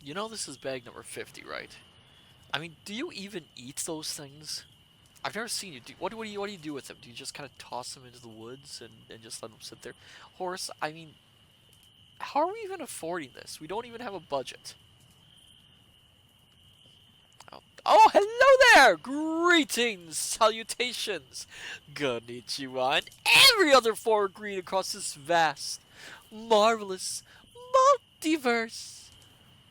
You know this is bag number 50, right? I mean, do you even eat those things? I've never seen you do. What do you do with them? Do you just kind of toss them into the woods and just let them sit there? Horse, I mean, how are we even affording this? We don't even have a budget. Oh, hello there! Greetings, salutations, konnichiwa, and every other foreign greeting across this vast, marvelous multiverse.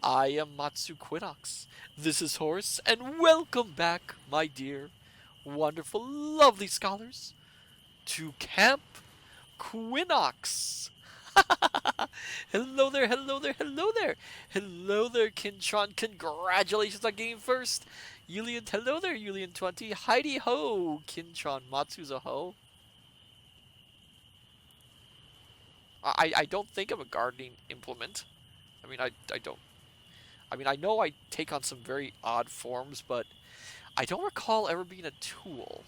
I am Matsu Quinox. This is Horse, and welcome back, my dear, wonderful, lovely scholars, to Camp Quinox. Hello there, hello there, hello there. Hello there, Kintron. Congratulations on getting first. Yulian, hello there, Yulian20. Heidi ho, Kintron. Matsu's a ho. I don't think of a gardening implement. I mean, I don't. I mean, I know I take on some very odd forms, but I don't recall ever being a tool.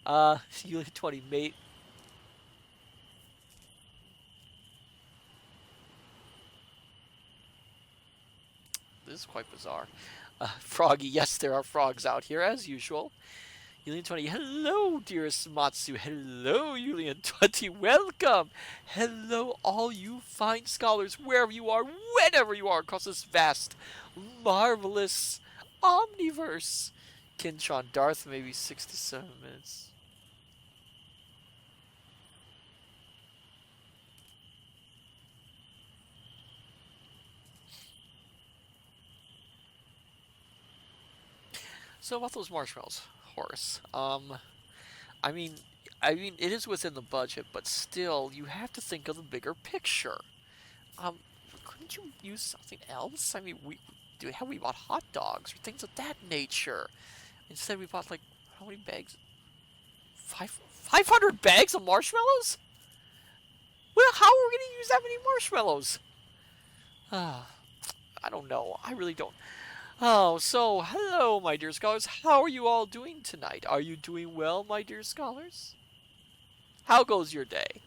Yulian20, mate. This is quite bizarre. Froggy, yes, there are frogs out here, as usual. Yulian20, hello, dearest Matsu. Hello, Yulian20, welcome. Hello, all you fine scholars, wherever you are, whenever you are, across this vast, marvelous omniverse. Kinchon, Darth, maybe 6 to 7 minutes. So about those marshmallows, Horace. I mean, it is within the budget, but still, you have to think of the bigger picture. Um, couldn't you use something else? I mean, we bought hot dogs or things of that nature. Instead, we bought like how many bags? 500 bags of marshmallows? Well, how are we gonna use that many marshmallows? Ah, I don't know. I really don't. Oh, so hello, my dear scholars. How are you all doing tonight? Are you doing well, my dear scholars? How goes your day?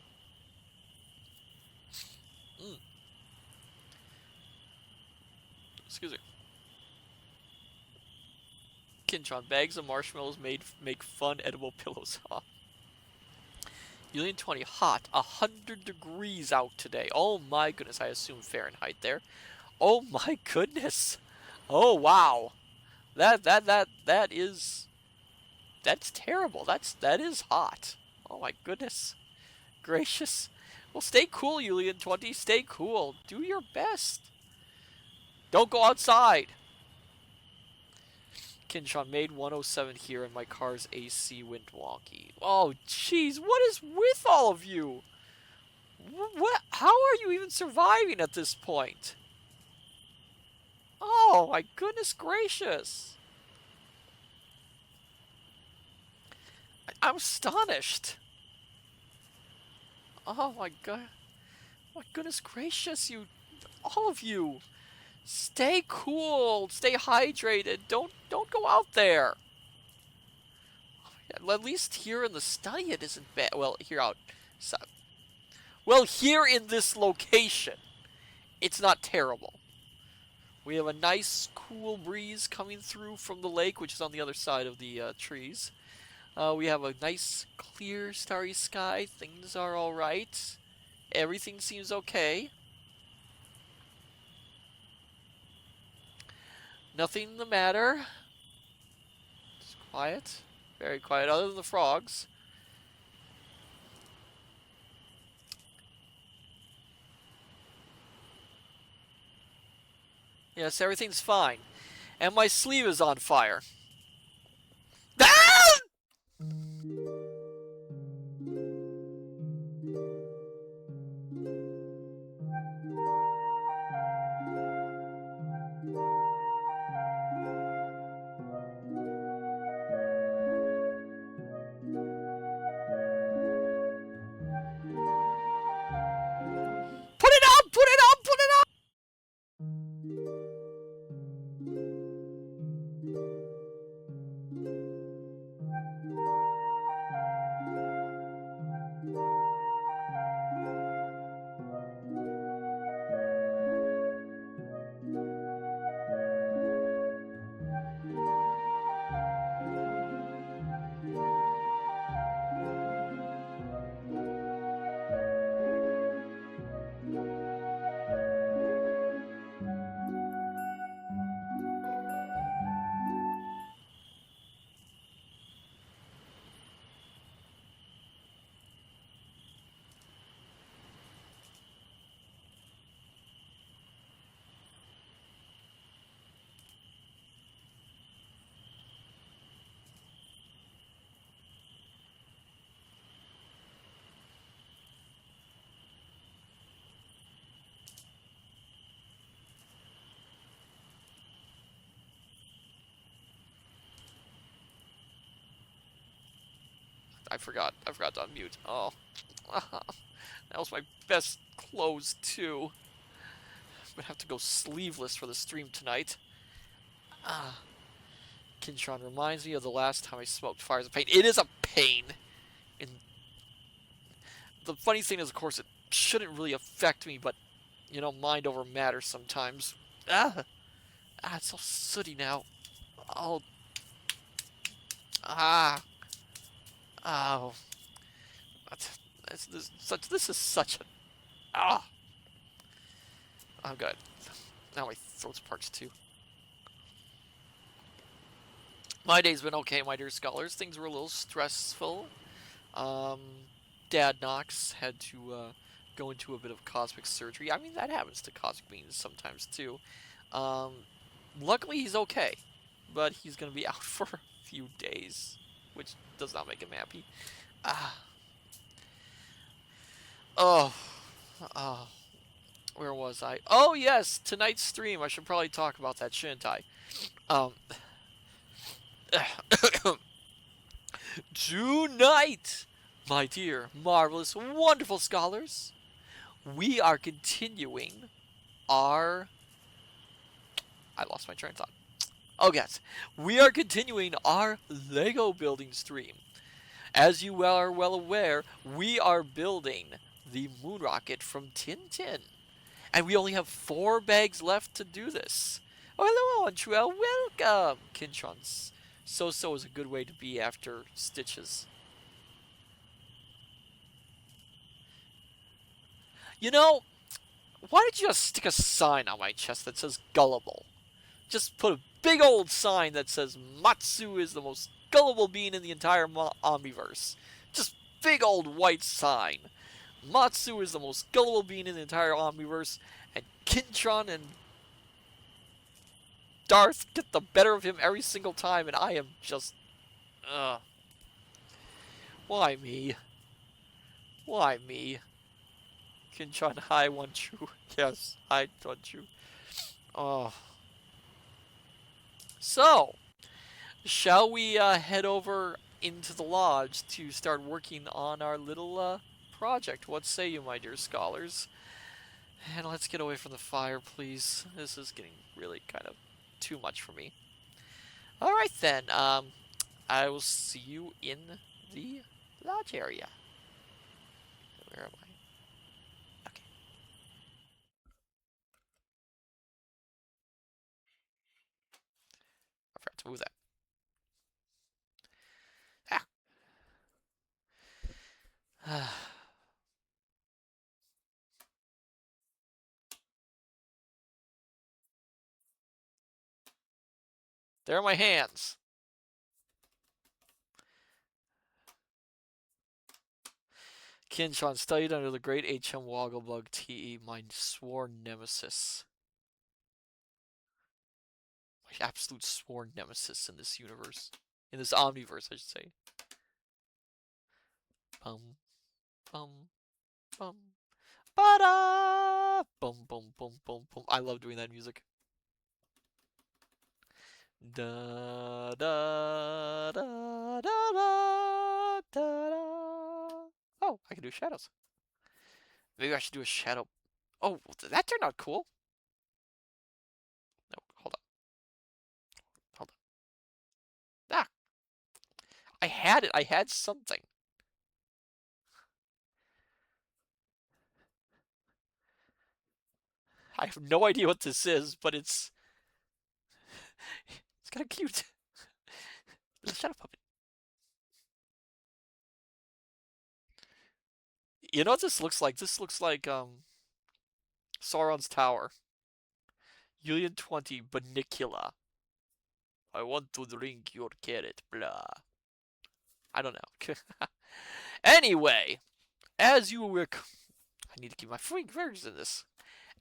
Mm, excuse me. Kinchon, bags of marshmallows make fun edible pillows. Huh? Yulian20, hot. 100 degrees out today. Oh my goodness, I assume Fahrenheit there. Oh my goodness. Oh wow. That's terrible. That is hot. Oh my goodness gracious. Well, stay cool, Yulian20. Stay cool. Do your best. Don't go outside. Kinshon made 107 here and my car's AC went wonky. Oh, jeez. What is with all of you? What? How are you even surviving at this point? Oh, my goodness gracious. I'm astonished. Oh, my God. My goodness gracious, you. All of you. Stay cool. Stay hydrated. Don't go out there. At least here in the study it isn't bad. Well, here out. Well, here in this location, it's not terrible. We have a nice cool breeze coming through from the lake, which is on the other side of the trees. We have a nice clear starry sky. Things are alright. Everything seems okay. Nothing the matter. Just quiet. Very quiet, other than the frogs. Yes, everything's fine. And my sleeve is on fire. Ah! Put it up! Put it up! Put it up! I forgot. I forgot to unmute. Oh, that was my best clothes too. I'm gonna have to go sleeveless for the stream tonight. Ah, Kinshon reminds me of the last time I smoked fires of pain. It is a pain. And the funny thing is, of course, it shouldn't really affect me, but you know, mind over matter sometimes. Ah, it's all sooty now. Oh, ah, oh. This is such a ah. I'm good. Now my throat's parched too. My day's been okay, my dear scholars. Things were a little stressful. Um, Dad Knox had to go into a bit of cosmic surgery. I mean, that happens to cosmic beings sometimes too. Um, Luckily, he's okay, but he's gonna be out for a few days, which does not make him happy. Ah, oh, oh. Where was I? Oh yes, tonight's stream. I should probably talk about that, shouldn't I? Um, Tonight, my dear, marvelous, wonderful scholars, we are continuing our. I lost my train of thought. Oh, yes. We are continuing our Lego building stream. As you are well aware, we are building the moon rocket from Tintin. And we only have 4 bags left to do this. Oh, hello, Antruel. Welcome, Kinchons. So is a good way to be after stitches. You know, why did you just stick a sign on my chest that says gullible? Just put a big old sign that says Matsu is the most gullible being in the entire Omniverse. Just big old white sign. Matsu is the most gullible being in the entire Omniverse, and Kintron and Darth get the better of him every single time, and I am just. Ugh. Why me? Why me? Kintron, I want you. Yes, I want you. Oh. So, shall we head over into the lodge to start working on our little project? What say you, my dear scholars? And let's get away from the fire, please. This is getting really kind of too much for me. Alright then, I will see you in the lodge area. Where am I? Okay. I forgot to move that. Ah. There are my hands. Kinshon studied under the great H.M. Wogglebug T.E., my sworn nemesis. My absolute sworn nemesis in this universe. In this omniverse, I should say. Bum, bum, bum. Ba-da! Bum, bum, bum, bum, bum. I love doing that music. Da da da da da da da. Oh, I can do shadows. Maybe I should do a shadow. Oh, that turned out cool. No, hold on. Hold on. Ah, I had it. I had something. I have no idea what this is, but it's kind of cute. It's a shadow puppet. You know what this looks like? This looks like Sauron's Tower. Julian 20 Banicula. I want to drink your carrot, blah. I don't know. Anyway, as you I need to keep my fingers in this.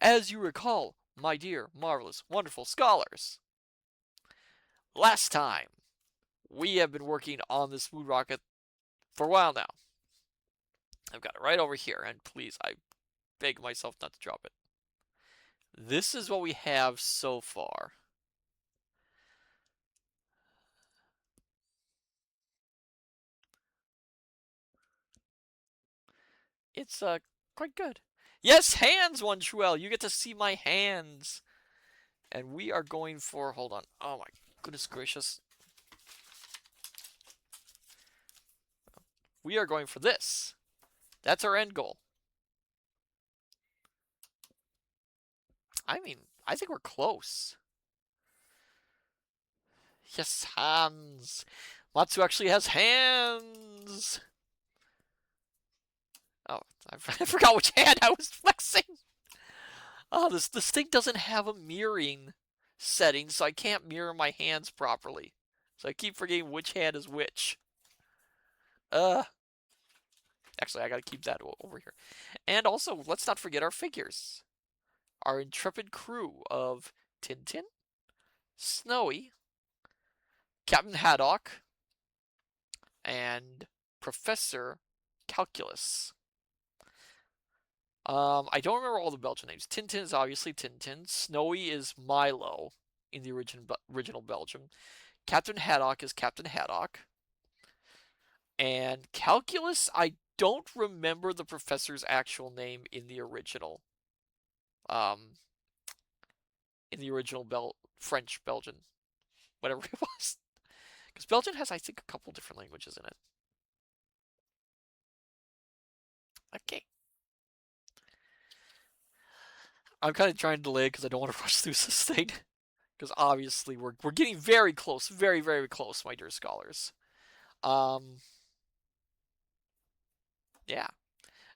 As you recall, my dear, marvelous, wonderful scholars, last time we have been working on this moon rocket for a while now. I've got it right over here, and please, I beg myself not to drop it. This is what we have so far. It's quite good. Yes, hands, one Truel. You get to see my hands. And we are going for, hold on. Oh my goodness gracious. We are going for this. That's our end goal. I mean, I think we're close. Yes, hands. Matsu actually has hands. Oh, I forgot which hand I was flexing. Oh, this thing doesn't have a mirroring setting, so I can't mirror my hands properly. So I keep forgetting which hand is which. Actually, I gotta keep that over here. And also, let's not forget our figures. Our intrepid crew of Tintin, Snowy, Captain Haddock, and Professor Calculus. I don't remember all the Belgian names. Tintin is obviously Tintin. Snowy is Milo in the original Belgium. Captain Haddock is Captain Haddock. And Calculus, I don't remember the professor's actual name in the original. In the original French Belgian, whatever it was. Because Belgian has, I think, a couple different languages in it. Okay. I'm kind of trying to delay because I don't want to rush through this thing. Because obviously we're getting very close, very, very close, my dear scholars. Yeah.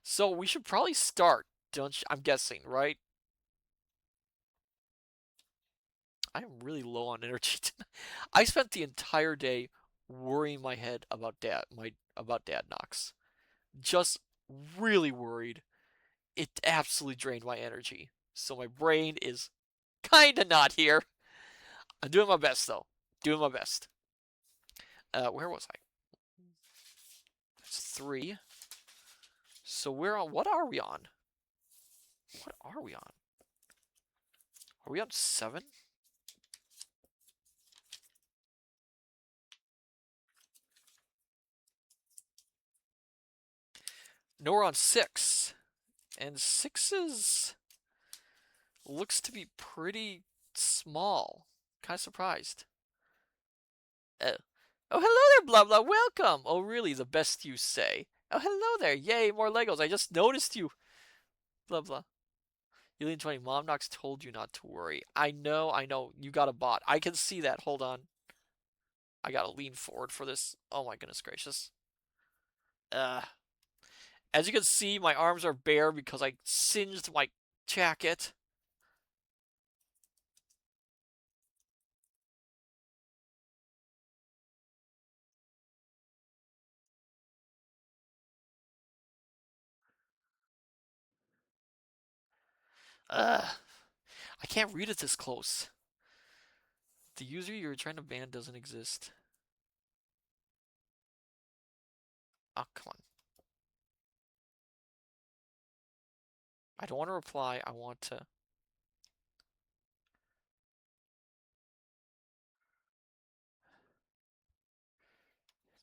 So we should probably start, don't you? I'm guessing, right? I'm really low on energy tonight. I spent the entire day worrying my head about Dad Knox. Just really worried. It absolutely drained my energy. So my brain is kinda not here. I'm doing my best though. Doing my best. Where was I? That's 3. So we're on. What are we on? What are we on? Are we on 7? No, we're on 6. And 6 looks to be pretty small. Kind of surprised. Oh, hello there, blah blah. Welcome. Oh, really? The best you say. Oh, hello there. Yay, more Legos. I just noticed you. Blah blah. Alien 20, Mom Knox told you not to worry. I know. You got a bot. I can see that. Hold on. I gotta lean forward for this. Oh my goodness gracious. As you can see, my arms are bare because I singed my jacket. I can't read it this close. The user you're trying to ban doesn't exist. Oh, come on. I don't want to reply. I want to.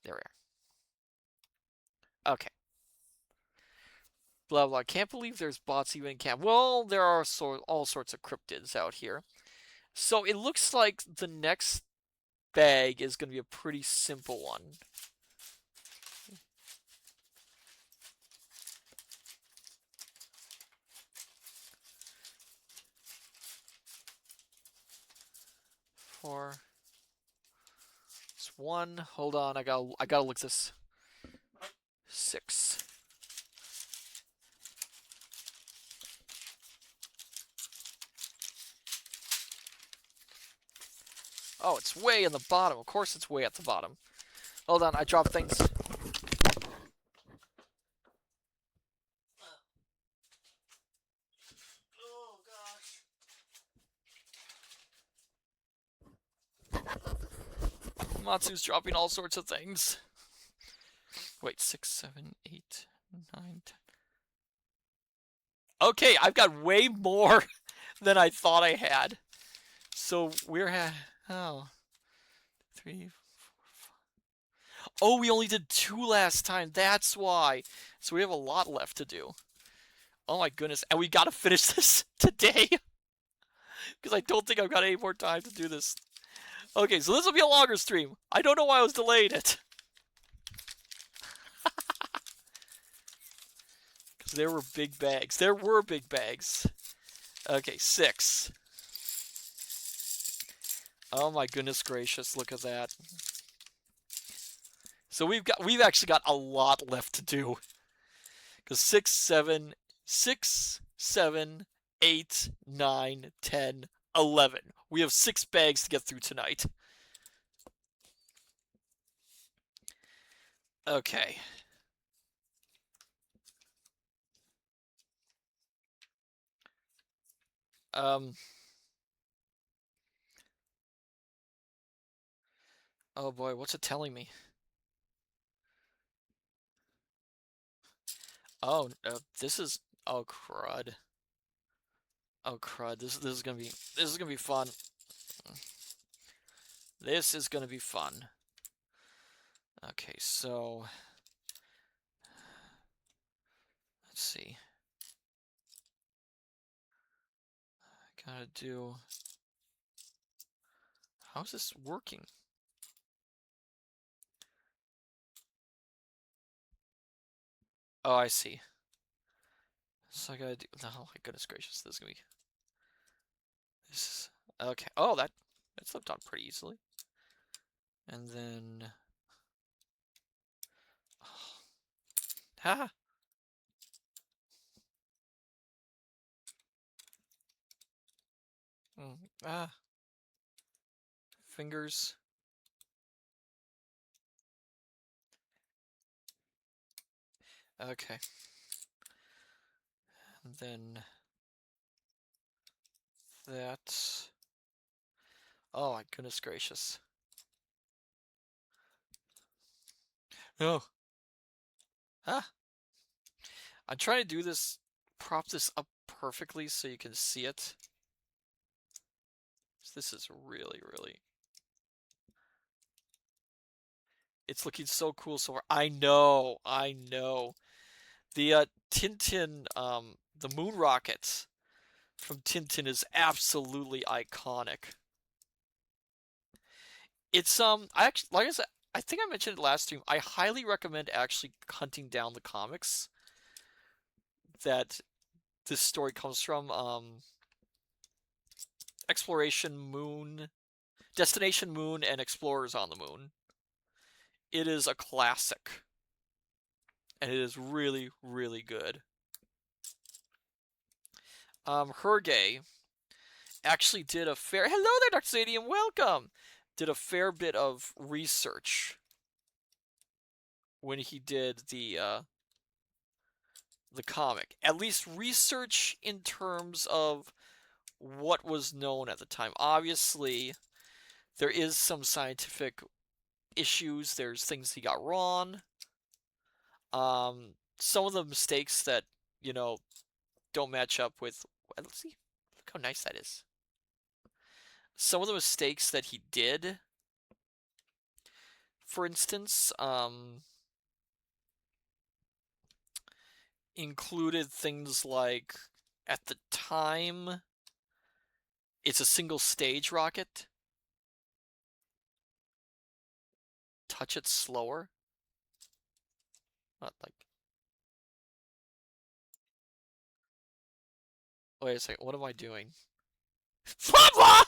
There we are. Okay. Blah blah. Can't believe there's bots even in camp. Well, there are all sorts of cryptids out here. So it looks like the next bag is going to be a pretty simple one. It's 1. Hold on, I gotta look this. 6. Oh, it's way in the bottom. Of course it's way at the bottom. Hold on, I dropped things. Oh, gosh. Matsu's dropping all sorts of things. Wait, 6, 7, 8, 9, 10. Okay, I've got way more than I thought I had. So we're at, oh, 3, 4, 5. Oh, we only did 2 last time. That's why. So we have a lot left to do. Oh my goodness. And we gotta finish this today. Because I don't think I've got any more time to do this. Okay, so this will be a longer stream. I don't know why I was delaying it. Because there were big bags. There were big bags. Okay, 6. Oh my goodness gracious, look at that. So we've actually got a lot left to do. Because 6, 7, 8, 9, 10, 11. We have 6 bags to get through tonight. Okay. Um. Oh boy, what's it telling me? Oh, this is. Oh crud. Oh crud. This is gonna be fun. This is gonna be fun. Okay, so let's see. Gotta do. How's this working? Oh, I see. So I gotta do. Oh my goodness gracious, this is gonna be. This is okay. Oh, that slipped on pretty easily. And then. Ha! Ah, fingers. Okay. And then that. Oh my goodness gracious. No. Ah. I'm trying to do this, prop this up perfectly so you can see it. This is really, really. It's looking so cool so far. I know, I know. The Tintin, the moon rocket from Tintin is absolutely iconic. It's I actually, like I said, I think I mentioned it last stream. I highly recommend actually hunting down the comics that this story comes from. Exploration Moon, Destination Moon, and Explorers on the Moon. It is a classic, and it is really, really good. Hergé actually did a fair. Hello there, Dr. Zadium. Welcome. Did a fair bit of research when he did the comic. At least research in terms of what was known at the time. Obviously, there is some scientific issues. There's things he got wrong. Some of the mistakes that don't match up with. Let's see. Look how nice that is. Some of the mistakes that he did, for instance, included things like at the time it's a single stage rocket. Touch it slower. Not like. Wait a second. What am I doing? Papa!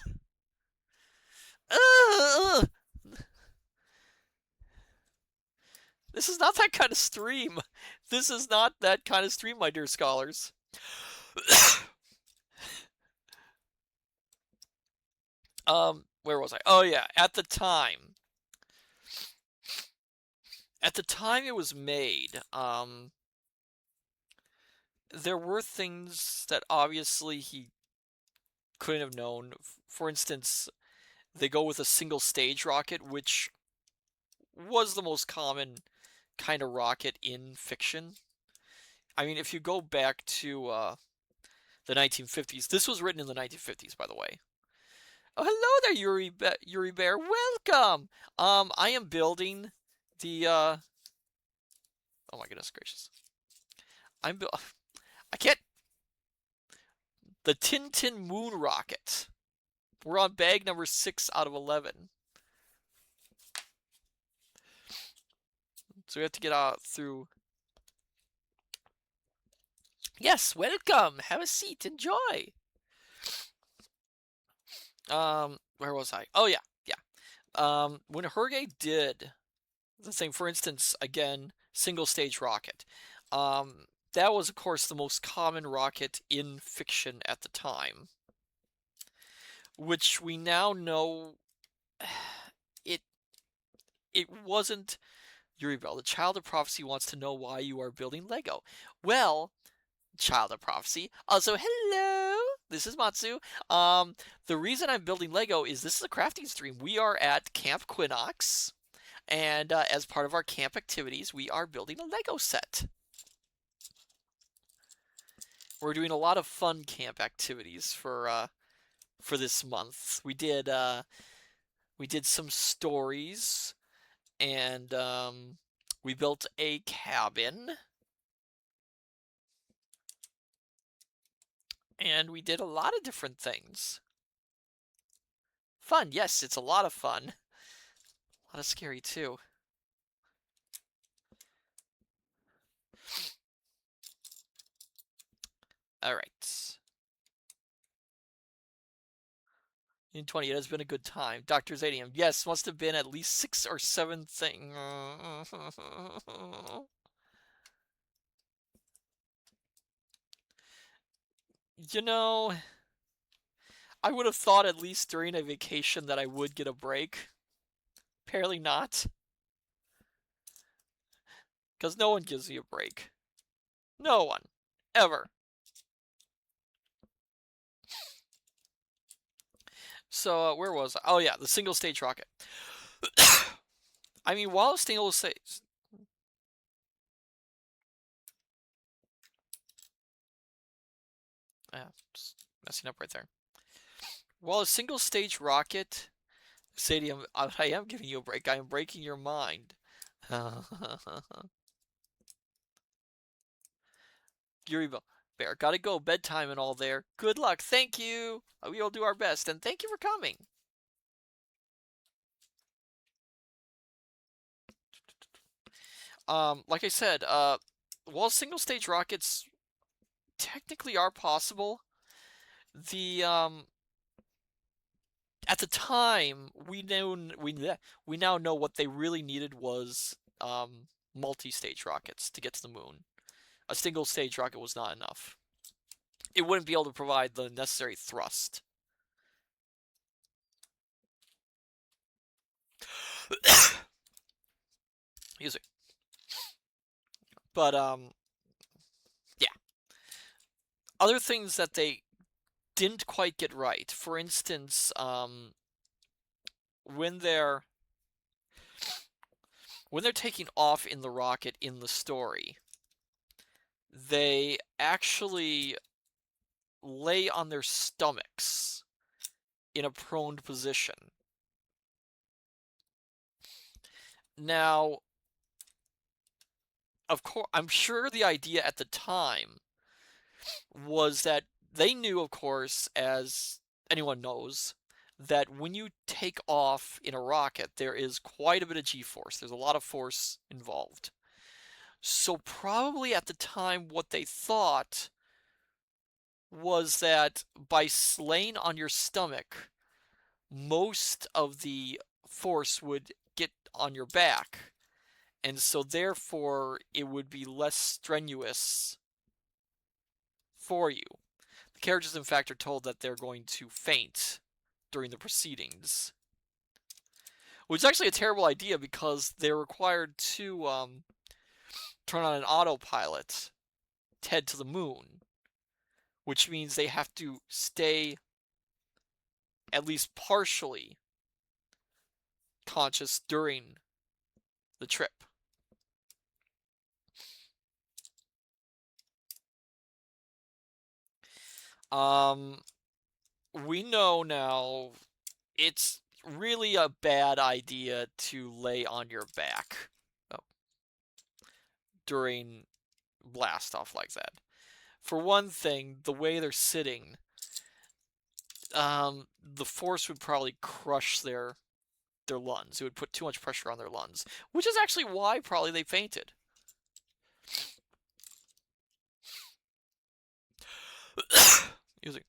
This is not that kind of stream. This is not that kind of stream, my dear scholars. Where was I? Oh yeah, at the time it was made, there were things that obviously he couldn't have known. For instance, they go with a single stage rocket, which was the most common kind of rocket in fiction. I mean, if you go back to the 1950s, this was written in the 1950s, by the way. Oh, hello there, Yuri Bear. Welcome. I am building The oh my goodness gracious. I can't the Tintin Moon Rocket. We're on bag number 6 out of 11. So we have to get out through. Yes, welcome. Have a seat. Enjoy. Where was I? Oh yeah, yeah. When Hergé did the thing, for instance, again, single stage rocket. That was, of course, the most common rocket in fiction at the time, which we now know it it wasn't. Uriel, the child of prophecy, wants to know why you are building Lego. Well, child of prophecy. Also, hello. This is Matsu. The reason I'm building Lego is this is a crafting stream. We are at Camp Quinox, and as part of our camp activities, we are building a Lego set. We're doing a lot of fun camp activities for this month. We did some stories, and we built a cabin, and we did a lot of different things. Fun, yes, it's a lot of fun. A lot of scary too. All right. In 20, it has been a good time. Dr. Zadium, yes, must have been at least 6 or 7 things. You know, I would have thought at least during a vacation that I would get a break. Apparently not. Because no one gives me a break. No one. Ever. So, where was I? Oh, yeah, the single stage rocket. I mean, while single stage. Yeah, just messing up right there. While a single stage rocket. Stadium, I am giving you a break. I am breaking your mind. Yuri Bear, gotta go. Bedtime and all there. Good luck. Thank you. We will do our best. And thank you for coming. Like I said, while single stage rockets technically are possible, the at the time we now know what they really needed was multi-stage rockets to get to the moon. A single stage rocket was not enough. It wouldn't be able to provide the necessary thrust. Excuse me. But yeah. Other things that they didn't quite get right. For instance, when they're taking off in the rocket in the story, they actually lay on their stomachs in a prone position. Now, of course, I'm sure the idea at the time was that they knew, of course, as anyone knows, that when you take off in a rocket, there is quite a bit of G-force. There's a lot of force involved. So probably at the time, what they thought was that by laying on your stomach, most of the force would get on your back, and so therefore it would be less strenuous for you. The characters, in fact, are told that they're going to faint during the proceedings, which is actually a terrible idea because they're required to turn on an autopilot to head to the moon, which means they have to stay at least partially conscious during the trip. We know now it's really a bad idea to lay on your back. during blast off like that. For one thing, the way they're sitting, the force would probably crush their lungs. It would put too much pressure on their lungs, which is actually why probably they fainted. Music.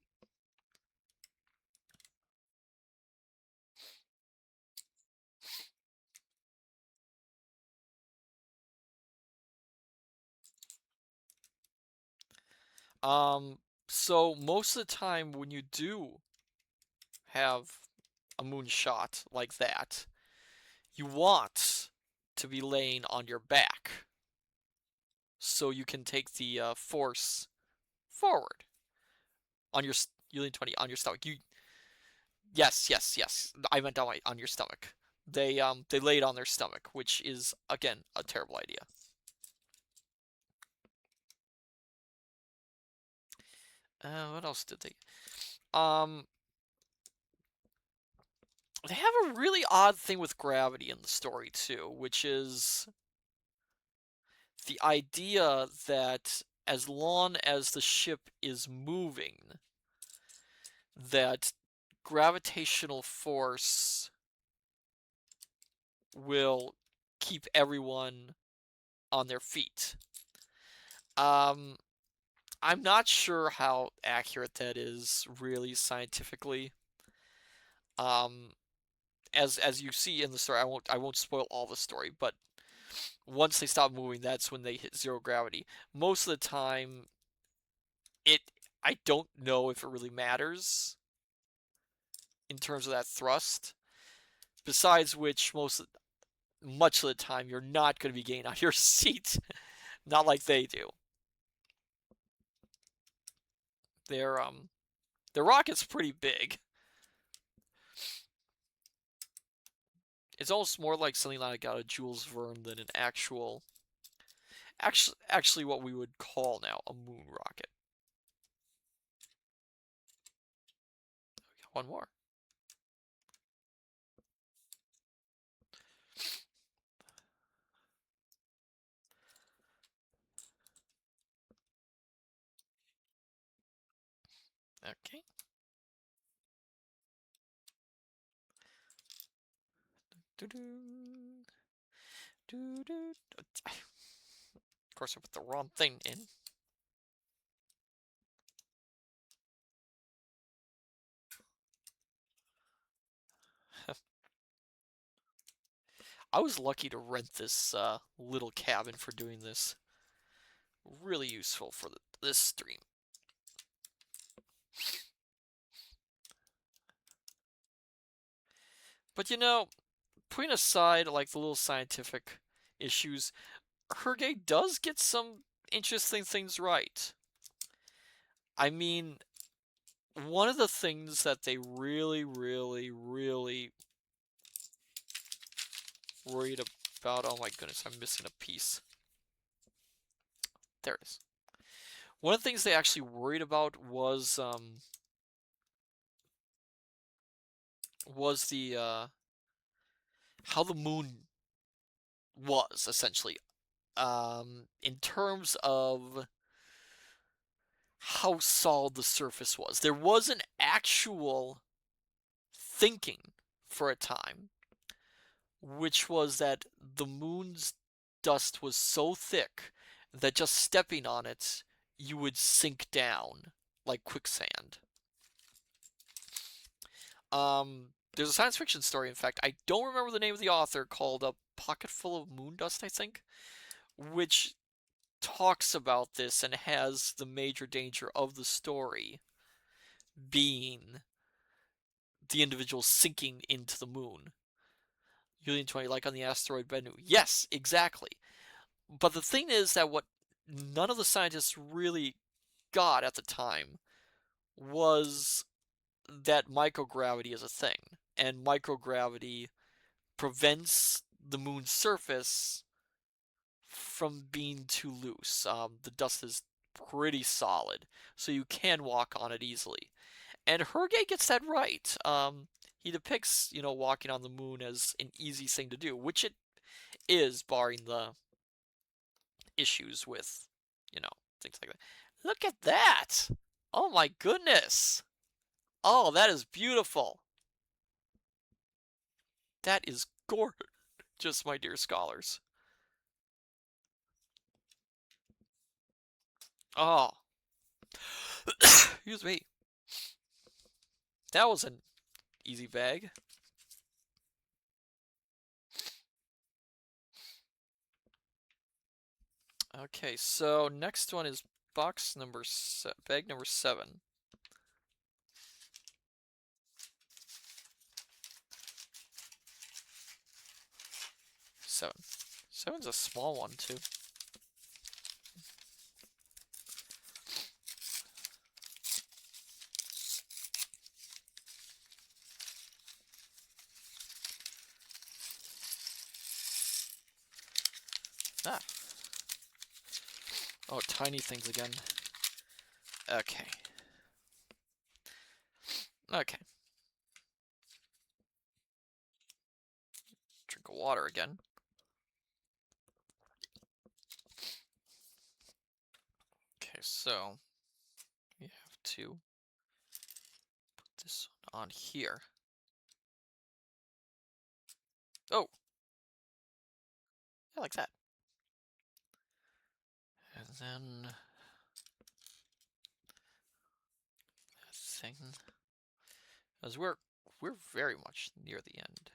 Um, so most of the time when you do have a moonshot like that, you want to be laying on your back so you can take the force forward on your you lean 20 on your stomach. You yes. I meant on your stomach. They laid on their stomach, which is again a terrible idea. What else did they? Um, they have a really odd thing with gravity in the story too, which is the idea that as long as the ship is moving, that gravitational force will keep everyone on their feet. Um, I'm not sure how accurate that is really scientifically. Um, as you see in the story, I won't spoil all the story, but once they stop moving, that's when they hit zero gravity. Most of the time, it I don't know if it really matters in terms of that thrust. Besides which, much of the time, you're not going to be getting out of your seat, not like they do. Their their rocket's pretty big. It's almost more like something like out of Jules Verne than an actually what we would call now a moon rocket. We got one more. Okay. Of course, I put the wrong thing in. I was lucky to rent this little cabin for doing this. Really useful for this stream. But putting aside like the little scientific issues, Hergé does get some interesting things right. I mean, one of the things that they really, really, really worried about. Oh my goodness, I'm missing a piece. There it is. One of the things they actually worried about was the how the moon was essentially in terms of how solid the surface was. There was an actual thinking for a time, which was that the moon's dust was so thick that just stepping on it, you would sink down like quicksand. There's a science fiction story, in fact, I don't remember the name of the author, called A Pocket Full of Moon Dust, I think, which talks about this and has the major danger of the story being the individual sinking into the moon. Helium 20, like on the asteroid Bennu. Yes, exactly. But the thing is that what none of the scientists really got at the time was that microgravity is a thing. And microgravity prevents the moon's surface from being too loose. The dust is pretty solid, so you can walk on it easily. And Hergé gets that right. He depicts, walking on the moon as an easy thing to do, which it is, barring issues with, things like that. Look at that! Oh my goodness! Oh, that is beautiful. That is gorgeous, my dear scholars. Oh, excuse me. That was an easy bag. Okay, so next one is bag number 7. 7. 7's a small one too. Ah. Oh, tiny things again. Okay. Okay. Drink of water again. Okay, so we have to put this on here. Oh! I like that. And then that thing. As we're very much near the end.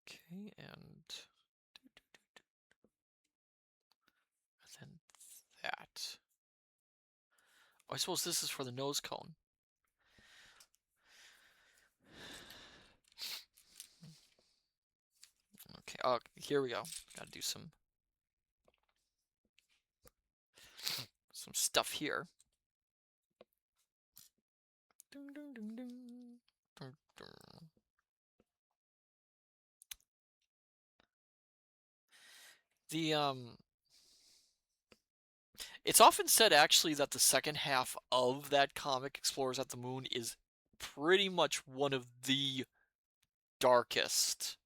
Okay, and then that. Oh, I suppose this is for the nose cone. Okay, oh, here we go. Gotta do some stuff here. Ding, ding, ding, ding. Dun, dun. It's often said actually that the second half of that comic, Explorers at the Moon, is pretty much one of the darkest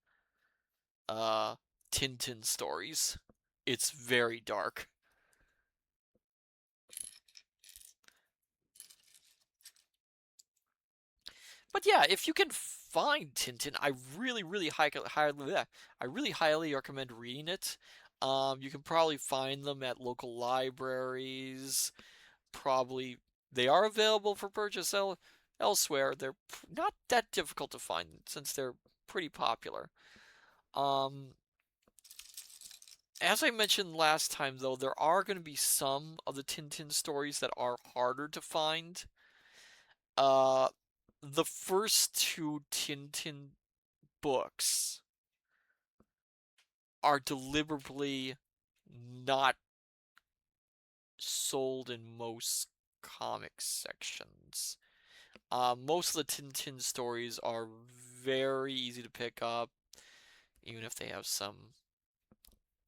Tintin stories. It's very dark. But yeah, if you can find Tintin, I really, really highly recommend reading it. You can probably find them at local libraries. Probably they are available for purchase elsewhere. They're not that difficult to find since they're pretty popular. Um, as I mentioned last time, though, there are going to be some of the Tintin stories that are harder to find. Uh, the first 2 Tintin books are deliberately not sold in most comic sections. Most of the Tintin stories are very easy to pick up, even if they have some,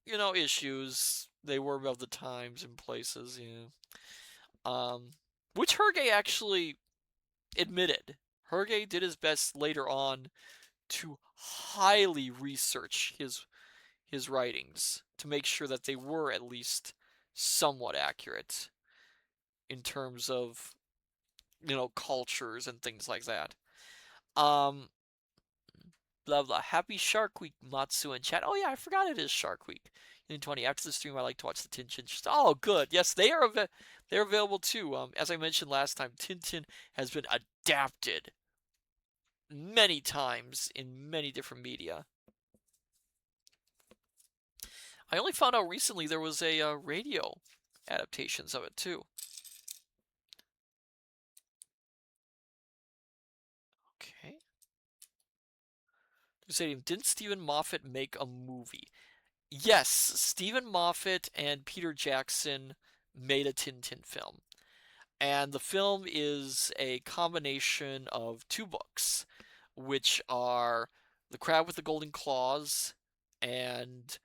issues. They were of the times and places, which Hergé actually admitted. Hergé did his best later on to highly research his writings to make sure that they were at least somewhat accurate in terms of cultures and things like that. Um, blah blah. Happy Shark Week, Matsu in chat. Oh yeah, I forgot it is Shark Week. In 20 after the stream, I like to watch the Tintin. Oh, good. Yes, they're available too. As I mentioned last time, Tintin has been adapted many times in many different media. I only found out recently there was a radio adaptations of it too. Okay. Didn't Stephen Moffat make a movie? Yes, Stephen Moffat and Peter Jackson made a Tintin film. And the film is a combination of 2 books, which are The Crab with the Golden Claws and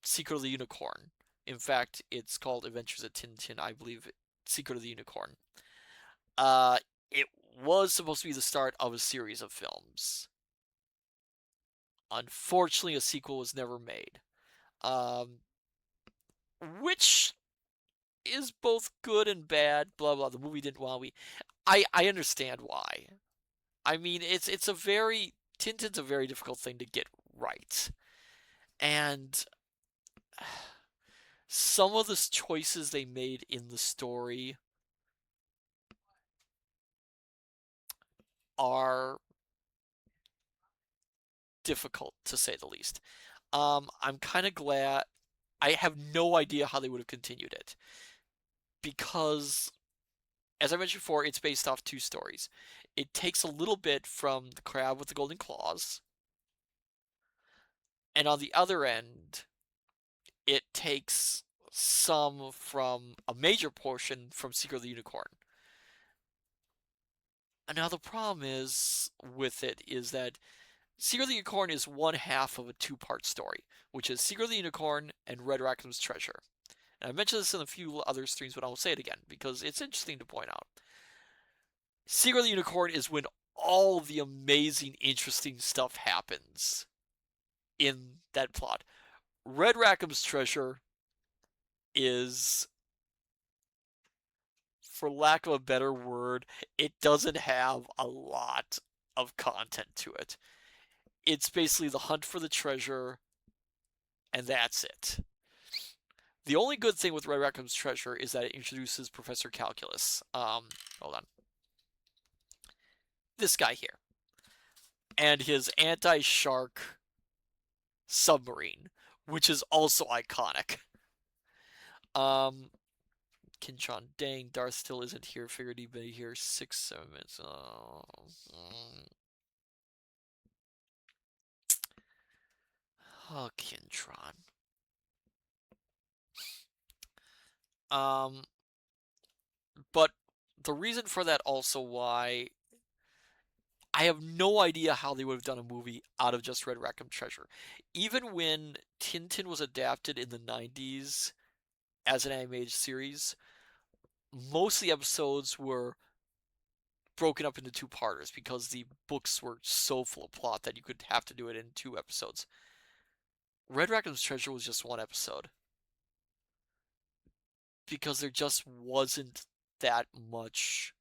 Secret of the Unicorn. In fact, it's called Adventures of Tintin, I believe, Secret of the Unicorn. Uh, it was supposed to be the start of a series of films. Unfortunately, a sequel was never made, um, which is both good and bad. Blah blah. The movie didn't want we. I understand why. I mean, it's a very Tintin's a very difficult thing to get right, and some of the choices they made in the story are difficult to say the least. I'm kind of glad. I have no idea how they would have continued it because, as I mentioned before, it's based off two stories. It takes a little bit from the crab with the golden claws, and on the other end, it takes some from a major portion from Secret of the Unicorn. And now the problem is with it is that Secret of the Unicorn is one half of a two-part story, which is Secret of the Unicorn and Red Rackham's Treasure. And I mentioned this in a few other streams, but I'll say it again because it's interesting to point out. Secret of the Unicorn is when all the amazing, interesting stuff happens in that plot. Red Rackham's Treasure is, for lack of a better word, it doesn't have a lot of content to it. It's basically the hunt for the treasure, and that's it. The only good thing with Red Rackham's Treasure is that it introduces Professor Calculus. Hold on. This guy here. And his anti-shark submarine, which is also iconic. Um, Kinchon, dang, Darth still isn't here. Figured he'd be here 6-7 minutes. Oh, Kintron. Um, but the reason for that also why I have no idea how they would have done a movie out of just Red Rackham Treasure. Even when Tintin was adapted in the 90s as an animated series, most of the episodes were broken up into two-parters because the books were so full of plot that you could have to do it in two episodes. Red Rackham's Treasure was just one episode because there just wasn't that much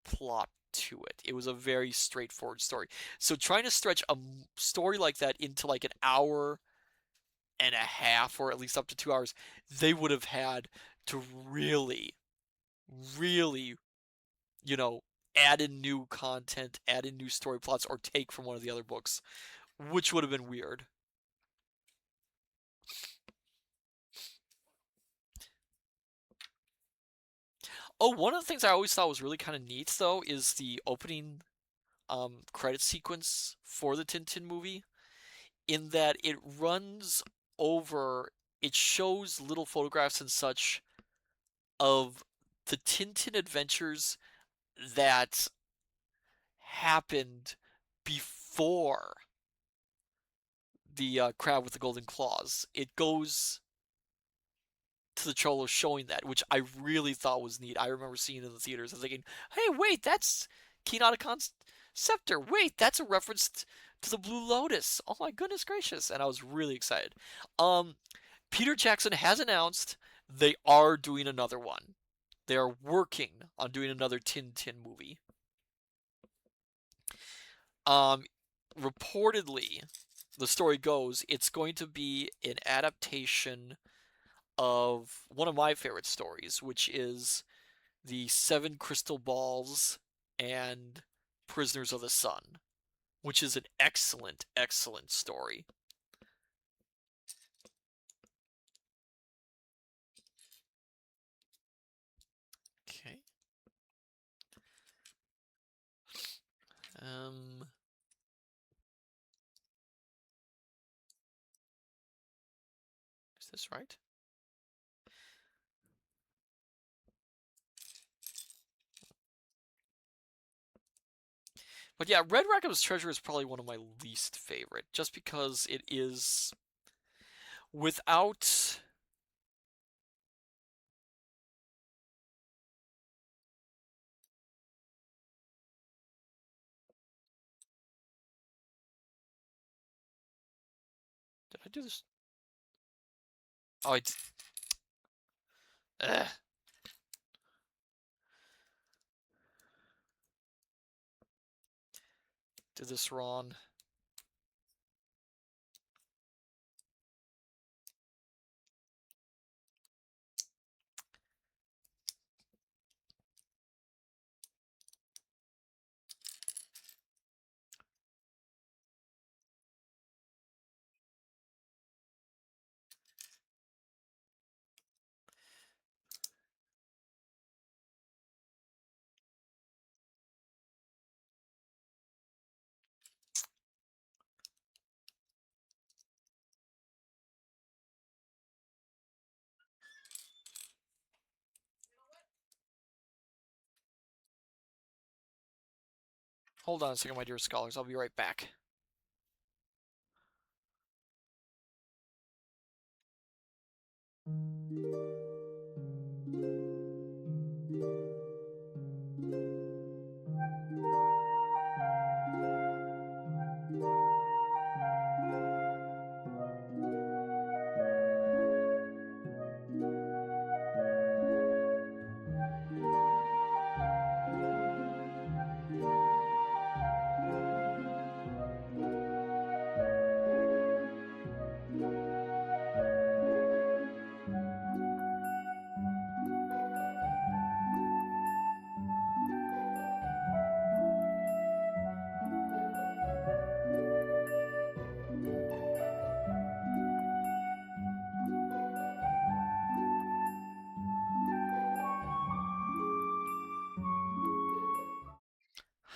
plot to it. It was a very straightforward story. So trying to stretch a story like that into like an hour and a half, or at least up to 2 hours, they would have had to really, really, you know, add in new content, add in new story plots, or take from one of the other books, which would have been weird. Oh, one of the things I always thought was really kind of neat, though, is the opening credit sequence for the Tintin movie, in that it runs over, it shows little photographs and such of the Tintin adventures that happened before the crab with the golden claws. It goes to the Cholo showing that, which I really thought was neat. I remember seeing it in the theaters and thinking, hey, wait, that's Kinotacon's scepter. Wait, that's a reference to the Blue Lotus. Oh my goodness gracious. And I was really excited. Um, Peter Jackson has announced they are doing another one. They are working on doing another Tintin movie. Um, Reportedly, the story goes, it's going to be an adaptation of one of my favorite stories, which is the Seven Crystal Balls and Prisoners of the Sun, which is an excellent, excellent story. Okay. Um, is this right? But yeah, Red Rackham's Treasure is probably one of my least favorite, just because it is without. Did I do this? Oh, I did. Ugh. Did this wrong. Hold on a second, my dear scholars. I'll be right back.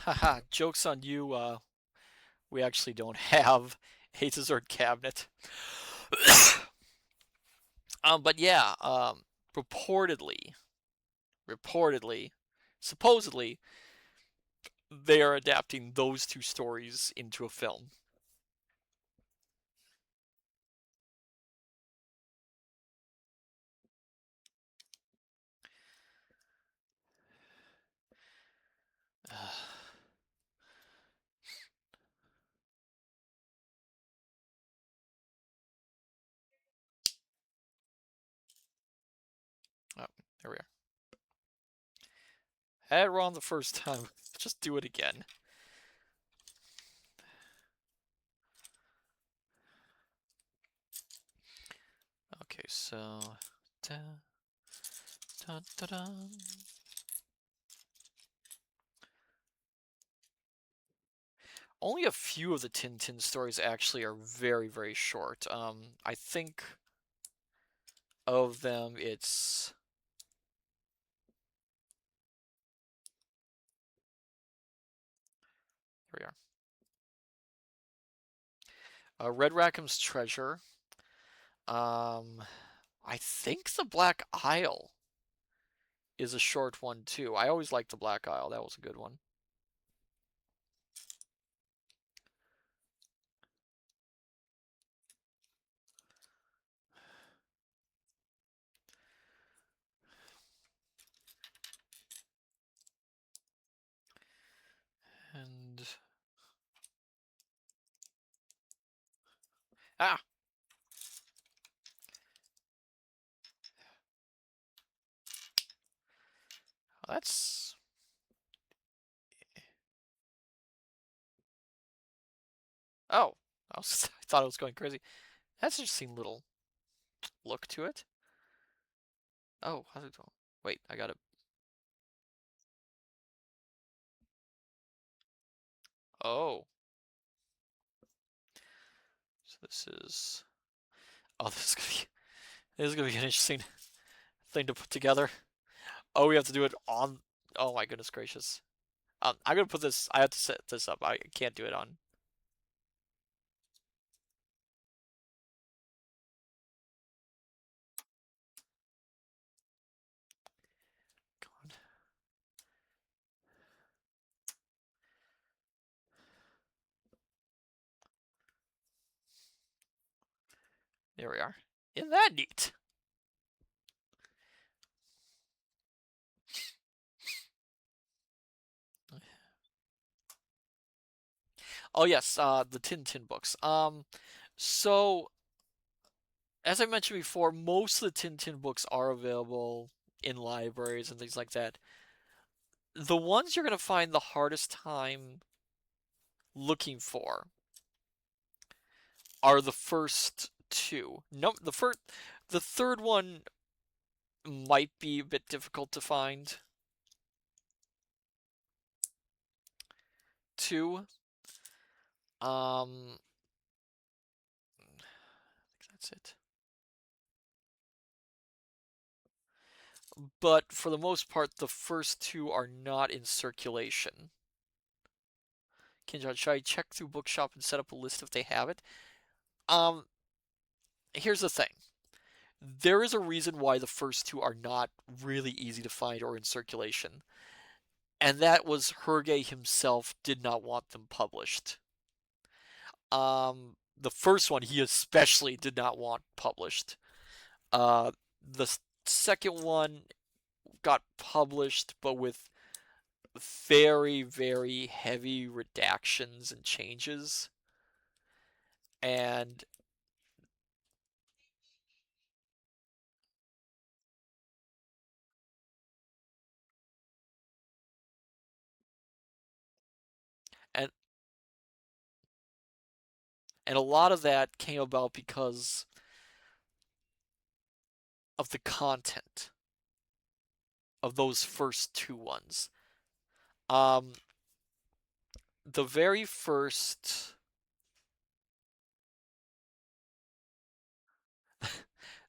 Haha, joke's on you. We actually don't have a dessert cabinet. But yeah, reportedly, reportedly, supposedly, they are adapting those two stories into a film. Oh, there we are. Had it wrong the first time. Just do it again. Okay, so. Da, da, da, da. Only a few of the Tintin stories actually are very, very short. I think of them, it's. Here we are. Red Rackham's Treasure. I think the Black Isle is a short one too. I always liked the Black Isle. That was a good one. And ah, that's oh, I I thought it was going crazy. That's an interesting little look to it. Oh, how's it going? Wait, I got it. Oh, so this is. Oh, this is gonna be an interesting thing to put together. Oh, we have to do it on. Oh my goodness gracious. I'm gonna put this. I have to set this up. I can't do it on. Come on. There we are. Isn't that neat? Oh yes, the Tintin books. So as I mentioned before, most of the Tintin books are available in libraries and things like that. The ones you're going to find the hardest time looking for are the first two. No, the third one might be a bit difficult to find. Two. I think that's it. But for the most part, the first two are not in circulation. Kinjan, should I check through Bookshop and set up a list if they have it? Um, Here's the thing. There is a reason why the first two are not really easy to find or in circulation, and that was Hergé himself did not want them published. The first one he especially did not want published. The second one got published, but with very, very heavy redactions and changes. And and and a lot of that came about because of the content of those first two ones. Um, the very first,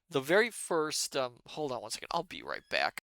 the very first. Hold on one second. I'll be right back.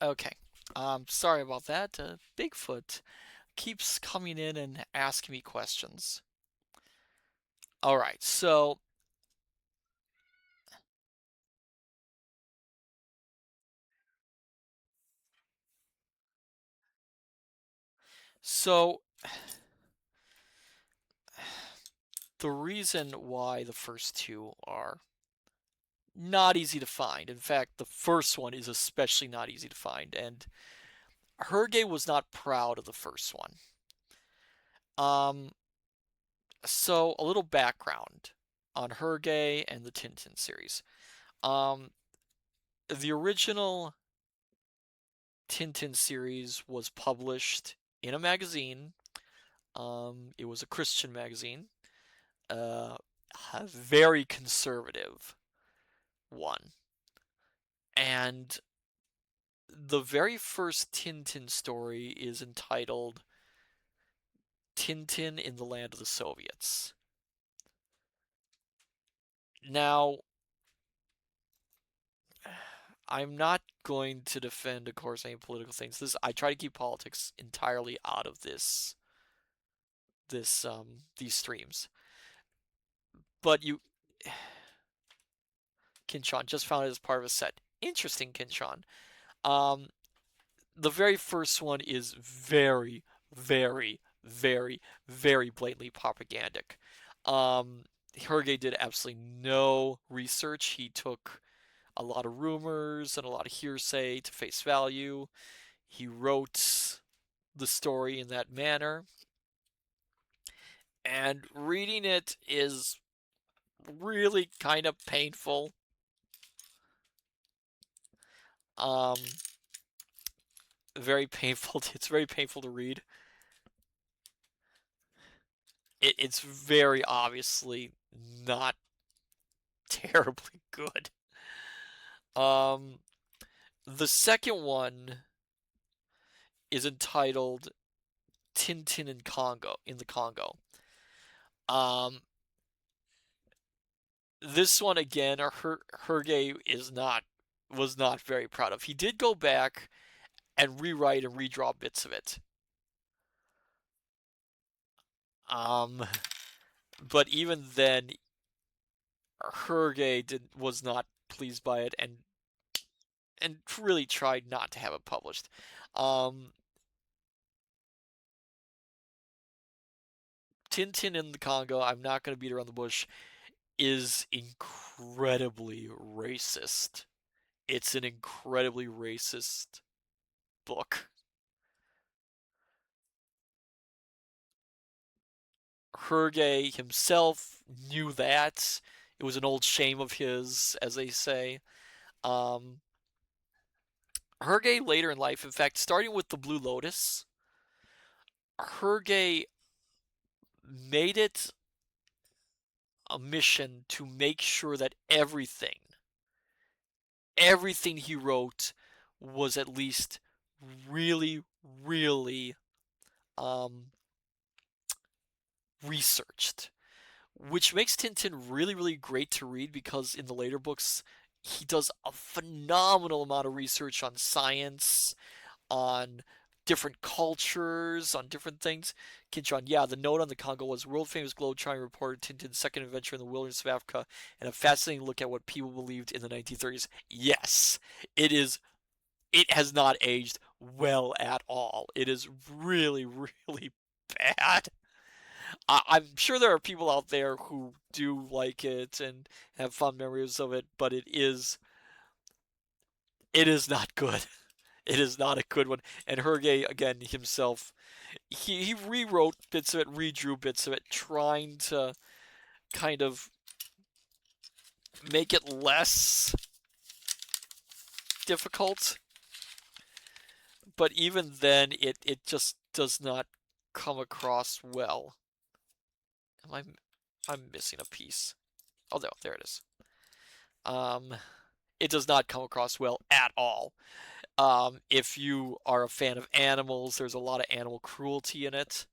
Okay. Sorry about that. Bigfoot keeps coming in and asking me questions. All right. So the reason why the first two are not easy to find. In fact, the first one is especially not easy to find, and Hergé was not proud of the first one. Um, so a little background on Hergé and the Tintin series. Um, the original Tintin series was published in a magazine. It was a Christian magazine, uh, a very conservative one. And the very first Tintin story is entitled Tintin in the Land of the Soviets. Now, I'm not going to defend, of course, any political things. I try to keep politics entirely out of these streams. But Kinchon just found it as part of a set. Interesting, Kinchon. Um, the very first one is very, very, very, very blatantly propagandic. Um, Hergé did absolutely no research. He took a lot of rumors and a lot of hearsay to face value. He wrote the story in that manner, and reading it is really kind of painful. Um, very painful. It's very painful to read. It's very obviously not terribly good. Um, the second one is entitled Tintin in Congo in the Congo. Um, this one again, Hergé is not was not very proud of. He did go back and rewrite and redraw bits of it. Um, but even then, Hergé was not pleased by it and really tried not to have it published. Um, Tintin in the Congo, I'm not going to beat around the bush, is incredibly racist. It's an incredibly racist book. Hergé himself knew that. It was an old shame of his, as they say. Um, Hergé later in life, in fact, starting with the Blue Lotus, Hergé made it a mission to make sure that everything he wrote was at least really, really um, researched, which makes Tintin really, really great to read because in the later books, he does a phenomenal amount of research on science, on different cultures, on different things. Kinchon, yeah, the note on the Congo was world famous globe-trotting reporter Tintin's second adventure in the wilderness of Africa and a fascinating look at what people believed in the 1930s. Yes, it is. It has not aged well at all. It is really, really bad. I'm sure there are people out there who do like it and have fond memories of it, but it is not good. It is not a good one. And Hergé again himself, he rewrote bits of it, redrew bits of it, trying to kind of make it less difficult. But even then, it just does not come across well. Am I'm missing a piece. Oh no, there it is. Um, it does not come across well at all. If you are a fan of animals, there's a lot of animal cruelty in it.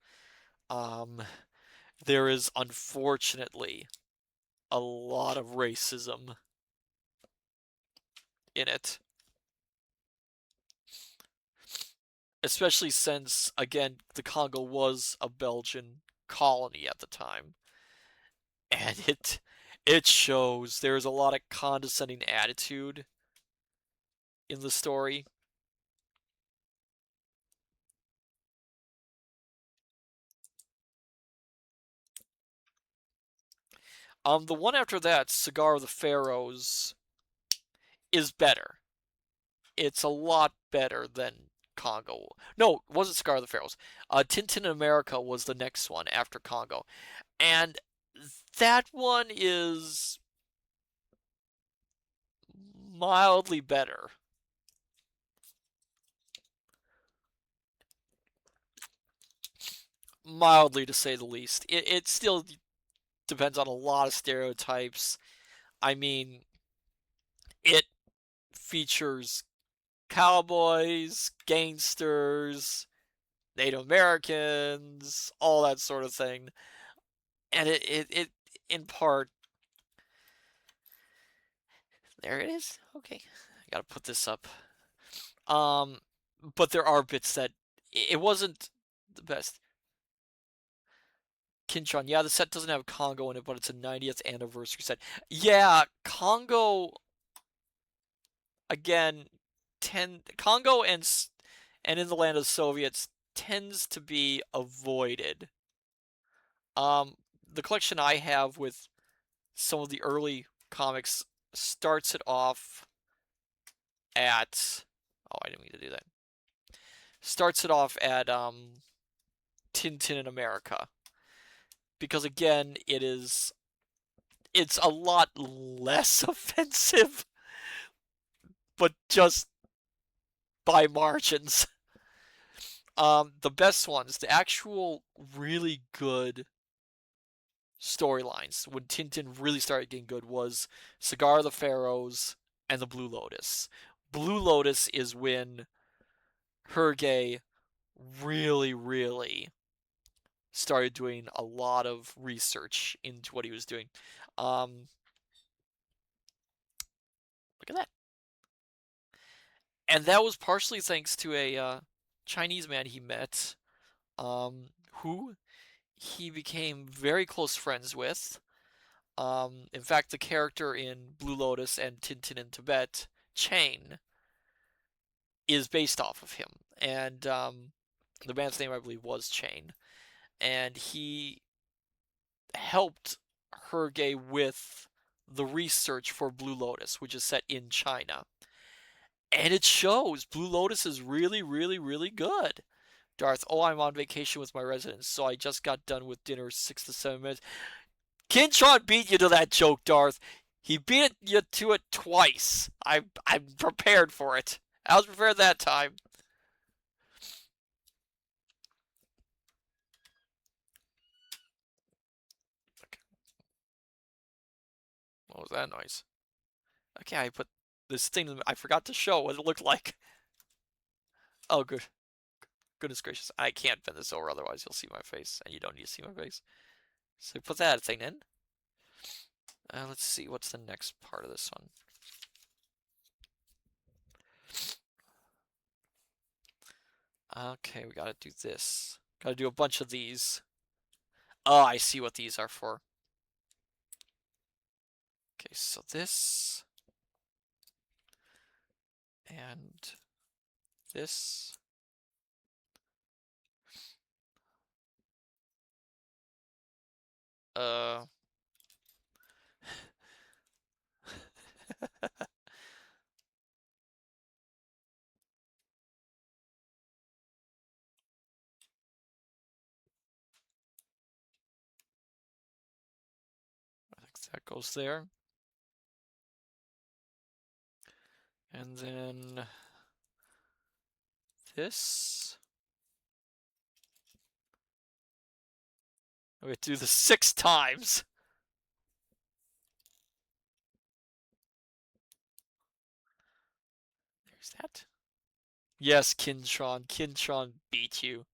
Um, there is unfortunately a lot of racism in it, especially since, again, the Congo was a Belgian colony at the time, and it shows. There's a lot of condescending attitude in the story. The one after that, Cigar of the Pharaohs, is better. It's a lot better than Congo. No, it wasn't Cigar of the Pharaohs. Tintin in America was the next one after Congo. And that one is mildly better. Mildly, to say the least. It still depends on a lot of stereotypes. I mean, it features cowboys, gangsters, Native Americans, all that sort of thing. And it in part, there it is. Okay, I gotta put this up. Um, but there are bits that it wasn't the best. Kinchon, yeah, the set doesn't have Congo in it, but it's a 90th anniversary set. Yeah, Congo again, Congo and In the Land of the Soviets tends to be avoided. Um, the collection I have with some of the early comics starts it off at. Oh, I didn't mean to do that. Starts it off at Tintin in America, because again, it's a lot less offensive, but just by margins. The best ones, the actual really good storylines when Tintin really started getting good was Cigar of the Pharaohs and the Blue Lotus. Blue Lotus is when Hergé really, really started doing a lot of research into what he was doing. Um, Look at that. And that was partially thanks to a Chinese man he met, who he became very close friends with. In fact, the character in Blue Lotus and Tintin in Tibet, Chain, is based off of him. And the man's name, I believe, was Chain. And he helped Hergé with the research for Blue Lotus, which is set in China. And it shows. Blue Lotus is really, really, really good. Darth, oh, I'm on vacation with my residents, so I just got done with dinner 6 to 7 minutes. Kintron beat you to that joke, Darth. He beat you to it twice. I'm prepared for it. I was prepared that time. Okay. What was that noise? Okay, I put this thing. I forgot to show what it looked like. Oh, good. Goodness gracious. I can't bend this over, otherwise you'll see my face, and you don't need to see my face. So put that thing in. Let's see, what's the next part of this one? Okay, we gotta do this. Gotta do a bunch of these. Oh, I see what these are for. Okay, so this. And this. Uh. I think that goes there. And then this. We have to do this 6 times. There's that. Yes, Kintron. Kintron beat you.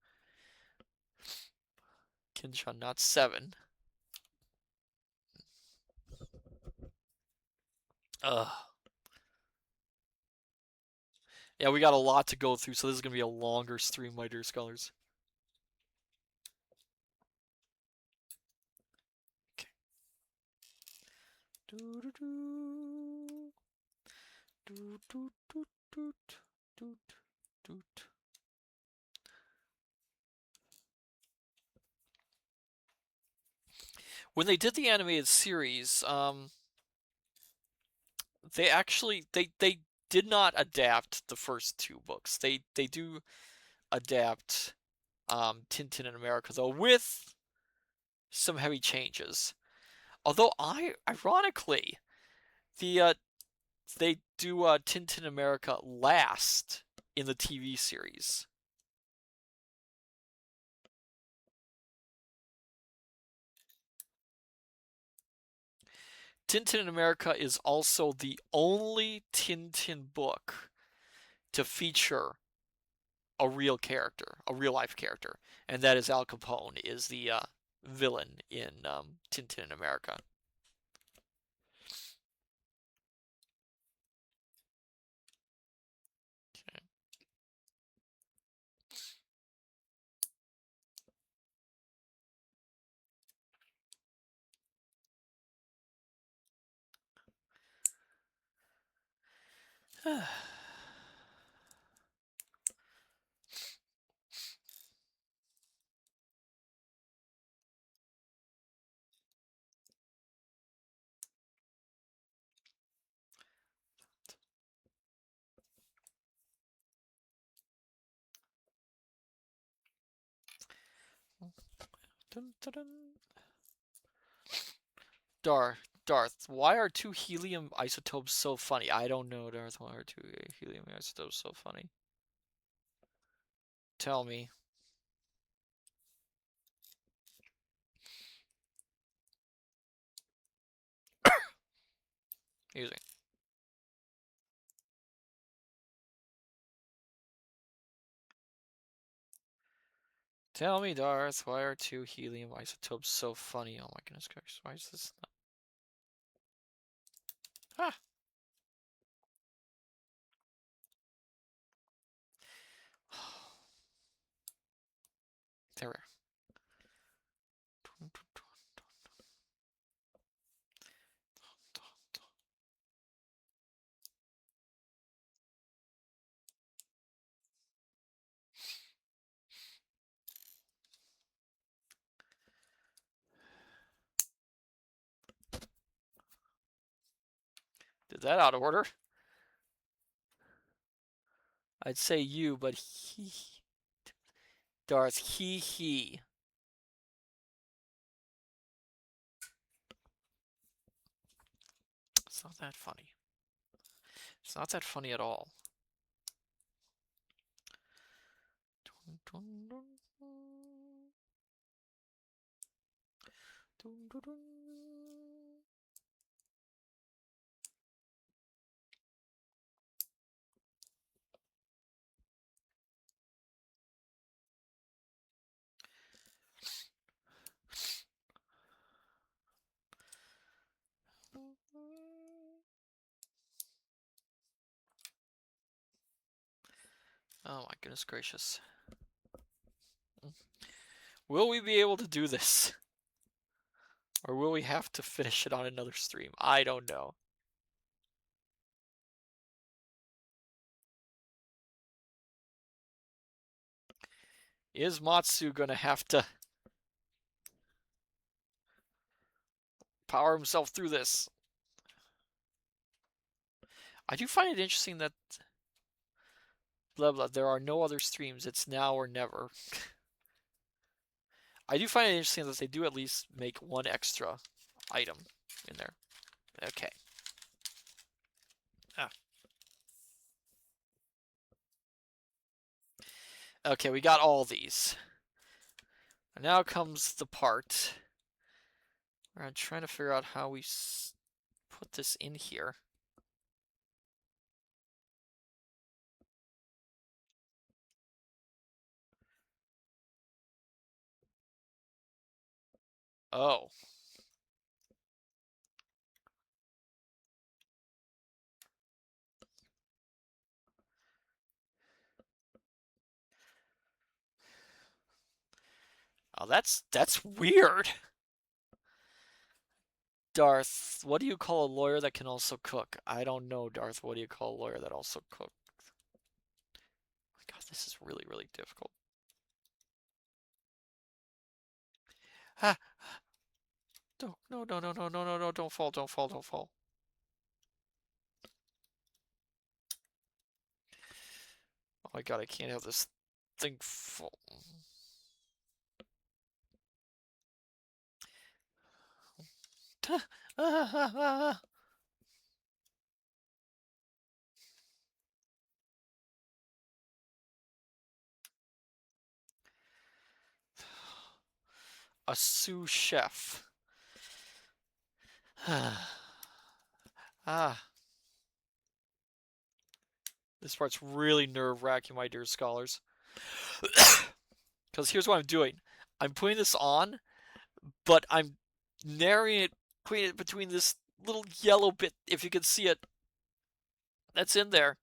Kintron, not 7. Ugh. Yeah, we got a lot to go through, so this is gonna be a longer stream, my dear scholars. Okay. Do do do. Do do do do do do. When they did the animated series, they actually they did not adapt the first 2 books. They do adapt Tintin in America though, with some heavy changes. Although ironically, the they do Tintin America last in the TV series. Tintin in America is also the only Tintin book to feature a real character, a real life character, and that is Al Capone, is the villain in Tintin in America. Okay. Dun, dun, dun. Darth, why are two helium isotopes so funny? I don't know, Darth. Why are two helium isotopes so funny? Tell me. Using. Tell me, Darth, why are two helium isotopes so funny? Oh my goodness gracious, why is this not... Ah! There we are. Did that out of order? I'd say you, but he... Darth, he. It's not that funny. It's not that funny at all. Oh my goodness gracious. Will we be able to do this? Or will we have to finish it on another stream? I don't know. Is Matsu gonna have to power himself through this? I do find it interesting that blah blah, there are no other streams. It's now or never. I do find it interesting that they do at least make one extra item in there. Okay. Ah. Okay, we got all these. And now comes the part where I'm trying to figure out how we put this in here. Oh. Oh, that's weird. Darth, what do you call a lawyer that can also cook? I don't know, Darth. What do you call a lawyer that also cooks? Oh my God, this is really, really difficult. Ah! No, no, no, no, no, no, no, no, don't fall, don't fall, don't fall. Oh my God, I can't have this thing fall. A sous chef. Ah. This part's really nerve-wracking, my dear scholars. Because here's what I'm doing. I'm putting this on, but I'm narrowing it, putting it between this little yellow bit, if you can see it, that's in there.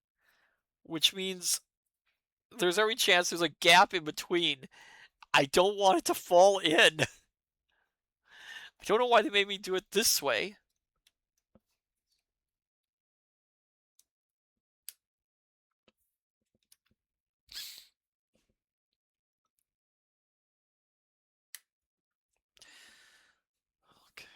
Which means there's every chance there's a gap in between. I don't want it to fall in. I don't know why they made me do it this way. Okay.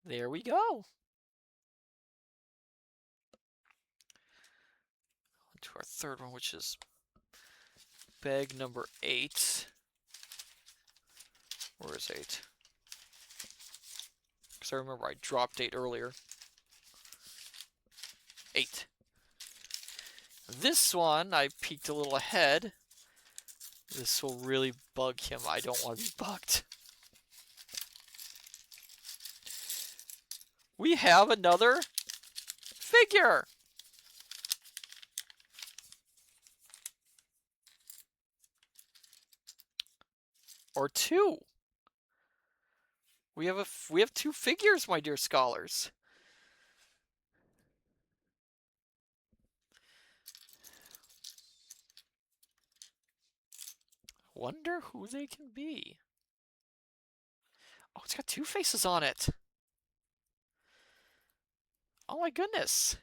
There we go. to our third one, which is bag number 8. Where is 8? Because I remember I dropped 8 earlier. 8. This one, I peeked a little ahead. This will really bug him. I don't want to be bugged. We have another figure. Or 2. We have 2 figures, my dear scholars. Wonder who they can be. Oh, it's got 2 faces on it. Oh my goodness.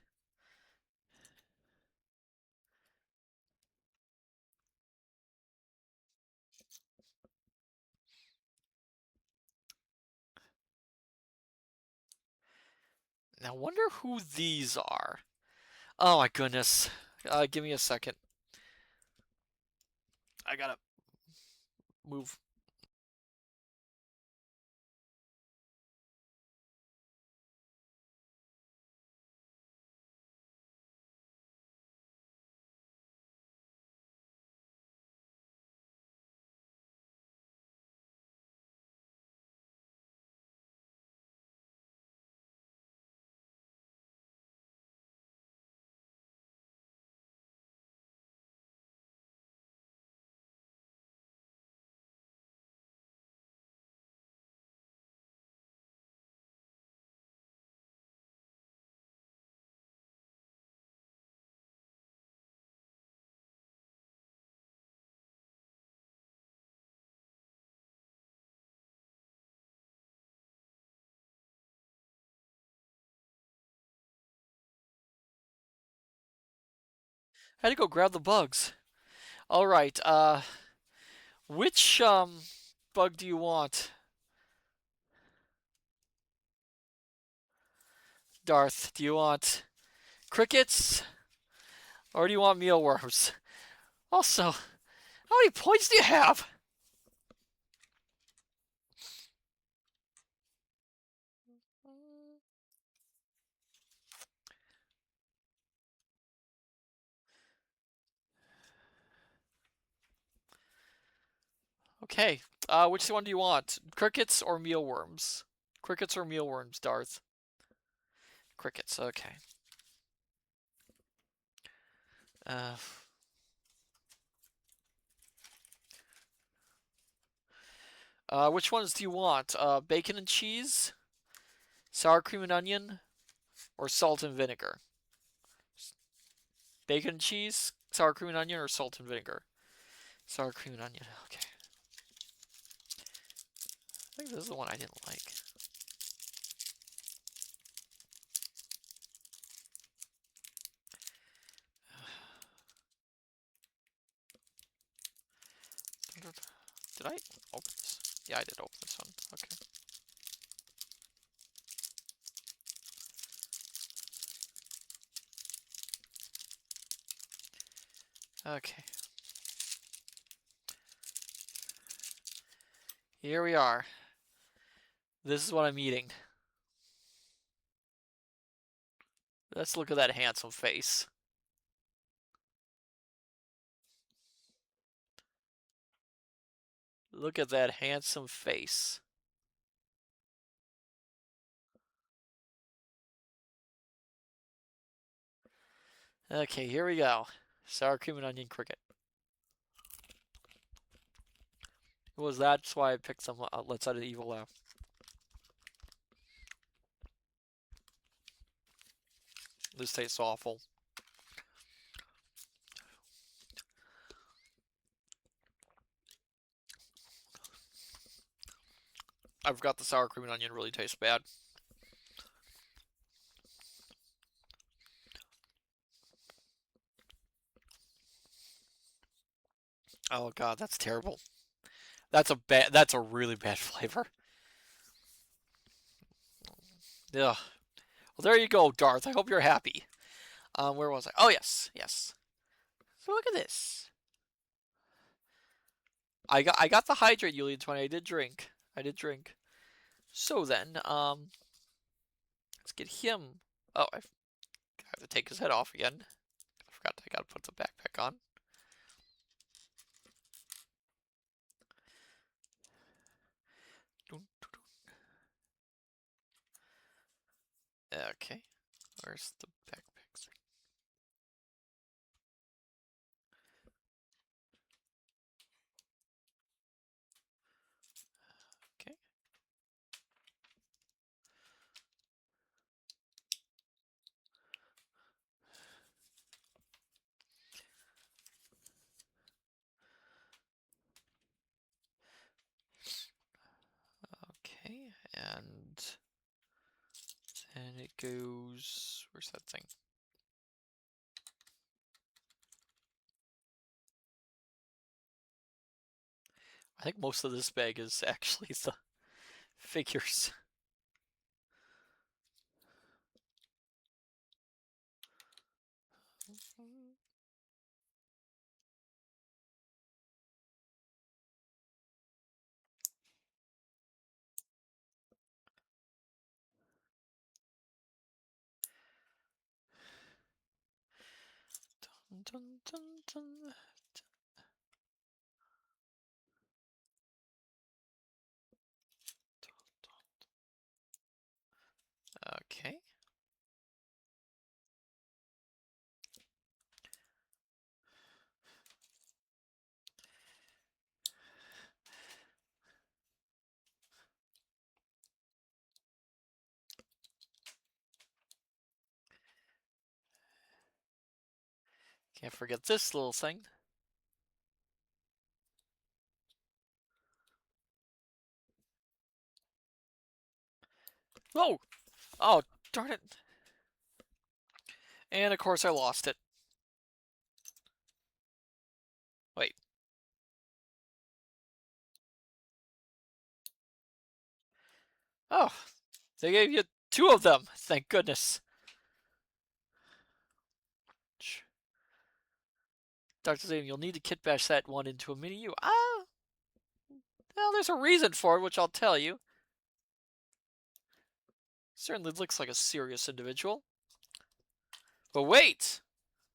Now wonder who these are. Oh my goodness. Give me a second. I gotta move. I had to go grab the bugs. All right. Which bug do you want? Darth, do you want crickets or do you want mealworms? Also, how many points do you have? Okay. Which one do you want? Crickets or mealworms? Crickets or mealworms, Darth? Crickets, okay. Which ones do you want? Bacon and cheese, sour cream and onion, or salt and vinegar? Bacon and cheese, sour cream and onion, or salt and vinegar? Sour cream and onion, okay. I think this is the one I didn't like. Did I open this? Yeah, I did open this one. Okay. Okay. Here we are. This is what I'm eating. Let's look at that handsome face. Look at that handsome face. Okay, here we go. Sour cream and onion cricket. It was that's why I picked some Let's Out of Evil Laugh. This tastes awful. I forgot the sour cream and onion really tastes bad. Oh god, that's terrible. That's a really bad flavor. Ugh. Well, there you go, Darth. I hope you're happy. Where was I? Oh yes, yes. So look at this. I got the hydrate, Julian 20. I did drink. So then, let's get him. Oh, I have to take his head off again. I forgot I gotta put the backpack on. Okay, where's the backpacks? Okay. Okay, and then it goes. Where's that thing? I think most of this bag is actually the figures. Dun, dun, dun, dun. Okay. Can't forget this little thing. Whoa! Oh, darn it. And of course I lost it. Wait. Oh, they gave you 2 of them. Thank goodness. Dr. Zane, you'll need to kit bash that one into a mini U. Ah, well, there's a reason for it, which I'll tell you. Certainly looks like a serious individual. But wait!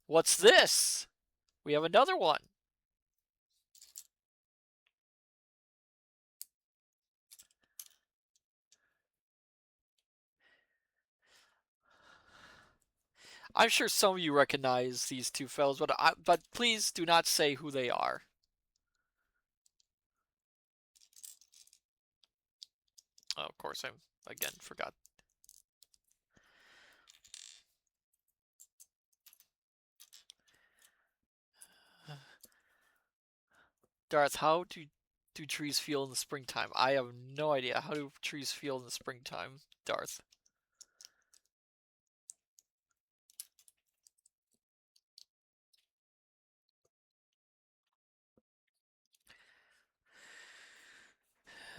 What's this? We have another one. I'm sure some of you recognize these 2 fellows, but please do not say who they are. Oh, of course, I again forgot. Darth, how do trees feel in the springtime? I have no idea. How do trees feel in the springtime, Darth?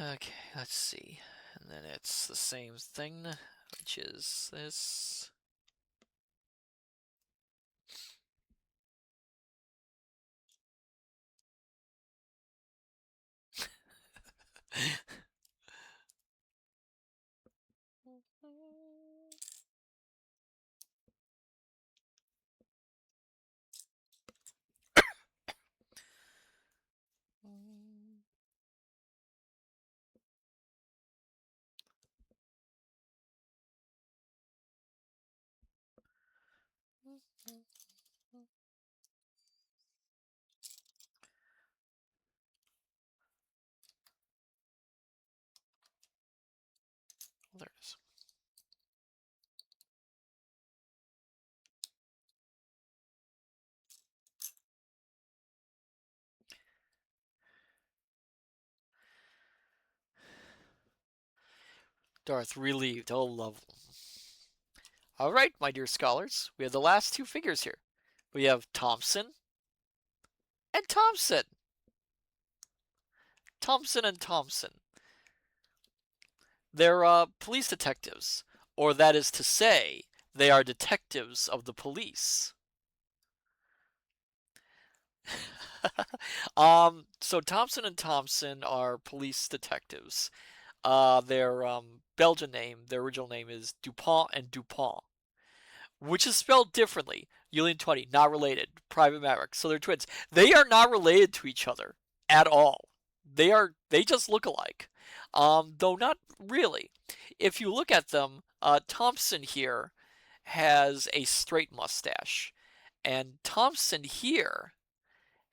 Okay, let's see. And then it's the same thing, which is this. There it is. Darth relieved. Oh, lovely. All right, my dear scholars, we have the last 2 figures here. We have Thompson and Thompson. Thompson and Thompson. They're police detectives, or that is to say, they are detectives of the police. So Thompson and Thompson are police detectives. Their Belgian name, their original name is Dupont and Dupont, which is spelled differently. Yulian 20, not related. Private Maverick. So they're twins. They are not related to each other at all. They just look alike. Though not really. If you look at them, Thompson here has a straight mustache, and Thompson here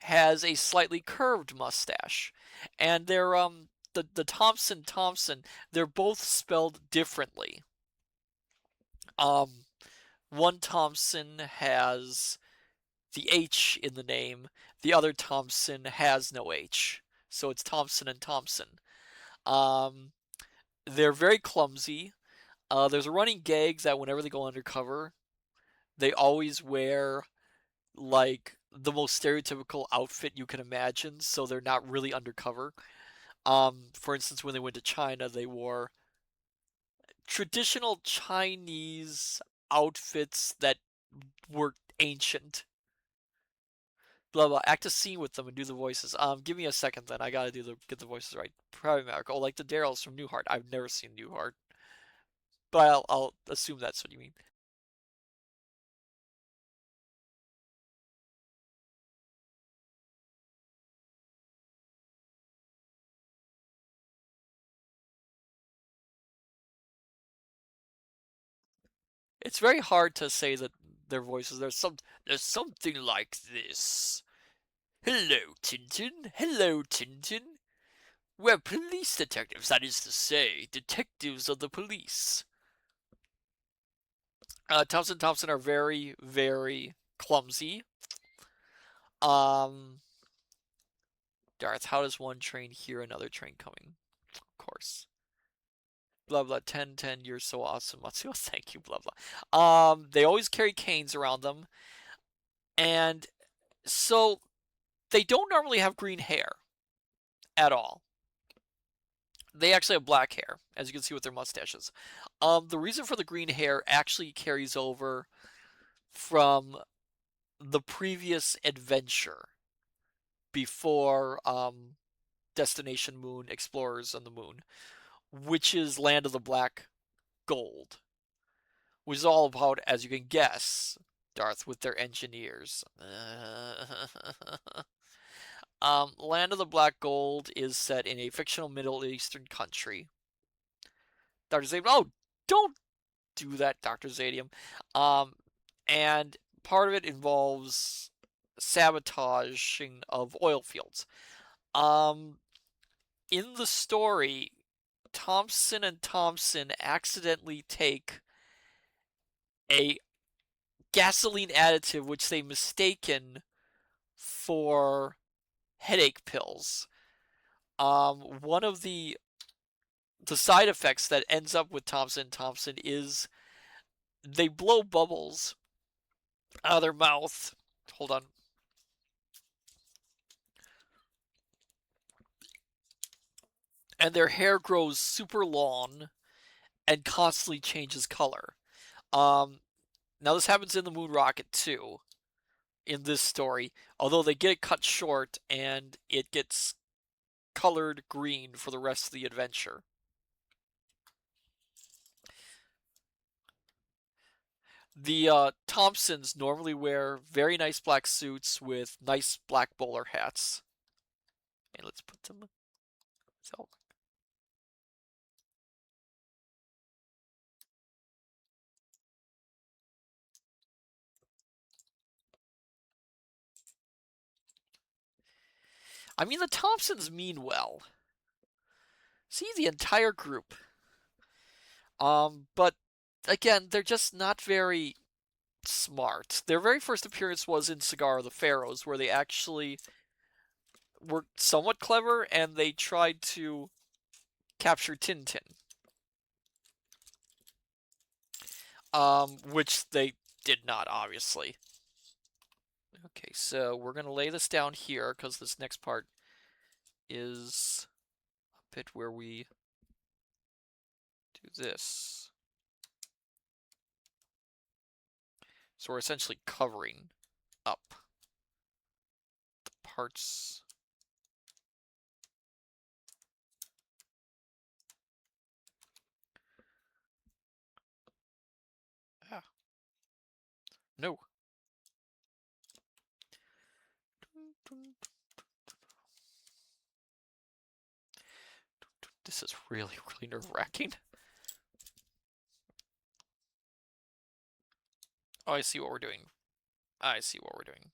has a slightly curved mustache. And they're the Thompson, they're both spelled differently. Um One Thompson has the H in the name, the other Thompson has no H. So it's Thompson and Thompson. Um, they're very clumsy. There's a running gag that whenever they go undercover, they always wear like the most stereotypical outfit you can imagine, so they're not really undercover. For instance, when they went to China, they wore traditional Chinese outfits that were ancient. Blah blah. Act a scene with them and do the voices. Give me a second then. I gotta get the voices right. Probably America. Oh, like the Daryls from Newhart. I've never seen Newhart, but I'll assume that's what you mean. It's very hard to say that their voices. There's something like this. Hello, Tintin. Hello, Tintin. We're police detectives. That is to say, detectives of the police. Thompson are very very clumsy. Um, Darth, how does one train hear another train coming? Of course. Blah blah. 10 10. You're so awesome, Matsu. Thank you. Blah blah. They always carry canes around them, and so they don't normally have green hair at all. They actually have black hair, as you can see with their mustaches. The reason for the green hair actually carries over from the previous adventure before Destination Moon, Explorers on the Moon, which is Land of the Black Gold, which is all about, as you can guess, Darth with their engineers. Land of the Black Gold is set in a fictional Middle Eastern country. Dr. Zadium, oh, don't do that, Dr. Zadium. Um, and part of it involves sabotaging of oil fields. Um, in the story, Thompson and Thompson accidentally take a gasoline additive which they mistaken for headache pills. One of the side effects that ends up with Thompson and Thompson is they blow bubbles out of their mouth. Hold on. And their hair grows super long and constantly changes color. Um, Now this happens in the Moon Rocket too, in this story. Although they get it cut short and it gets colored green for the rest of the adventure. The Thompsons normally wear very nice black suits with nice black bowler hats. And let's put them. So, I mean, the Thompsons mean well. See the entire group. But again, they're just not very smart. Their very first appearance was in Cigar of the Pharaohs, where they actually were somewhat clever and they tried to capture Tintin, which they did not, obviously. Okay, so we're gonna lay this down here because this next part is a bit where we do this. So we're essentially covering up parts. Ah. No. This is really, really nerve-wracking. Oh, I see what we're doing. I see what we're doing.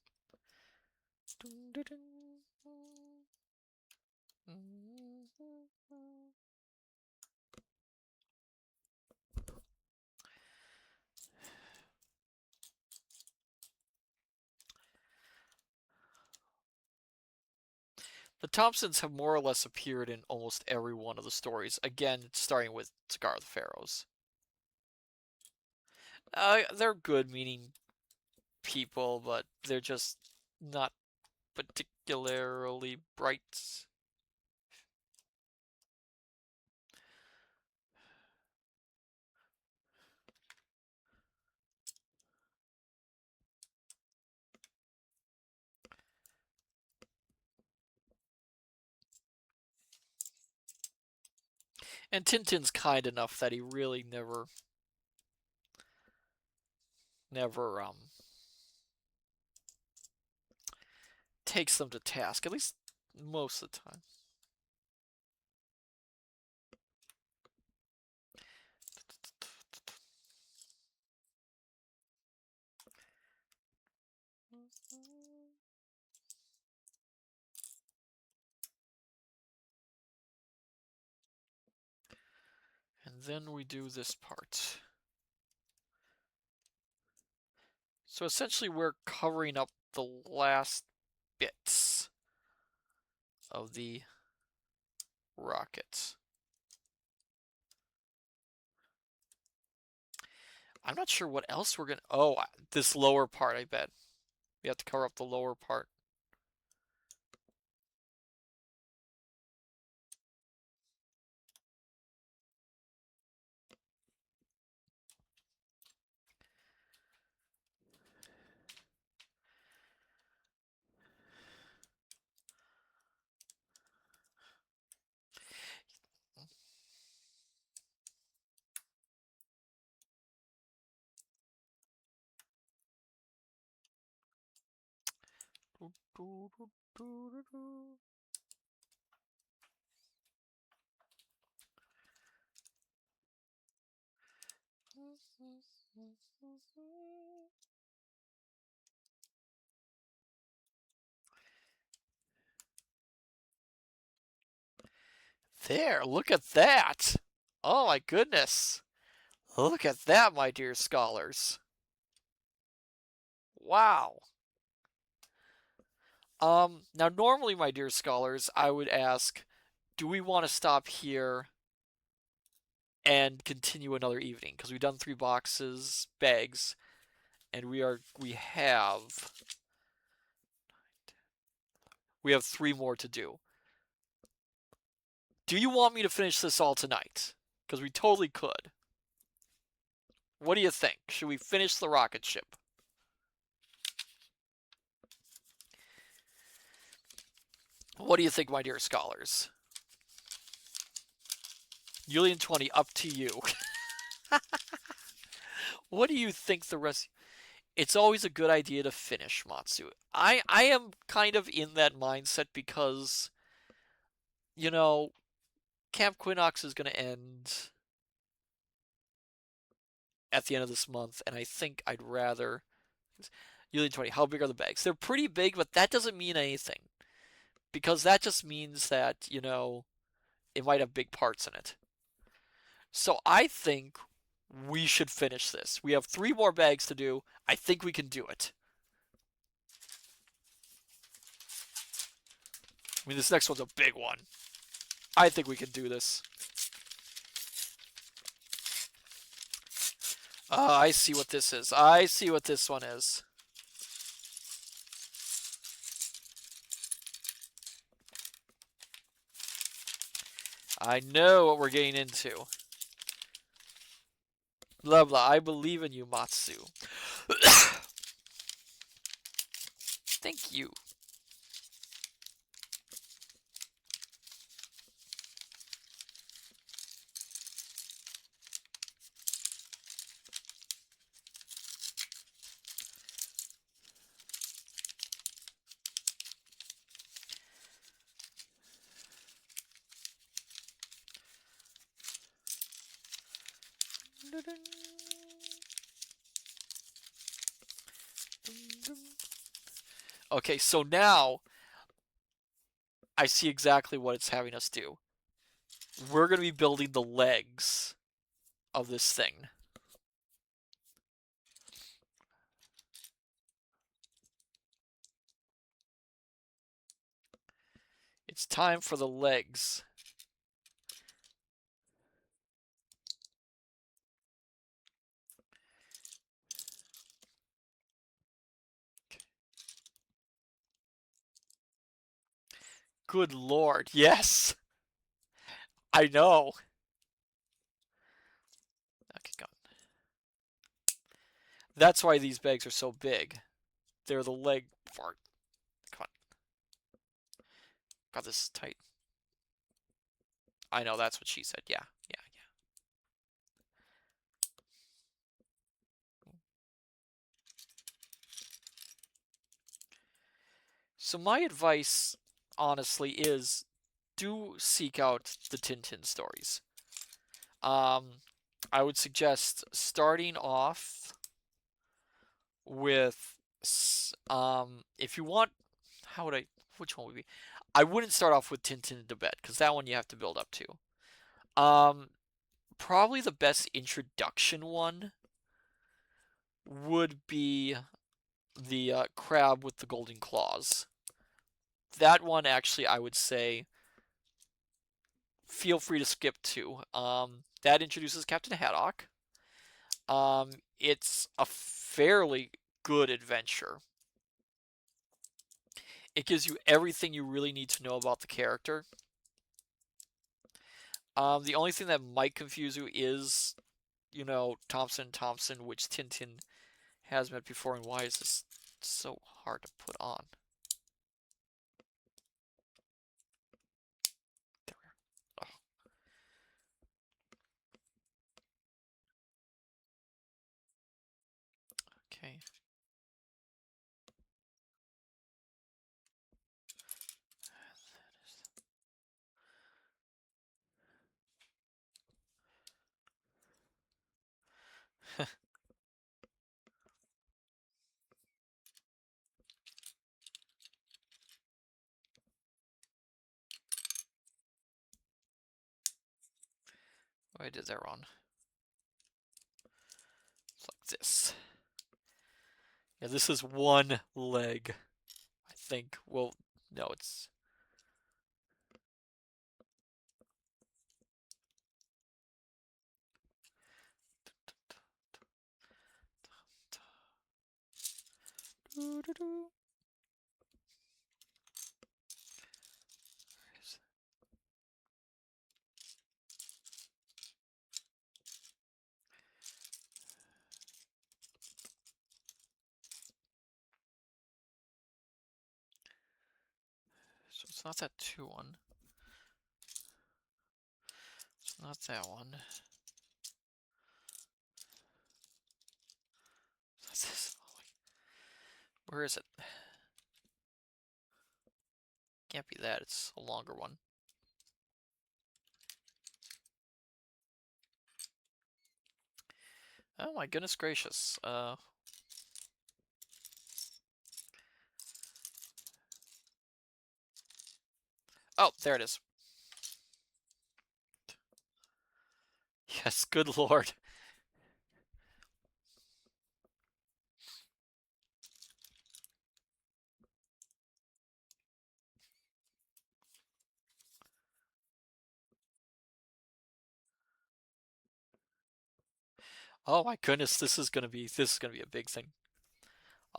The Thompsons have more or less appeared in almost every one of the stories. Again, starting with Scar of the Pharaohs. They're good-meaning people, but they're just not particularly bright. And Tintin's kind enough that he really never takes them to task, at least most of the time. And then we do this part. So essentially we're covering up the last bits of the rocket. I'm not sure what else we're gonna... Oh, this lower part, I bet. We have to cover up the lower part. There, look at that! Oh my goodness! Look at that, my dear scholars. Wow. Now normally, my dear scholars, I would ask, do we want to stop here and continue another evening? Because we've done 3 bags, and we have 3 more to do. Do you want me to finish this all tonight? Because we totally could. What do you think? Should we finish the rocket ship? What do you think, my dear scholars? Julian 20, up to you. What do you think the rest... It's always a good idea to finish, Matsu. I am kind of in that mindset because, you know, Camp Quinox is going to end at the end of this month, and I think I'd rather... Julian 20, how big are the bags? They're pretty big, but that doesn't mean anything. Because that just means that, you know, it might have big parts in it. So I think we should finish this. We have 3 more bags to do. I think we can do it. I mean, this next one's a big one. I think we can do this. I see what this is. I see what this one is. I know what we're getting into. Blah, blah. I believe in you, Matsu. Thank you. Okay, so now I see exactly what it's having us do. We're going to be building the legs of this thing. It's time for the legs. Good lord, yes! I know. Okay, go on. That's why these bags are so big. They're the leg part. Come on. Got this tight. I know, that's what she said. Yeah, yeah, yeah. So my advice, honestly, is do seek out the Tintin stories. Um, I would suggest starting off with, if you want, how would I, which one would be? I wouldn't start off with Tintin in Tibet because that one you have to build up to. Um, Probably the best introduction one would be the crab with the golden claws. That one, actually, I would say feel free to skip to. That introduces Captain Haddock. It's a fairly good adventure. It gives you everything you really need to know about the character. The only thing that might confuse you is, Thompson Thompson, which Tintin has met before, and why is this so hard to put on? There we are. Oh, okay. Oh, I did that wrong. It's like this. Yeah, this is one leg, I think. Well, no, it's... So it's not that 2 one. It's not that one. It's this. Oh, where is it? Can't be that. It's a longer one. Oh my goodness gracious. Oh, there it is. Yes, good lord. Oh my goodness, this is gonna be a big thing.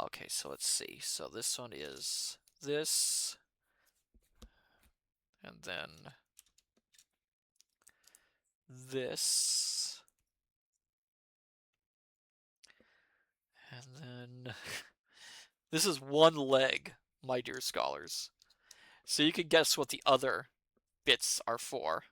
Okay, so let's see. So this one is this, and then this, and then this is one leg, my dear scholars. So you can guess what the other bits are for.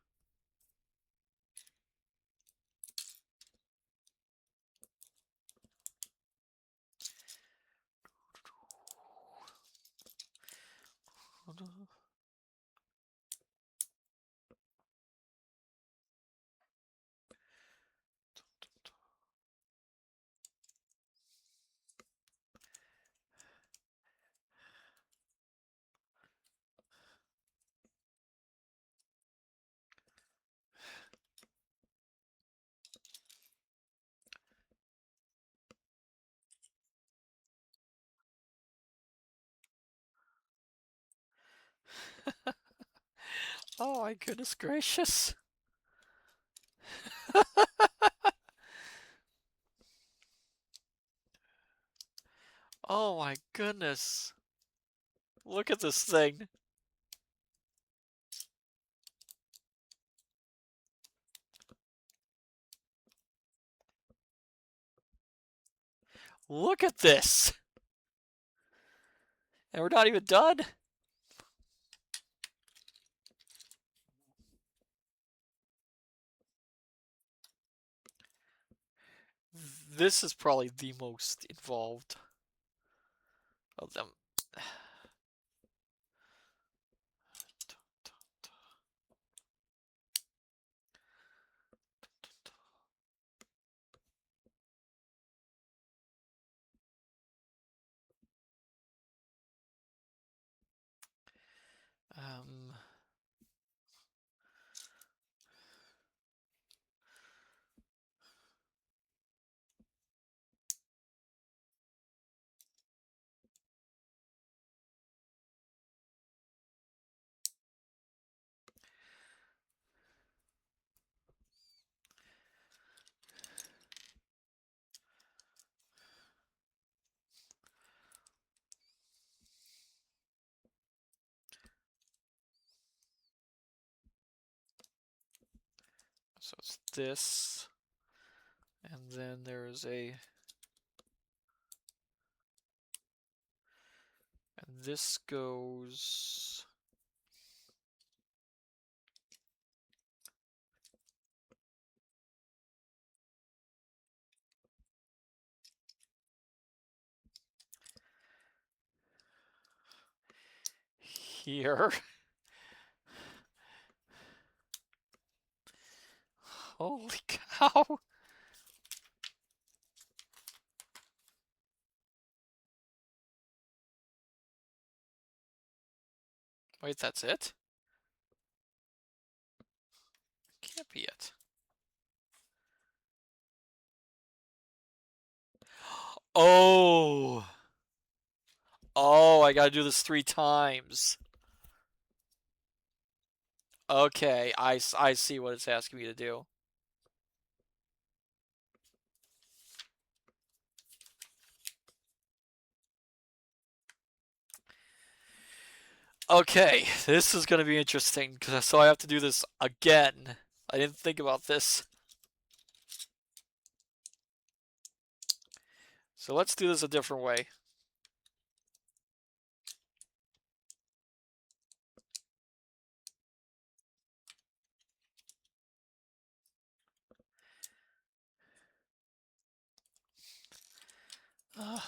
Oh my goodness gracious. Oh my goodness. Look at this thing. Look at this. And we're not even done. This is probably the most involved of them. Um, so it's this, and then there's a, and this goes here. Holy cow. Wait, that's it? Can't be it. Oh. Oh, I gotta do this 3 times. Okay, I see what it's asking me to do. Okay, this is gonna be interesting, so I have to do this again. I didn't think about this. So let's do this a different way. Uh,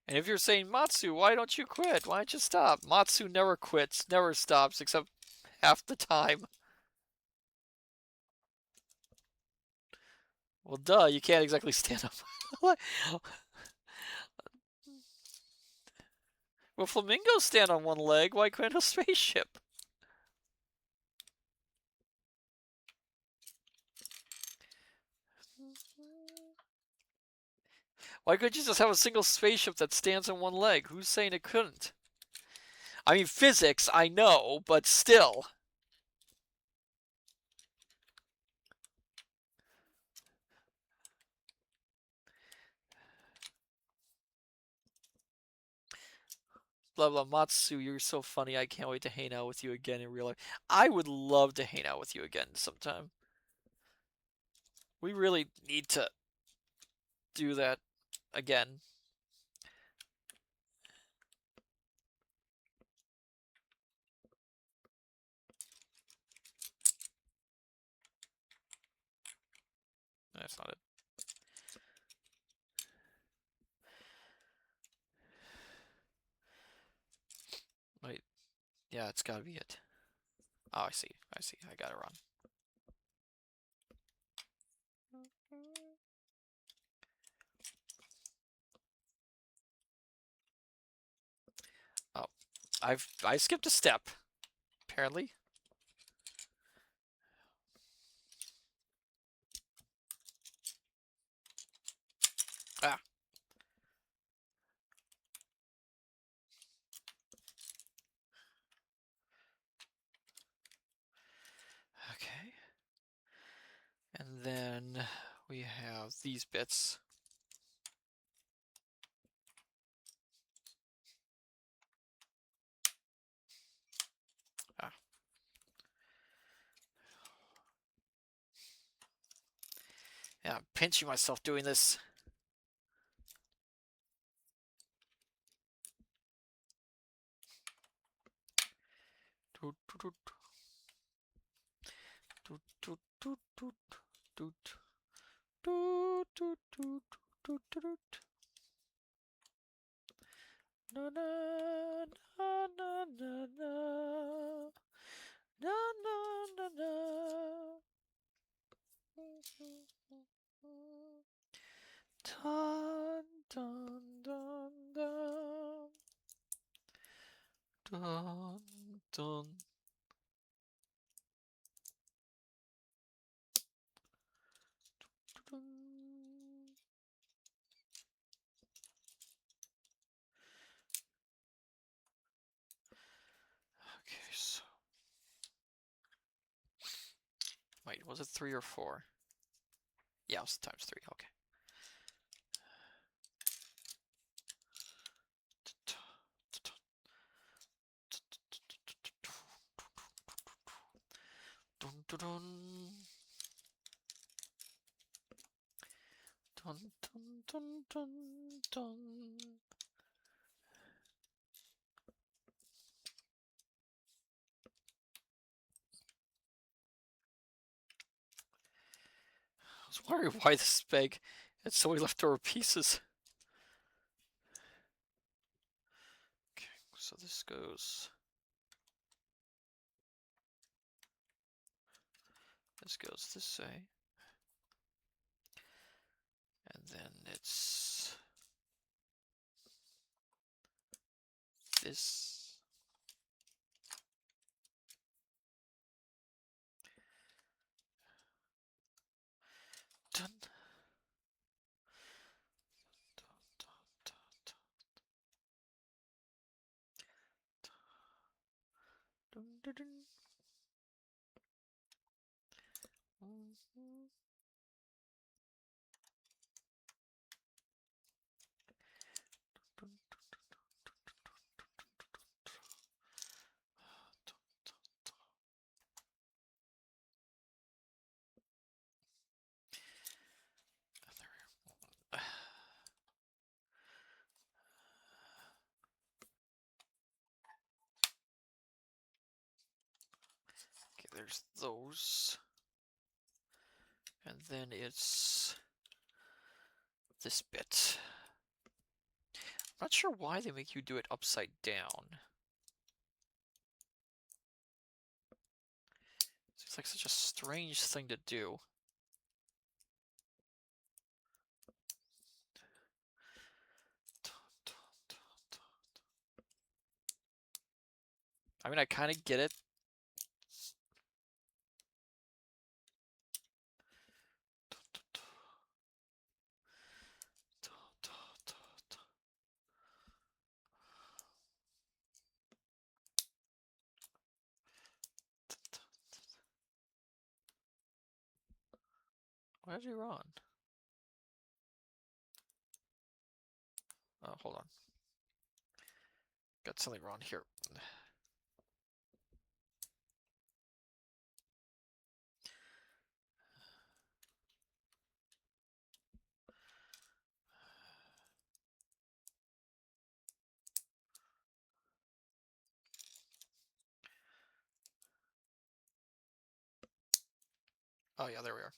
and if you're saying, Matsu, why don't you quit? Why don't you stop? Matsu never quits, never stops, except half the time. Well, duh, you can't exactly stand up. Well, flamingos stand on one leg. Why couldn't a spaceship? Why couldn't you just have a single spaceship that stands on one leg? Who's saying it couldn't? I mean, physics, I know, but still. Blah blah Matsu, you're so funny. I can't wait to hang out with you again in real life. I would love to hang out with you again sometime. We really need to do that again. That's not it. Wait, yeah, it's gotta be it. Oh, I see. I see. I got it wrong. Oh, I skipped a step. Apparently. these bits. Ah. Yeah, I'm pinching myself doing this. Doot, doot, doot, doot, doot, doot, doot, doot, doot, doot, doot, doot. Na na na na na na na na na na. Dun dun dun dun dun dun. Dun. Okay, so wait, was it 3 or 4? Yeah, it was times 3. Okay. Dun dun dun. Dun dun dun dun dun. I was wondering why this is big. It's so many leftover pieces. Okay, so this goes. This goes this way. And then it's this. Dun. Dun, dun, dun, dun, dun, dun. Mhm. Dun, dun, dun, dun. Okay, there's those. And then it's this bit. I'm not sure why they make you do it upside down. It's like such a strange thing to do. I mean, I kind of get it. Why did you run? Oh, hold on. Got something wrong here. Oh yeah, there we are.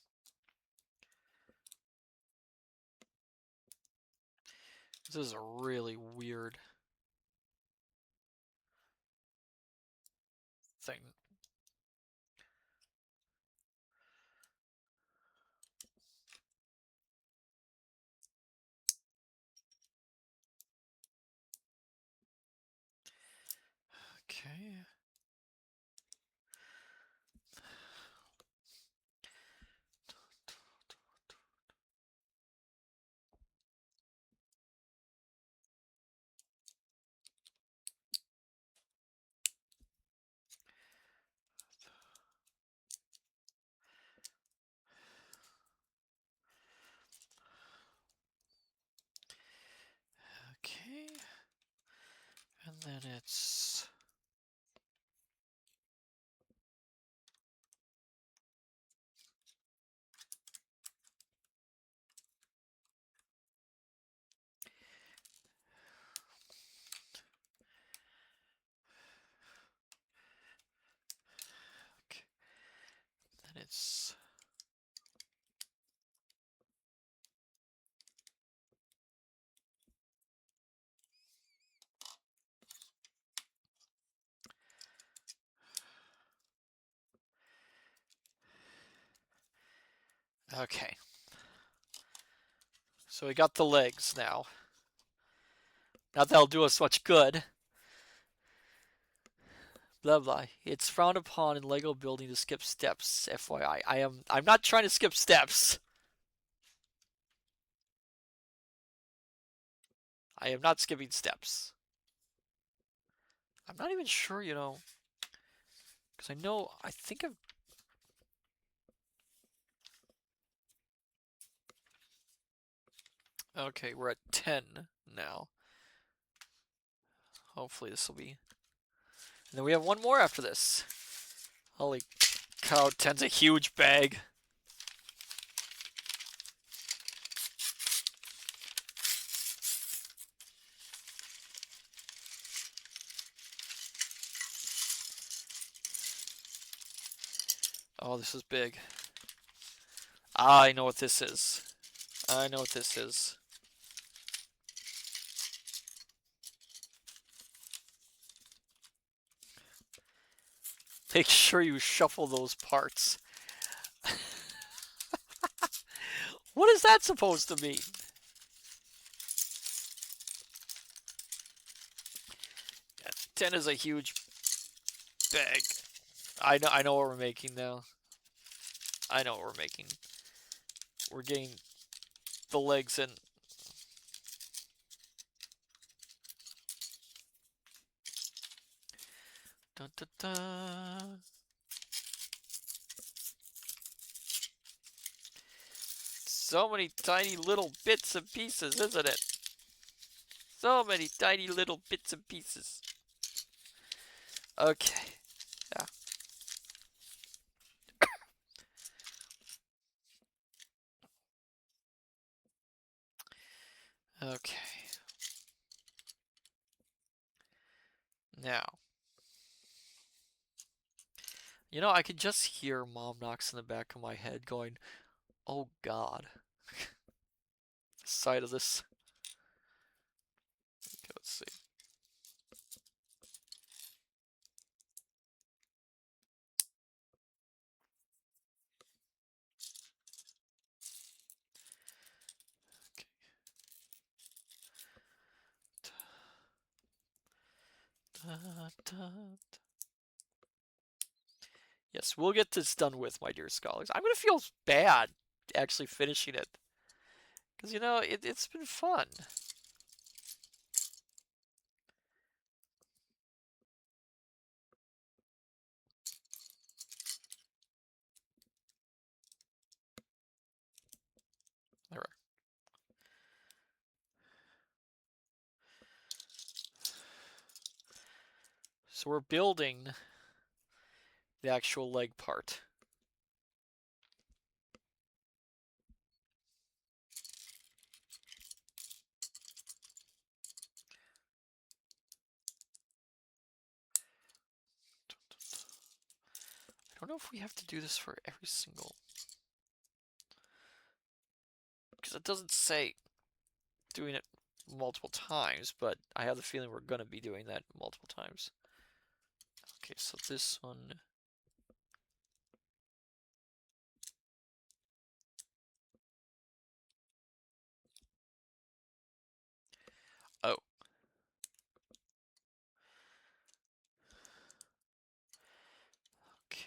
This is a really weird thing. Okay. then it's... Okay. Then it's... Okay. So we got the legs now. Not that'll do us much good. Blah blah. It's frowned upon in Lego building to skip steps. FYI, I'm not trying to skip steps. I am not skipping steps. I'm not even sure, you know, because I think I've... Okay, we're at 10 now. Hopefully this will be... And then we have one more after this. Holy cow, 10's a huge bag. Oh, this is big. Ah, I know what this is. I know what this is. Make sure you shuffle those parts. What is that supposed to mean? Yeah, 10 is a huge bag. I know what we're making now. I know what we're making. We're getting the legs in. Dun, dun, dun. So many tiny little bits and pieces, isn't it? So many tiny little bits and pieces. Okay. Yeah. Okay. Now. You know, I could just hear Mom Knocks in the back of my head going, oh God. The side of this. Okay, let's see. Da, da. Yes, we'll get this done with, my dear scholars. I'm gonna feel bad actually finishing it. Because, you know, it's been fun. There. So we're building the actual leg part. I don't know if we have to do this for every single... Because it doesn't say doing it multiple times, but I have the feeling we're going to be doing that multiple times. Okay, so this one... Oh. Okay.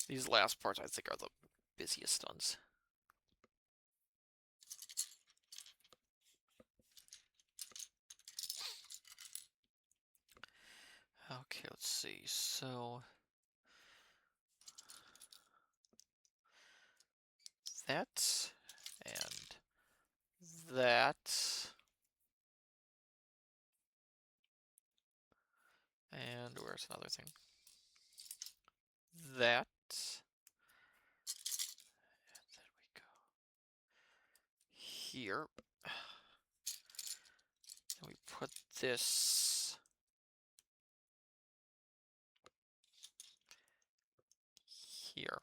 These last parts, I think, are the busiest ones. Okay, let's see. So that and that. And where's another thing? That. And then we go here. And we put this here.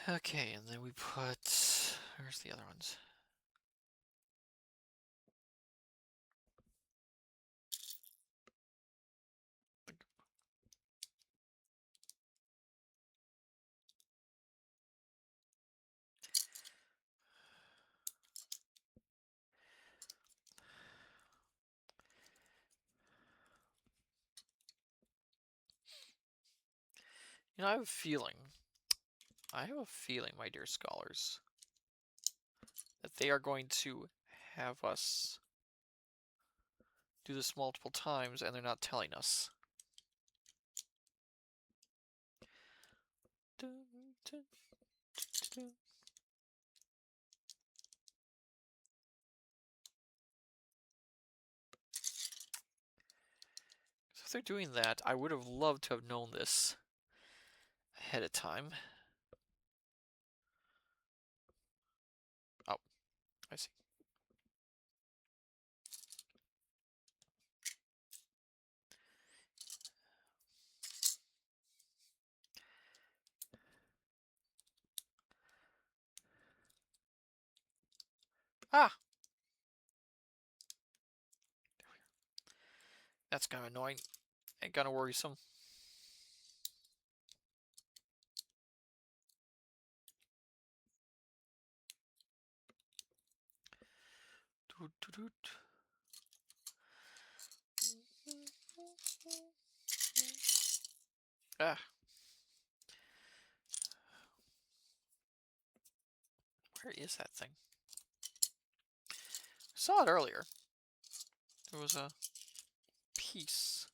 Okay, and then we put... Where's the other ones? You know, I have a feeling, my dear scholars, that they are going to have us do this multiple times and they're not telling us. So if they're doing that, I would have loved to have known this ahead of time. Oh, I see. Ah! That's kind of annoying and kind of worrisome. Ah. Where is that thing? I saw it earlier. There was a piece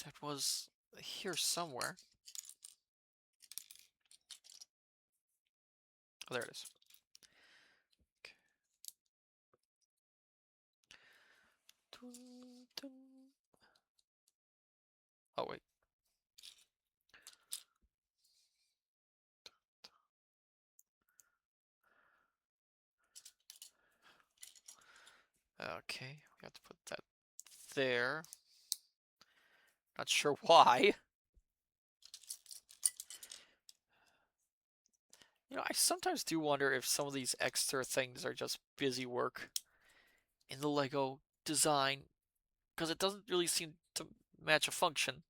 that was here somewhere. Oh, there it is. Okay. Oh, wait. Okay, we have to put that there. Not sure why. You know, I sometimes do wonder if some of these extra things are just busy work in the Lego design, because it doesn't really seem to match a function.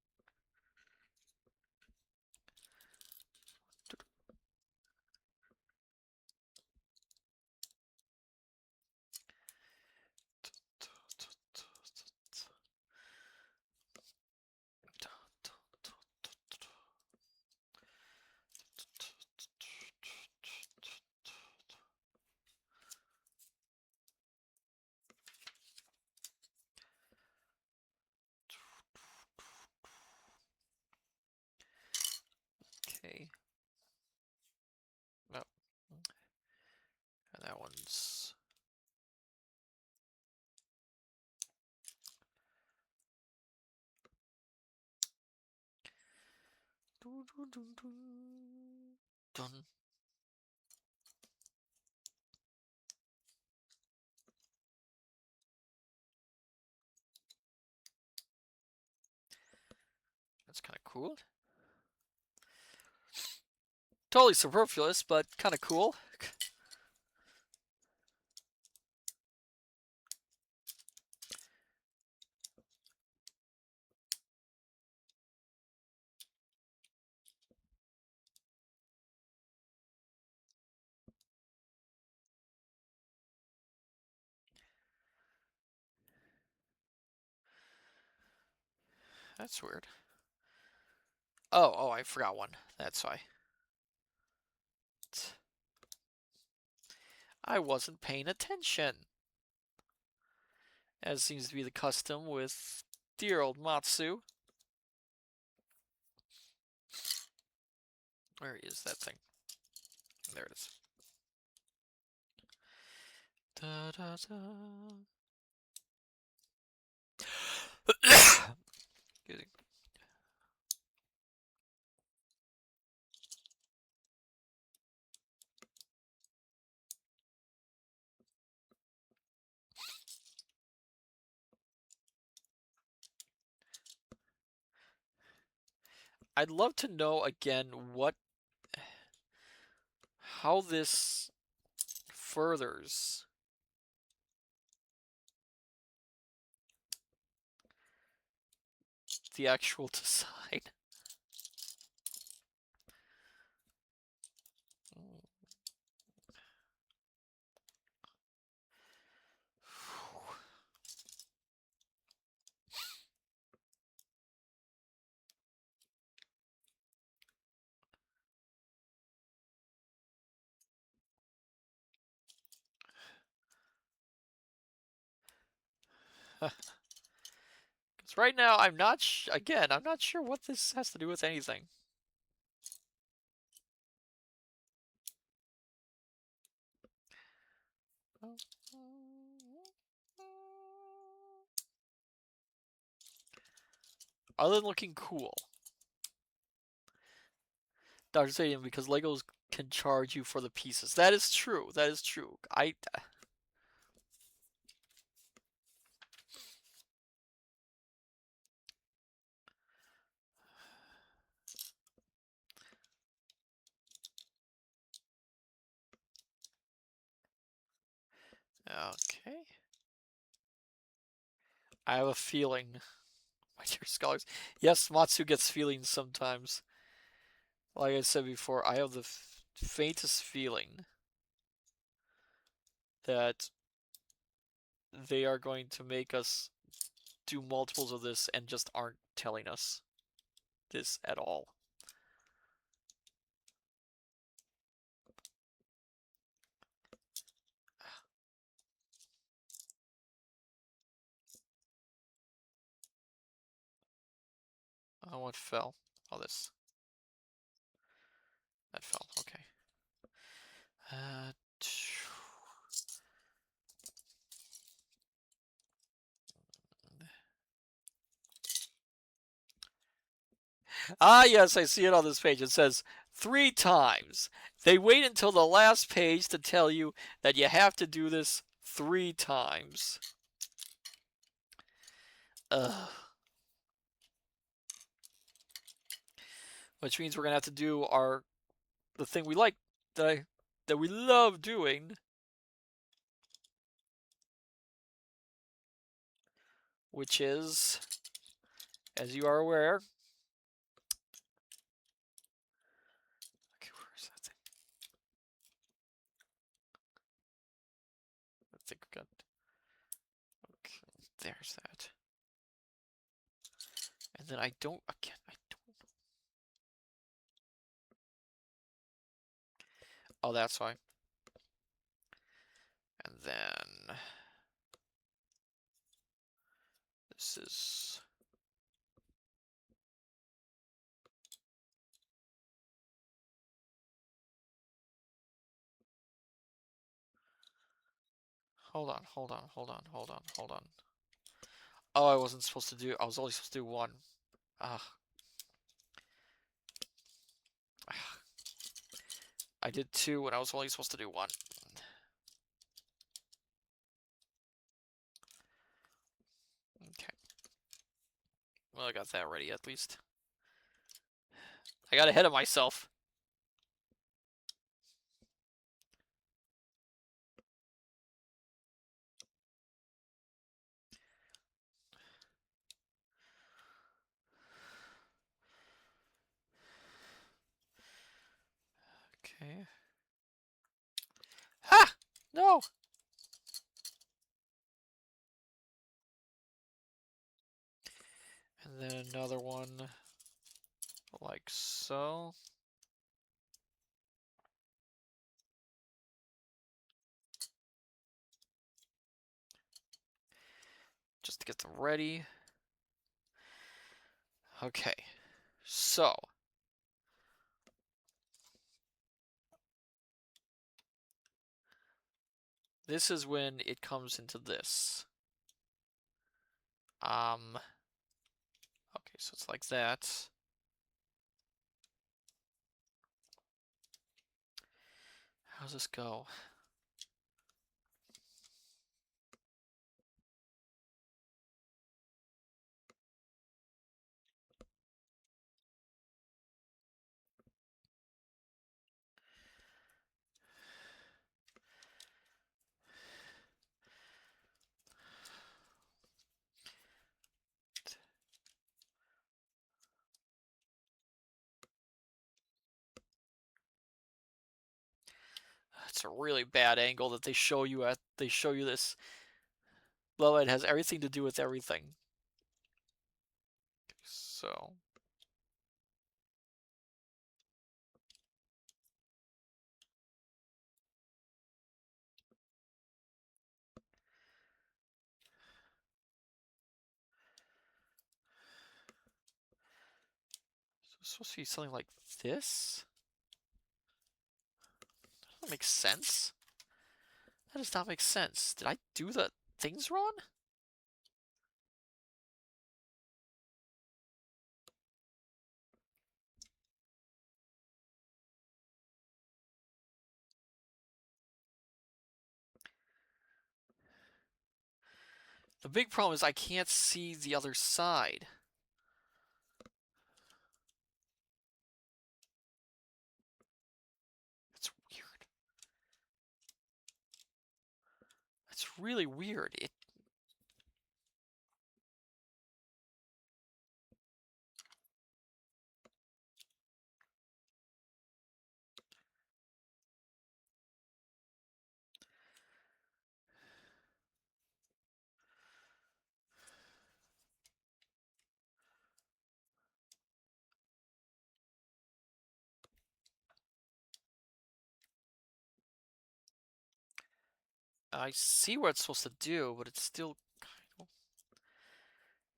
Okay. Oh. And that one's... Done. That's kind of cool. Totally superfluous, but kind of cool. That's weird. Oh, I forgot one. That's why. I wasn't paying attention. As seems to be the custom with dear old Matsu. Where is that thing? There it is. Da, da, da. Excuse me. I'd love to know again how this furthers the actual design. Because right now, I'm not sure what this has to do with anything. Other than looking cool. Dr. Stadium, because Legos can charge you for the pieces. That is true. That is true. Okay. I have a feeling, my dear scholars. Yes, Matsu gets feelings sometimes. Like I said before, I have the faintest feeling that they are going to make us do multiples of this and just aren't telling us this at all. Oh, what fell? Oh, this. That fell. Okay. Uh, yes, I see it on this page. It says 3 times. They wait until the last page to tell you that you have to do this 3 times. Ugh. Which means we're gonna have to do the thing we like that we love doing, which is, as you are aware. Okay, where's that thing? I think we got. Okay, there's that. And then I don't. Oh, that's why. And then this is. Hold on. Oh, I wasn't supposed to do. I was only supposed to do 1. Ah. I did 2 when I was only supposed to do 1. Okay. Well, I got that ready at least. I got ahead of myself. Okay. Ha! No! And then another one like so. Just to get them ready. Okay, so this is when it comes into this. Okay, so it's like that. How's this go? It's a really bad angle that they show you at. They show you this. Well, it has everything to do with everything. So it's supposed to be something like this? That makes sense. That does not make sense. Did I do the things wrong? The big problem is I can't see the other side. It's weird. It's really weird. I see what it's supposed to do, but it still kind of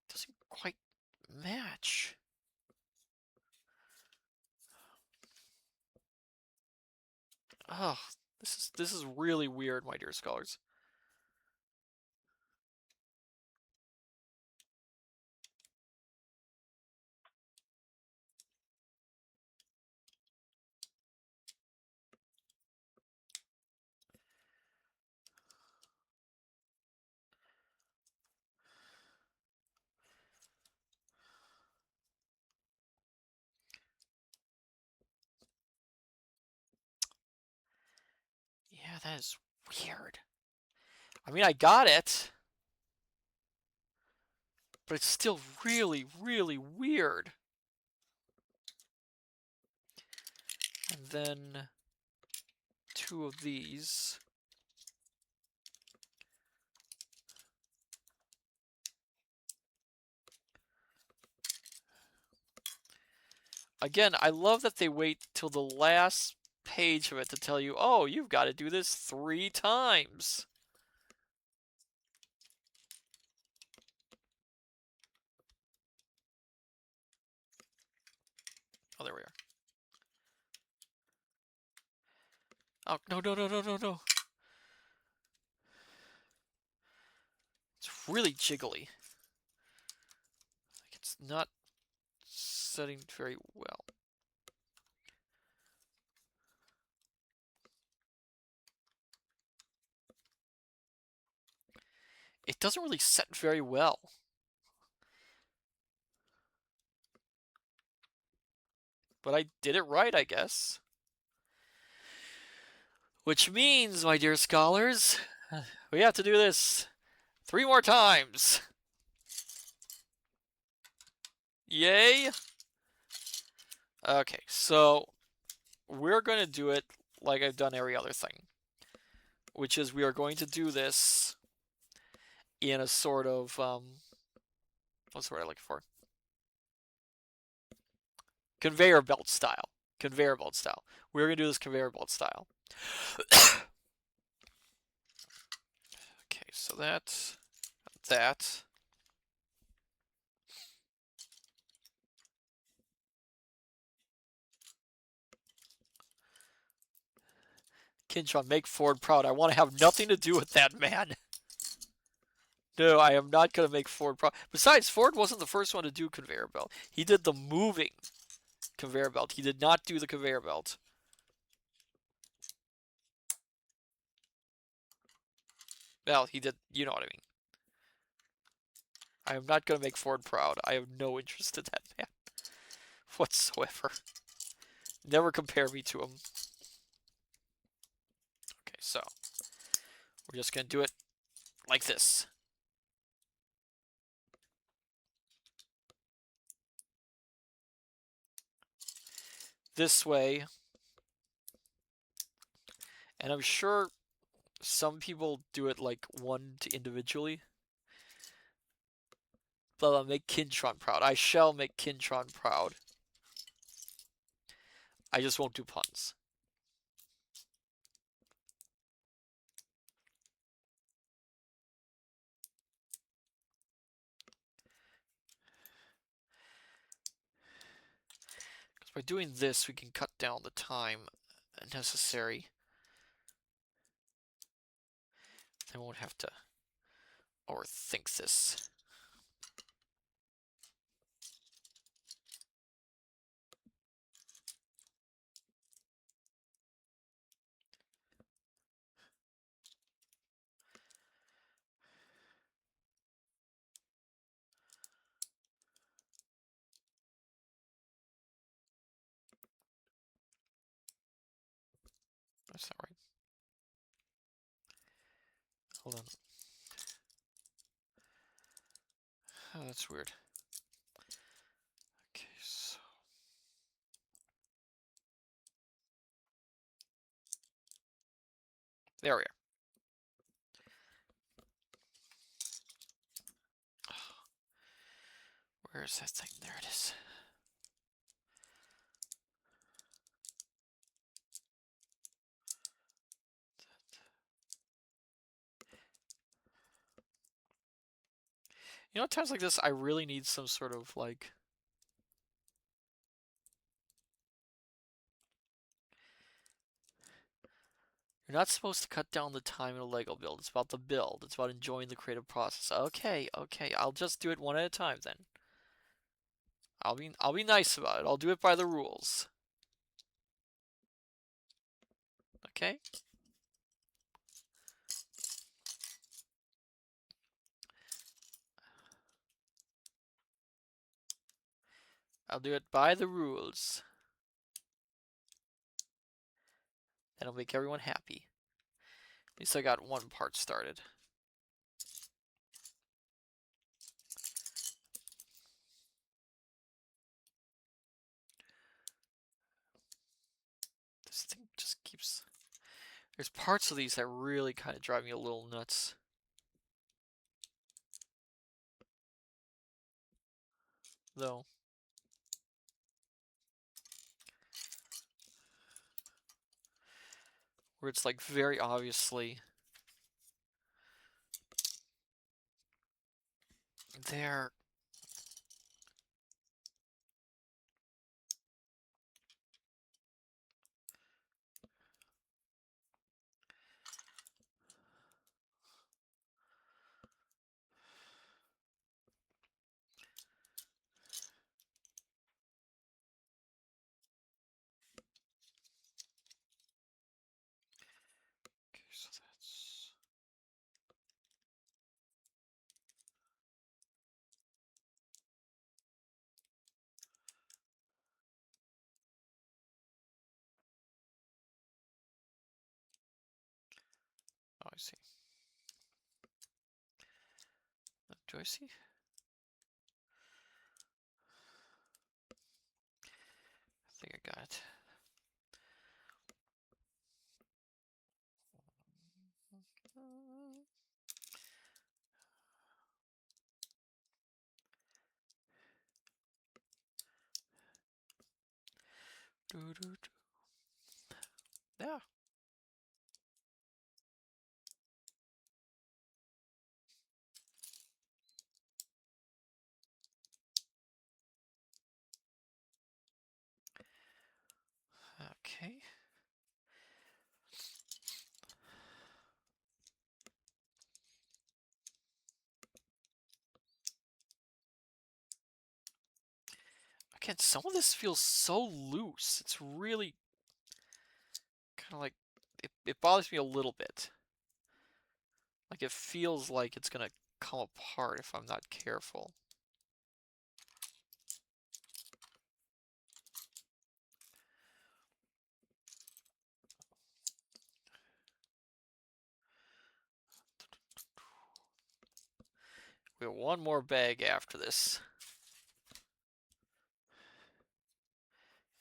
doesn't quite match. Oh, this is really weird, my dear scholars. Yeah, that is weird. I mean, I got it, but it's still really, really weird. And then two of these. Again, I love that they wait till the last page of it to tell you, oh, you've got to do this 3 times. Oh, there we are. Oh, no, no, no, no, no, no. It's really jiggly. Like it's not setting very well. It doesn't really set very well. But I did it right, I guess. Which means, my dear scholars, we have to do this 3 more times. Yay! Okay, so we're going to do it like I've done every other thing, which is we are going to do this in a sort of, what's the word I'm looking for? Conveyor belt style. Conveyor belt style. We're gonna do this conveyor belt style. Okay, so that. Kinchon, make Ford proud. I want to have nothing to do with that man. No, I am not going to make Ford proud. Besides, Ford wasn't the first one to do conveyor belt. He did the moving conveyor belt. He did not do the conveyor belt. Well, he did, you know what I mean. I am not going to make Ford proud. I have no interest in that man whatsoever. Never compare me to him. Okay, so we're just going to do it like this. This way. And I'm sure some people do it like one to individually. But I'll make Kintron proud. I shall make Kintron proud. I just won't do puns. Because by doing this, we can cut down the time necessary. I won't have to overthink this. That's not right. Hold on. Oh, that's weird. Okay, so there we are. Where is that thing? There it is. You know, at times like this, I really need some sort of like. You're not supposed to cut down the time in a Lego build. It's about the build. It's about enjoying the creative process. Okay, okay. I'll just do it one at a time then. I'll be nice about it. I'll do it by the rules. Okay? I'll do it by the rules. That'll make everyone happy. At least I got one part started. This thing just keeps... There's parts of these that really kind of drive me a little nuts. Though. Where it's like very obviously... They're... Okay, so that's... Oh, I see. Do I see? I think I got it. Yeah. Okay. Again, some of this feels so loose. It's really kind of like it bothers me a little bit. Like it feels like it's gonna come apart if I'm not careful. We have one more bag after this.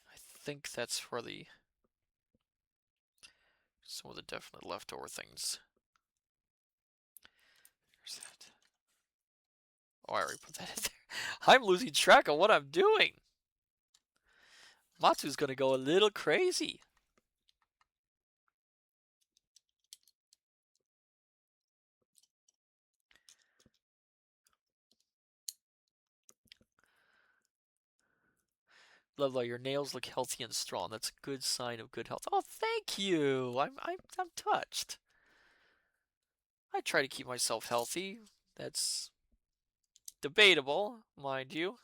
I think that's for some of the definite leftover things. There's that. Oh, I already put that in there. I'm losing track of what I'm doing. Matsu's gonna go a little crazy. Lovely, your nails look healthy and strong. That's a good sign of good health. Oh, thank you. I'm touched. I try to keep myself healthy. That's debatable, mind you.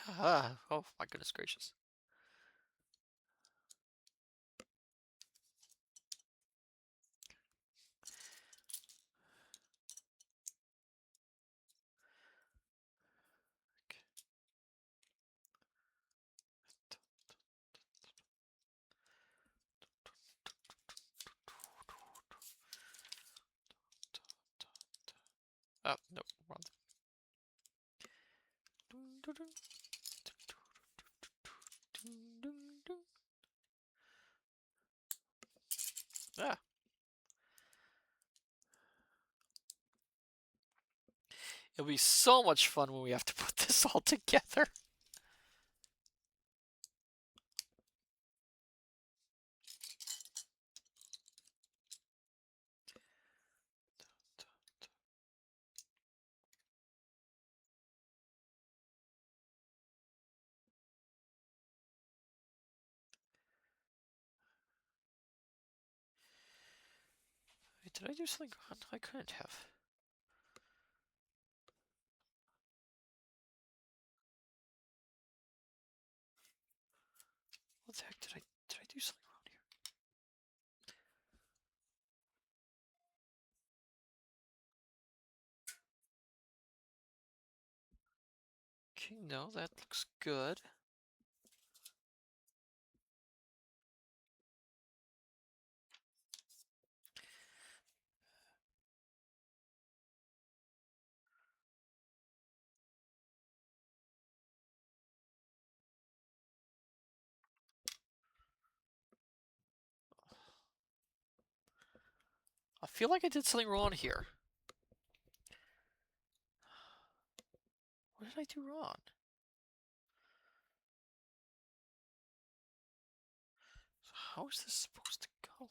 Ah. Oh my goodness gracious. Oh, no, wrong. Ah. It'll be so much fun when we have to put this all together. Wait, did I do something wrong? I couldn't have. What the heck did I do something wrong here? Okay, no, that looks good. I feel like I did something wrong here. What did I do wrong? So how is this supposed to go?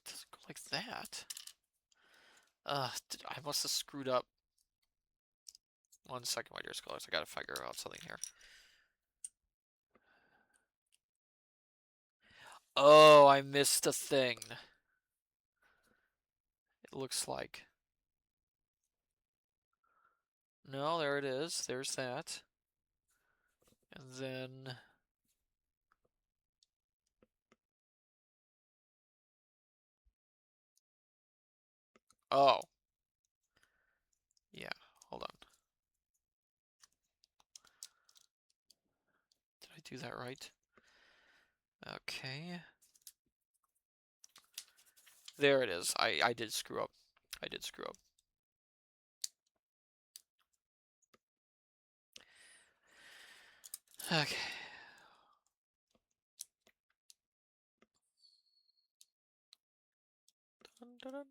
It doesn't go like that. I must have screwed up. 1 second, my dear scholars. I gotta figure out something here. Oh, I missed a thing. It looks like. No, there it is. There's that. And then... Oh. Yeah, hold on. Did I do that right? Okay. There it is. I did screw up. I did screw up. Okay. Dun, dun, dun.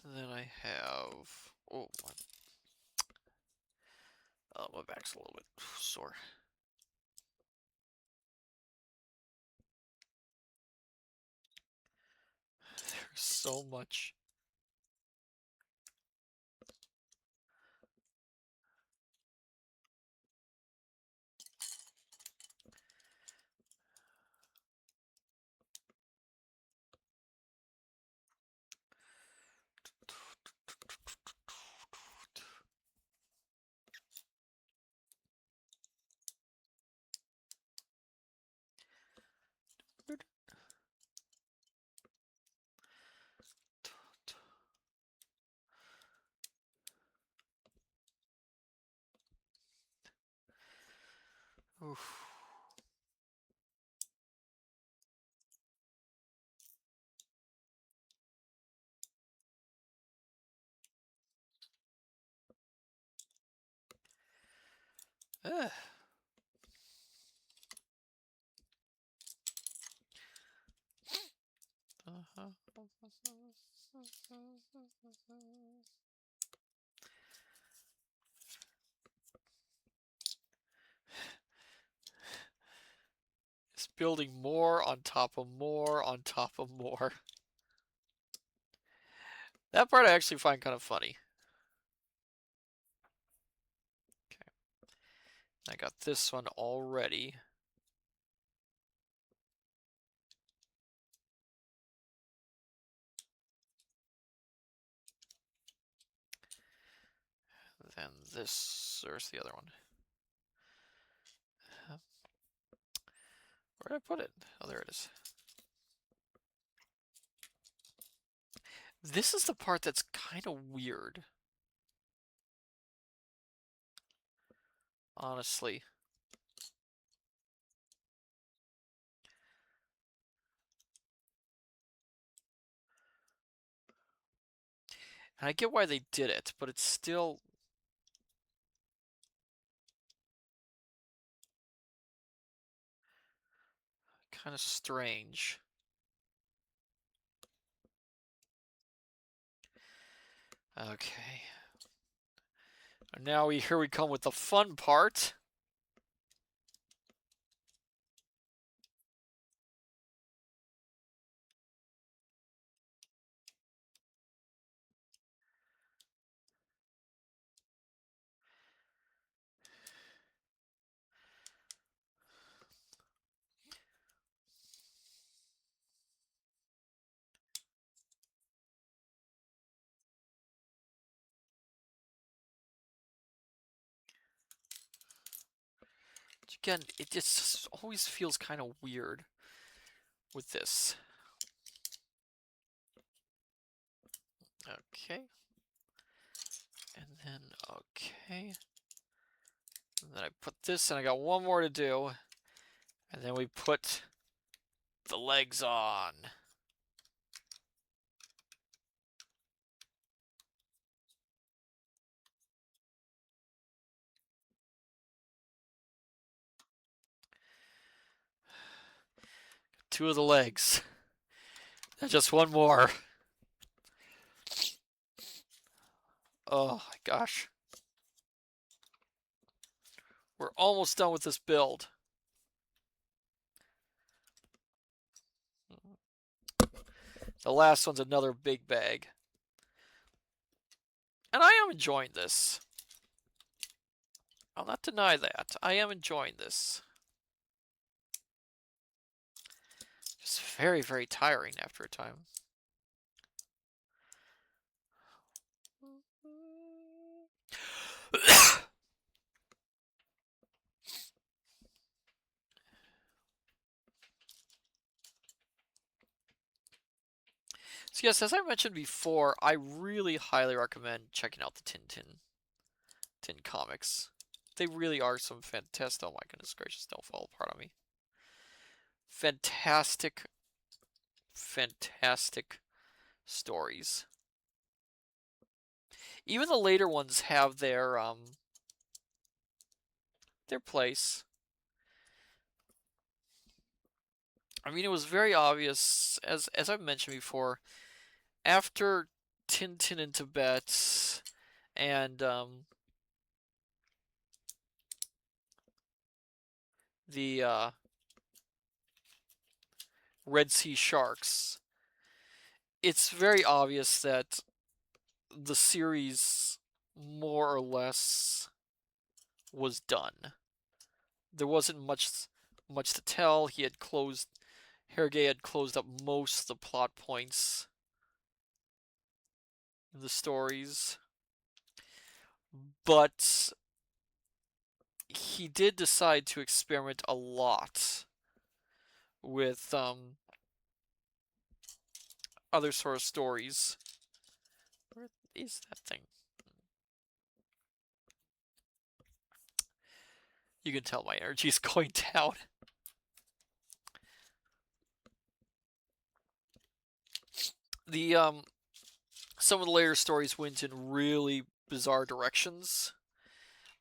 And then I have... Oh, my back's a little bit sore. There's so much. Oof. Eh. Uh-huh. It's building more on top of more on top of more. That part I actually find kind of funny. Okay. I got this one already. Then this, where's the other one? Where did I put it? Oh, there it is. This is the part that's kind of weird. Honestly. And I get why they did it, but it's still kind of strange. Okay. And now here we come with the fun part. Again, it just always feels kind of weird with this. Okay. And then, okay. And then I put this, and I got one more to do. And then we put the legs on. Two of the legs. And just one more. Oh my gosh. We're almost done with this build. The last one's another big bag. And I am enjoying this. I'll not deny that. I am enjoying this. Just very, very tiring after a time. So yes, as I mentioned before, I really highly recommend checking out the Tin comics. They really are some fantastic. Oh my goodness gracious! Don't fall apart on me. Fantastic, fantastic stories. Even the later ones have their place. I mean, it was very obvious, as I've mentioned before, after Tintin in Tibet and the Red Sea Sharks, it's very obvious that the series more or less was done. There wasn't much to tell. Hergé had closed up most of the plot points in the stories, but he did decide to experiment a lot with other sort of stories. Where is that thing? You can tell my energy is going down. The some of the later stories went in really bizarre directions.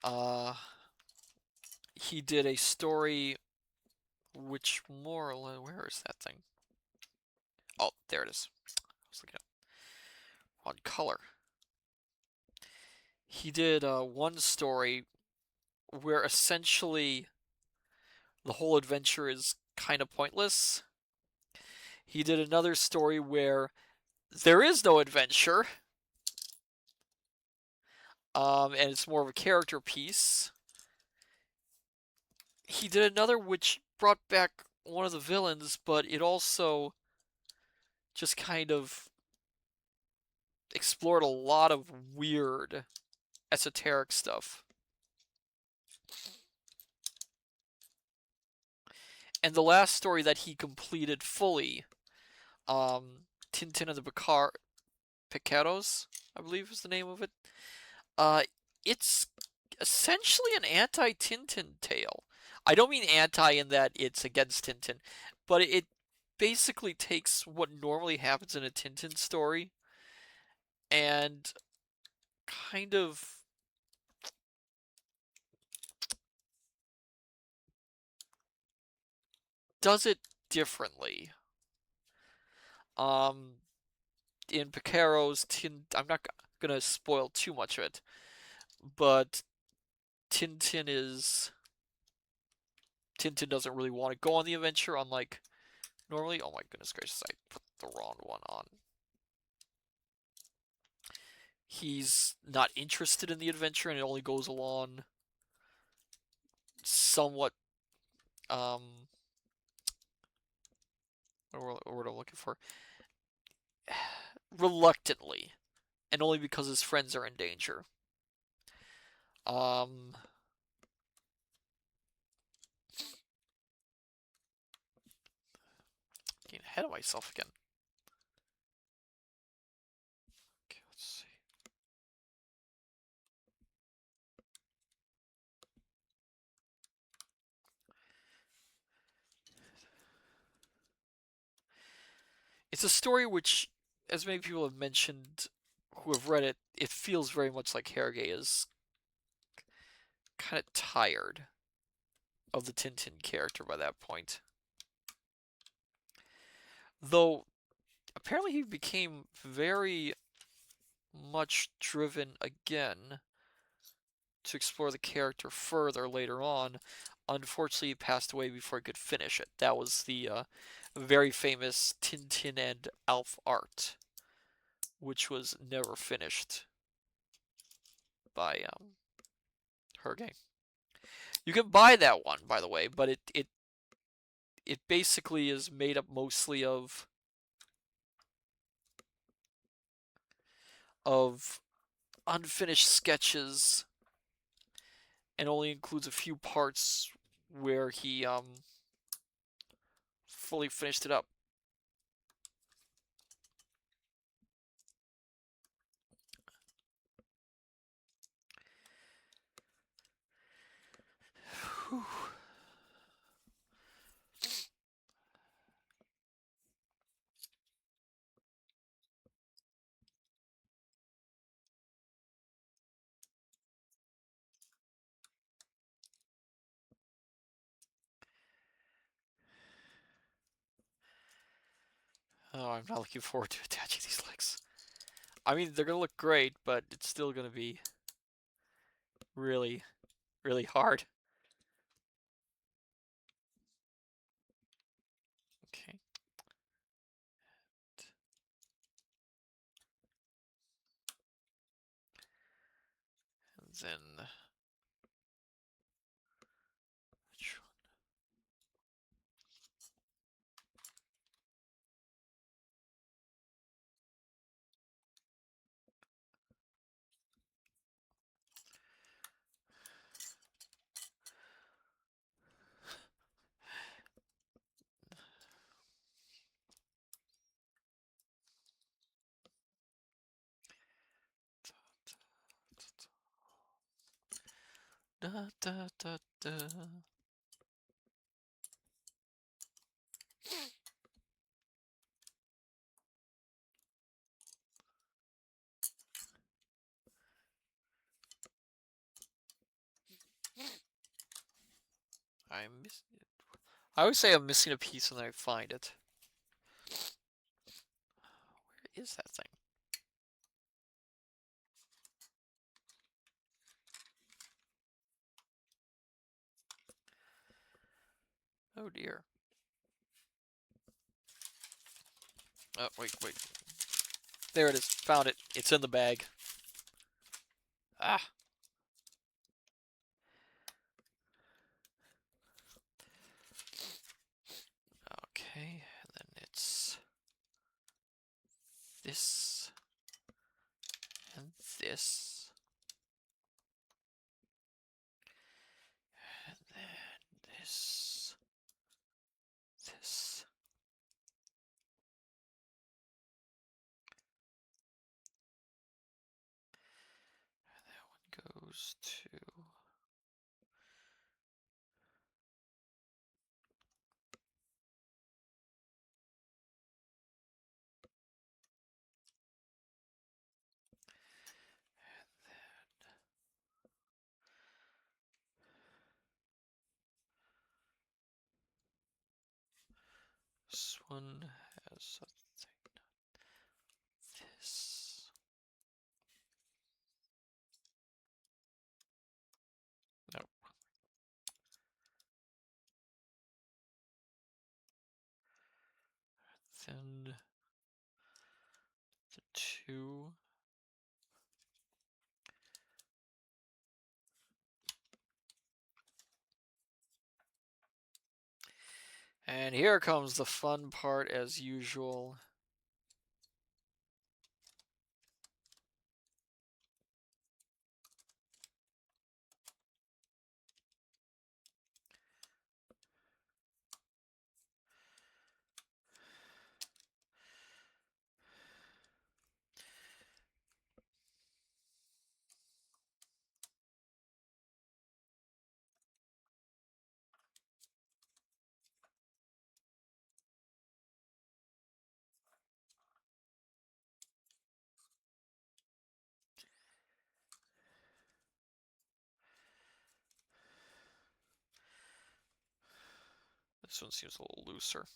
Uh, he did a story which more or less, where is that thing? Oh, there it is. I was looking on color. He did one story where essentially the whole adventure is kind of pointless. He did another story where there is no adventure, and it's more of a character piece. He did another which brought back one of the villains, but it also just kind of explored a lot of weird, esoteric stuff. And the last story that he completed fully, Tintin and the Picaros, I believe is the name of it. Uh, it's essentially an anti-Tintin tale. I don't mean anti in that it's against Tintin, but it basically takes what normally happens in a Tintin story and kind of does it differently. Um, in Picaro's I'm not gonna spoil too much of it, but Tintin is Tintin doesn't really want to go on the adventure, unlike normally. Oh my goodness gracious, I put the wrong one on. He's not interested in the adventure, and it only goes along somewhat. What word I'm looking for? Reluctantly, and only because his friends are in danger. Um, Getting ahead of myself again. Okay, let's see. It's a story which, as many people have mentioned who have read it, it feels very much like Hergé is kind of tired of the Tintin character by that point. Though, apparently he became very much driven again to explore the character further later on. Unfortunately, he passed away before he could finish it. That was the very famous Tintin and Alf art, which was never finished. by Hergé. You can buy that one, by the way, but it basically is made up mostly of unfinished sketches and only includes a few parts where he fully finished it up. Whew. Oh, I'm not looking forward to attaching these legs. I mean, they're gonna look great, but it's still gonna be really, really hard. Okay. And then which one? Da, da, da, da. I'm missing it. I always say I'm missing a piece and then I find it. Where is that thing? Oh dear. Oh, wait. There it is. Found it. It's in the bag. Ah. Okay, and then it's this and this. And then this. This. And that one goes to this one has something. This. Nope. Then the two. And here comes the fun part as usual. This one seems a little looser.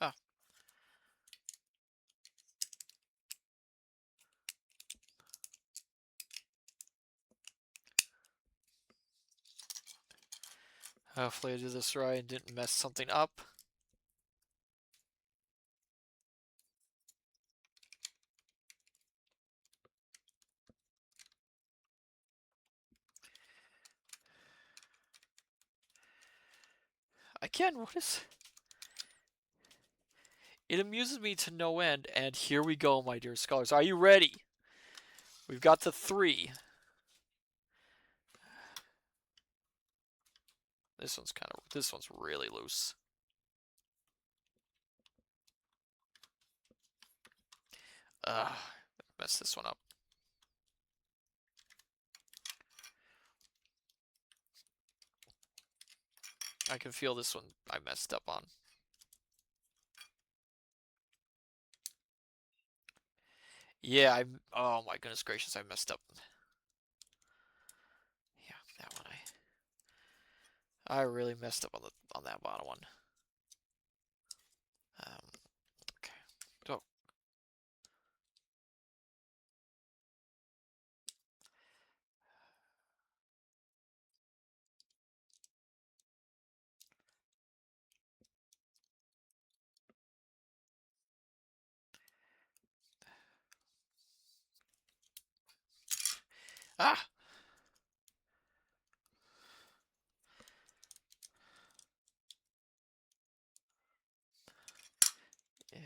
Ah, Hopefully I did this right and didn't mess something up. Again, what is... It amuses me to no end, and here we go, my dear scholars. Are you ready? We've got to 3. This one's really loose. Messed this one up. I can feel this one I messed up on. Yeah, oh my goodness gracious, I messed up. Yeah, that one I really messed up on that bottom one. Okay. Oh. Ah! Yeah.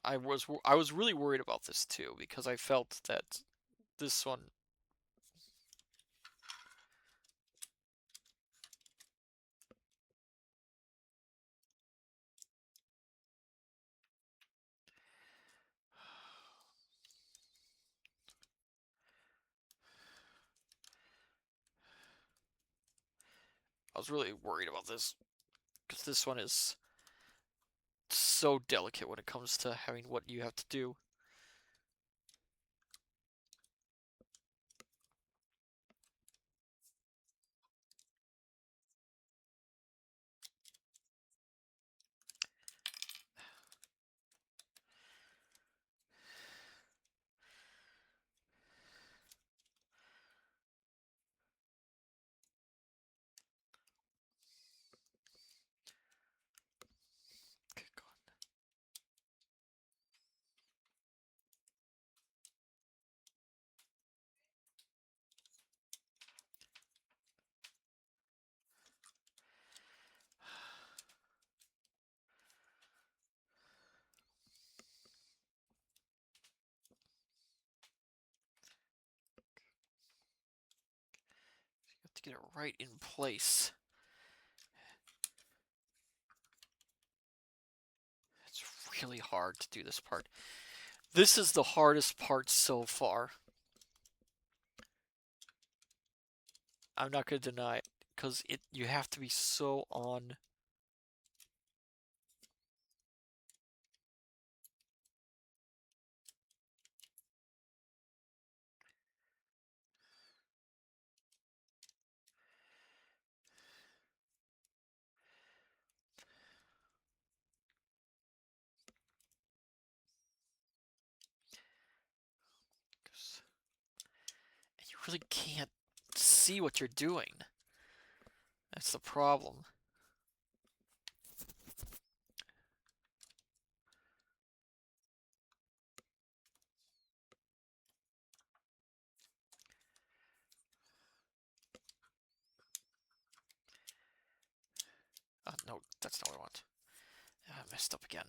I was really worried about this too because I felt that this one. I was really worried about this because this one is so delicate when it comes to having what you have to do. Okay, God. You have to get it right in place. It's really hard to do this part. This is the hardest part so far. I'm not going to deny it because you have to be so on. And you really can't see what you're doing. That's the problem. No, that's not what I want. I messed up again.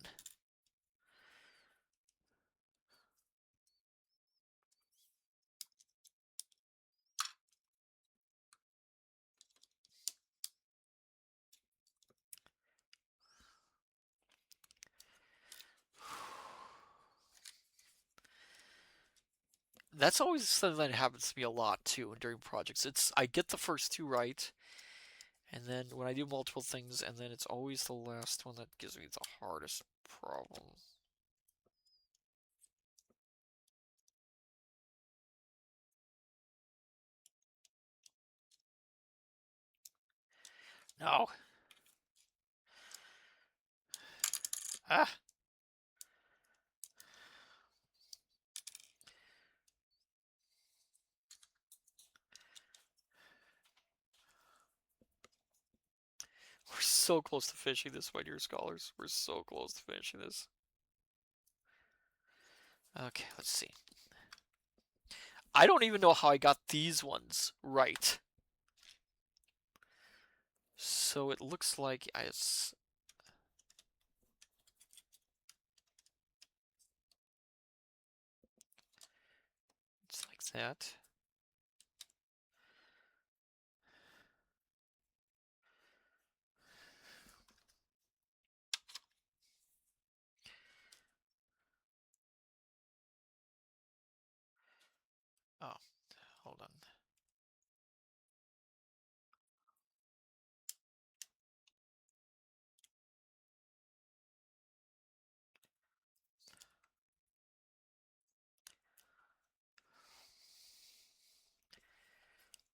That's always something that happens to me a lot too during projects. I get the first 2 right, and then when I do multiple things, and then it's always the last one that gives me the hardest problem. No. Ah. We're so close to finishing this, my dear scholars. We're so close to finishing this. Okay, let's see. I don't even know how I got these ones right. So it looks like it's like that. Oh, hold on.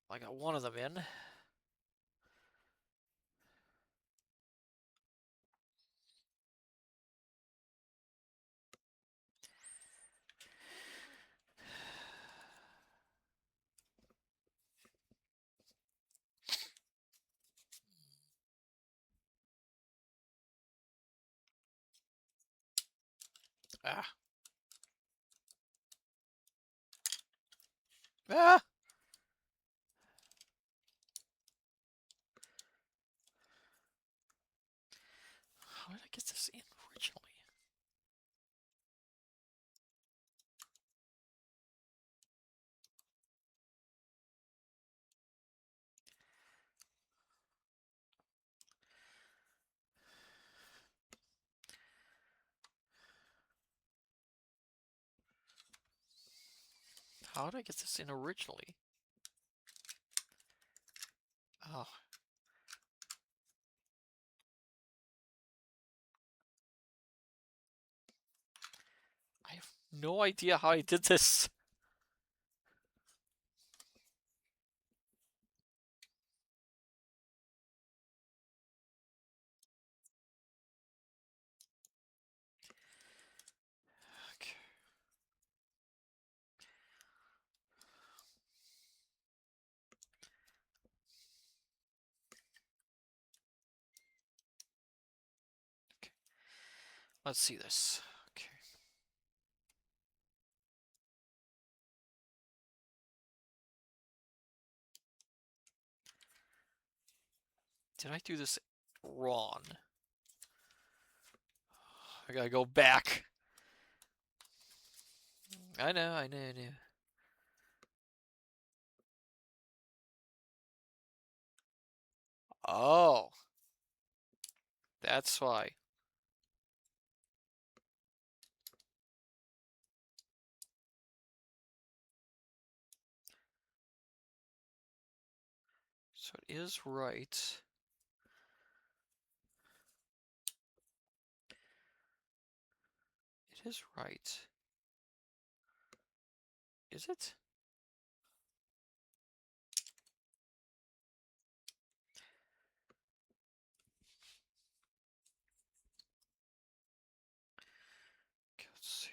I got one of them in. Ah. Ah! How did I get this in originally? How did I get this in originally? Oh. I have no idea how I did this. Okay. Okay. Let's see this. Okay. Did I do this wrong? I gotta go back. I know, I know, I know. Oh, that's why. So it is right. It is right. Is it? Okay, let's see.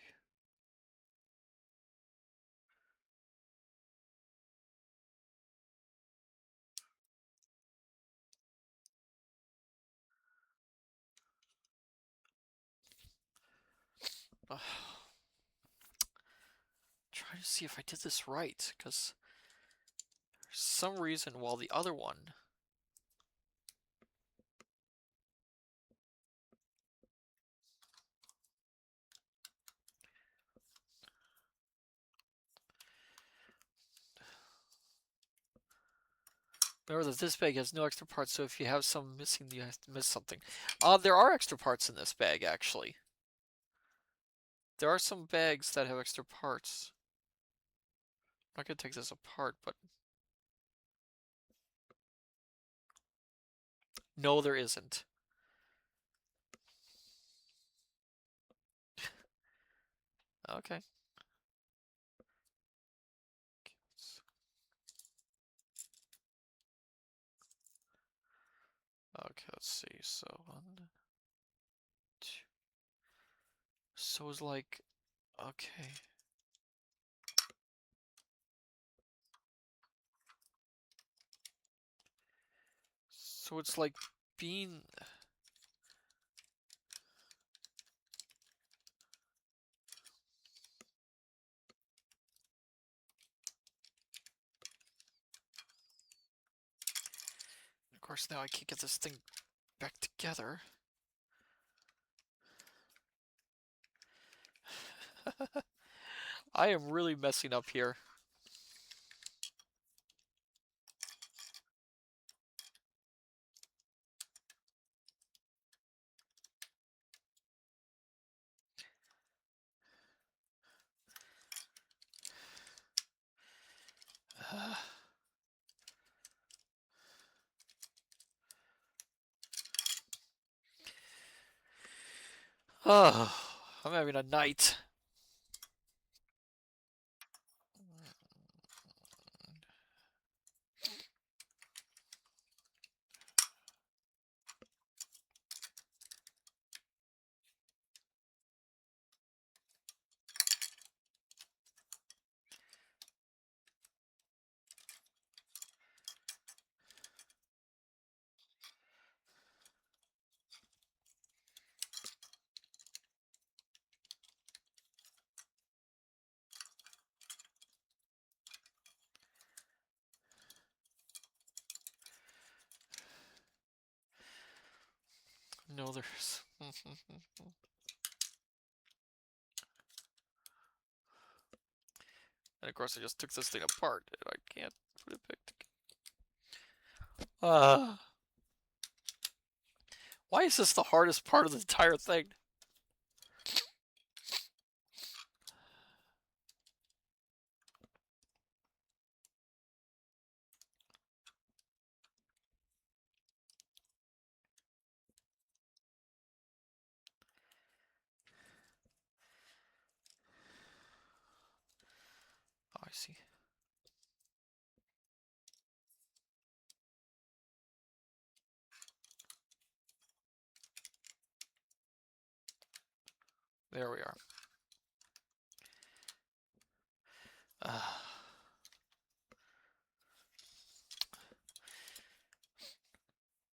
Trying to see if I did this right, because for some reason, while the other one. Remember that this bag has no extra parts, so if you have some missing, you have to miss something. There are extra parts in this bag, actually. There are some bags that have extra parts. I'm not gonna take this apart, but no, there isn't. Okay. Okay, let's see. So one, two. So it's like, okay. So it's like being... Of course, now I can't get this thing back together. I am really messing up here. Oh, I'm having a night. No, there's... And of course I just took this thing apart and I can't put it back together. Why is this the hardest part of the entire thing? Oh, I see. There we are.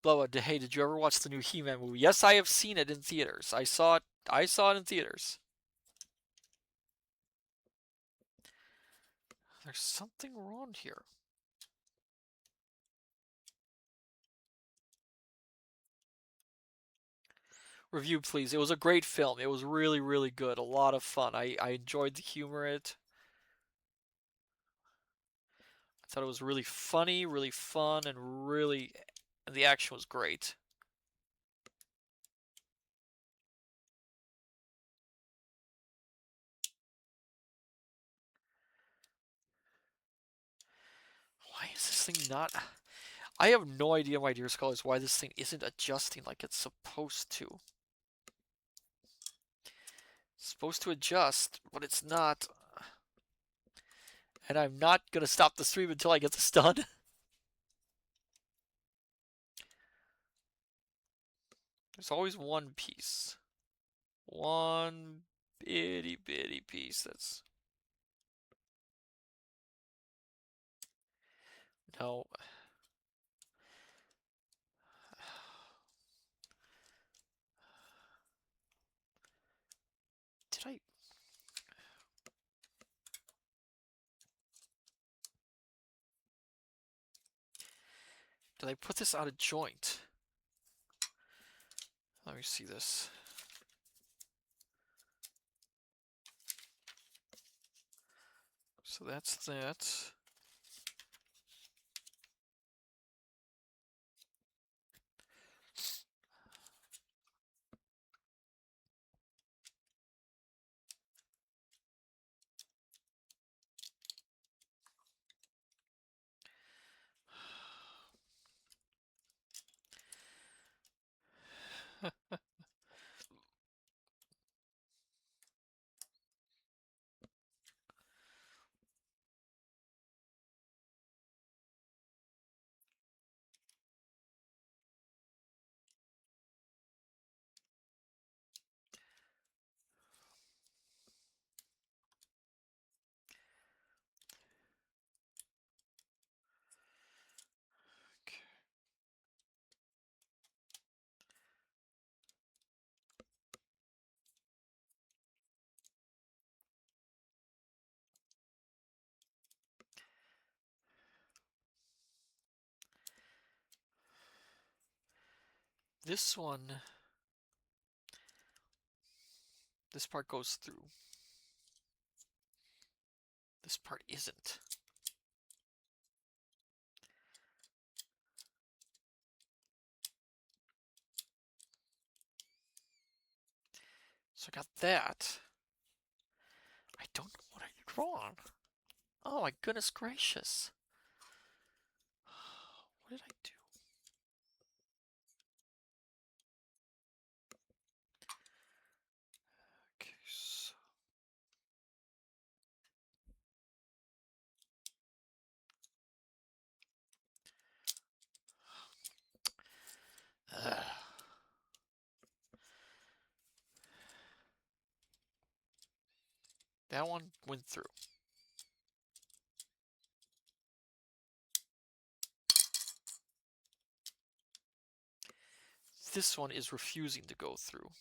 Bloa, hey, did you ever watch the new He-Man movie? Yes, I have seen it in theaters. I saw it. I saw it in theaters. There's something wrong here. Review, please. It was a great film. It was really, really good. A lot of fun. I enjoyed the humor in it. I thought it was really funny, really fun, and really... And the action was great. Why is this thing not... I have no idea, my dear scholars, why this thing isn't adjusting like it's supposed to. It's supposed to adjust, but it's not. And I'm not going to stop the stream until I get this done. There's always one piece. One bitty bitty piece that's... No. Did I... Did I put this out of joint? Let me see this. So that's that. this one, this part goes through. This part isn't. So I got that. I don't know what I drawn. Oh my goodness gracious. What did I do? Okay, so... That one went through. This one is refusing to go through.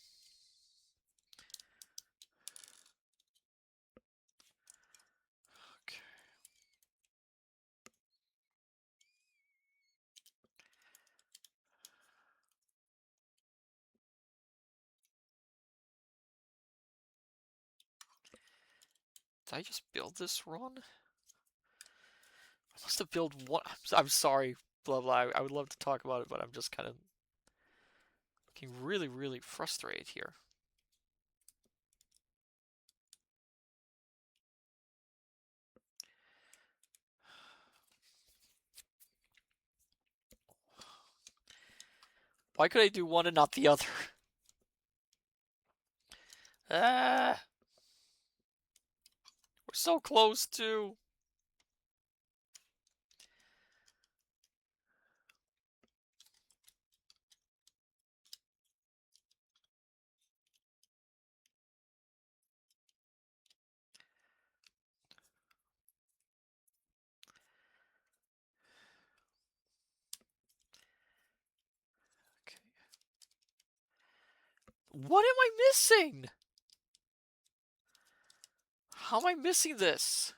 Okay. Did I just build this run? I must have built one. I'm sorry, blah blah. I would love to talk about it, but I'm just kind of getting really, really frustrated here. Why could I do one and not the other? Ah, we're so close to. Okay. What am I missing? How am I missing this?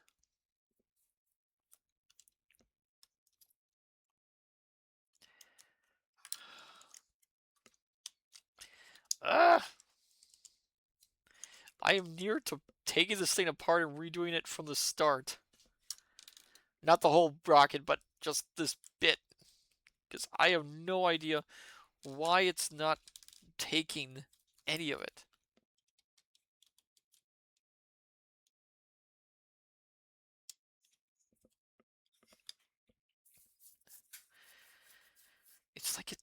Ah! I am near to taking this thing apart and redoing it from the start. Not the whole rocket, but just this bit. Because I have no idea why it's not taking any of it. It's like it.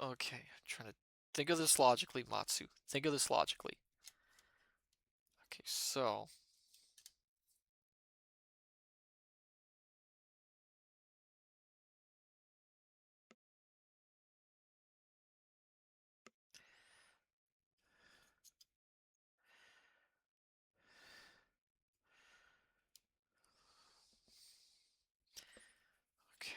Okay, I'm trying to think of this logically, Matsu. Think of this logically. Okay, so. Okay.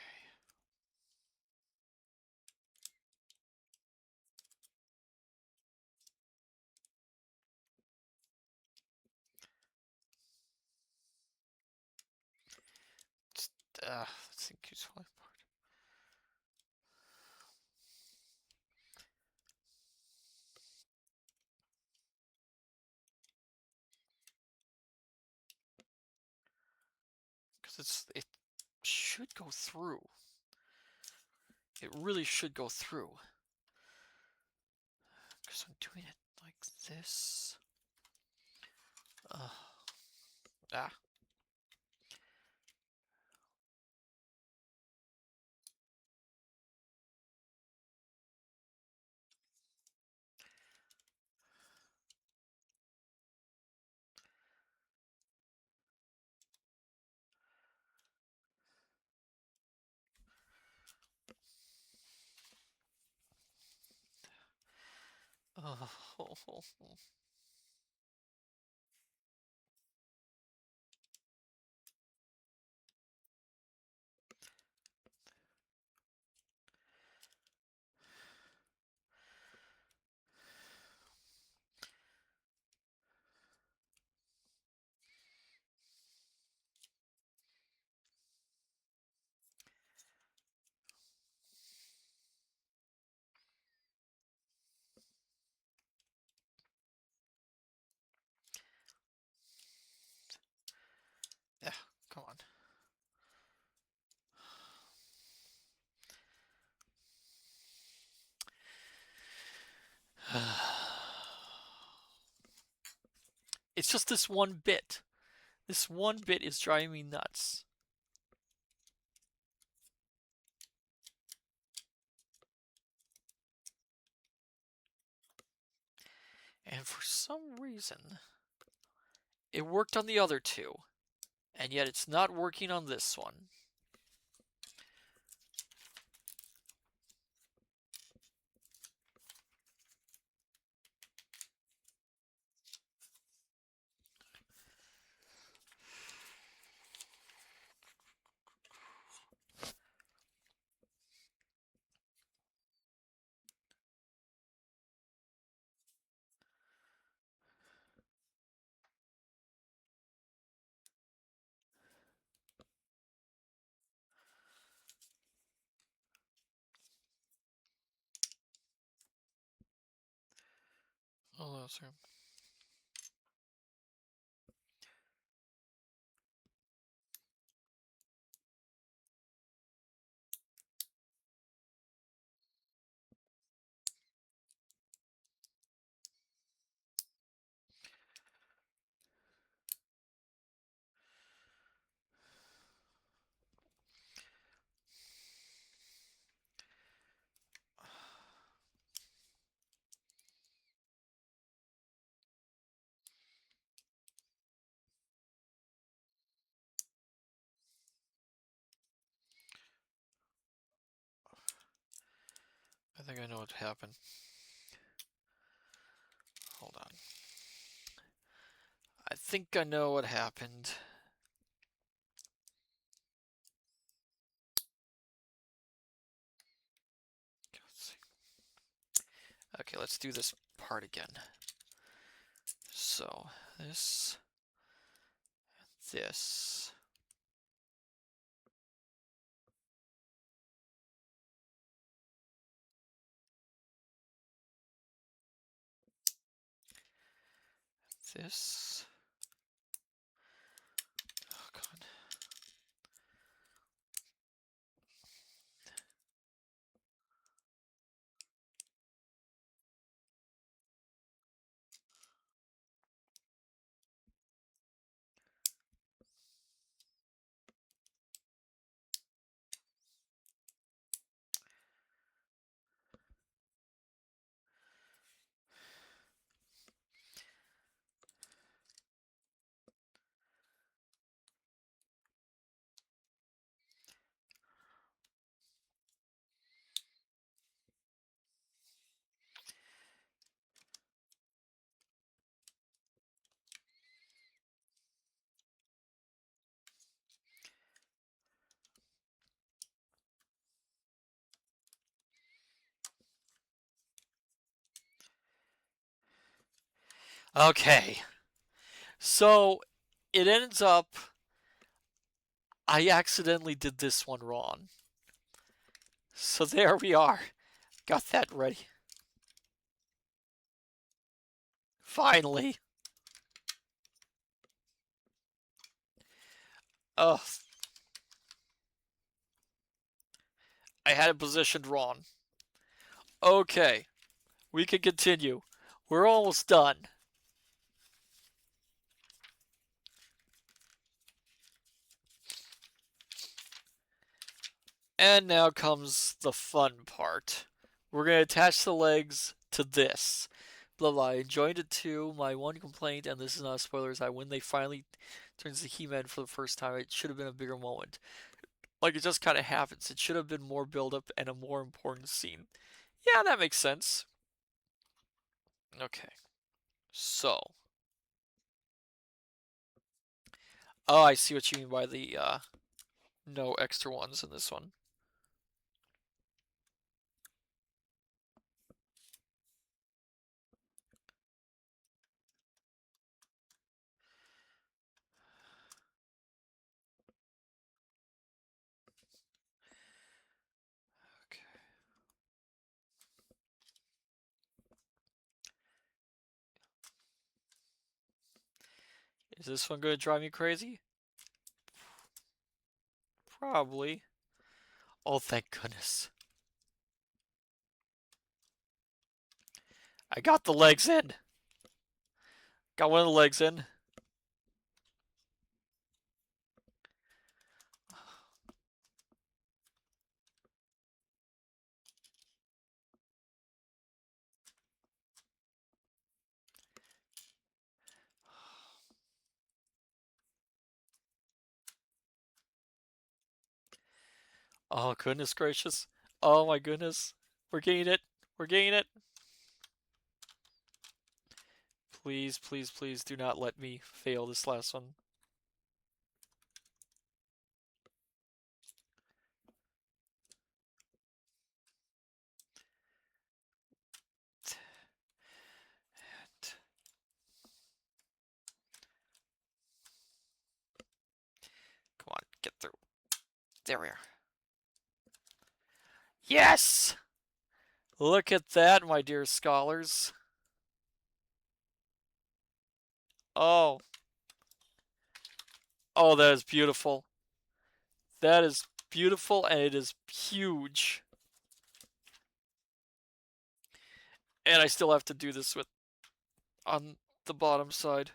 Just, let's think who's falling apart. Because it should go through. It really should go through. Because I'm doing it like this. Ah. Oh. It's just this one bit. This one bit is driving me nuts. And for some reason, it worked on the other two. And yet it's not working on this one. Oh, that's right. I think I know what happened. Hold on. I think I know what happened. Let's see. Okay, let's do this part again. So, this, this. This. Oh, God. Okay. So, it ends up I accidentally did this one wrong. So there we are. Got that ready. Finally. Ugh. I had it positioned wrong. Okay. We can continue. We're almost done. And now comes the fun part. We're going to attach the legs to this. Blah blah. I enjoyed it too. My one complaint, and this is not a spoiler, is that when they finally turns to He-Man for the first time, it should have been a bigger moment. Like it just kind of happens. It should have been more build-up and a more important scene. Yeah, that makes sense. Okay. So. Oh, I see what you mean by the no extra ones in this one. Okay. Is this one going to drive me crazy? Probably. Oh, thank goodness. I got the legs in. Got one of the legs in. Oh, goodness gracious. Oh my goodness. We're getting it. We're getting it. Please, please, please do not let me fail this last one. Come on, get through. There we are. Yes! Look at that, my dear scholars. Oh. Oh, that is beautiful. That is beautiful, and it is huge. And I still have to do this with on the bottom side.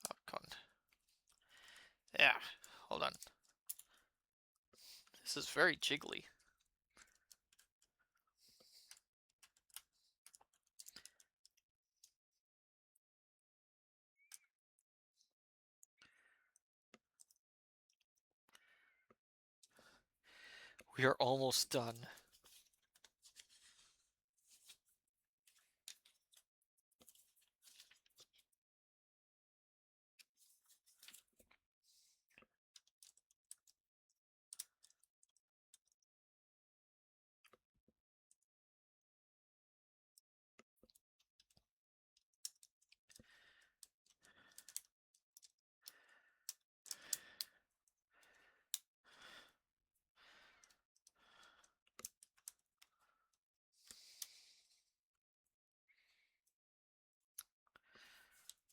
Oh, come on. Yeah, hold on. This is very jiggly. We are almost done.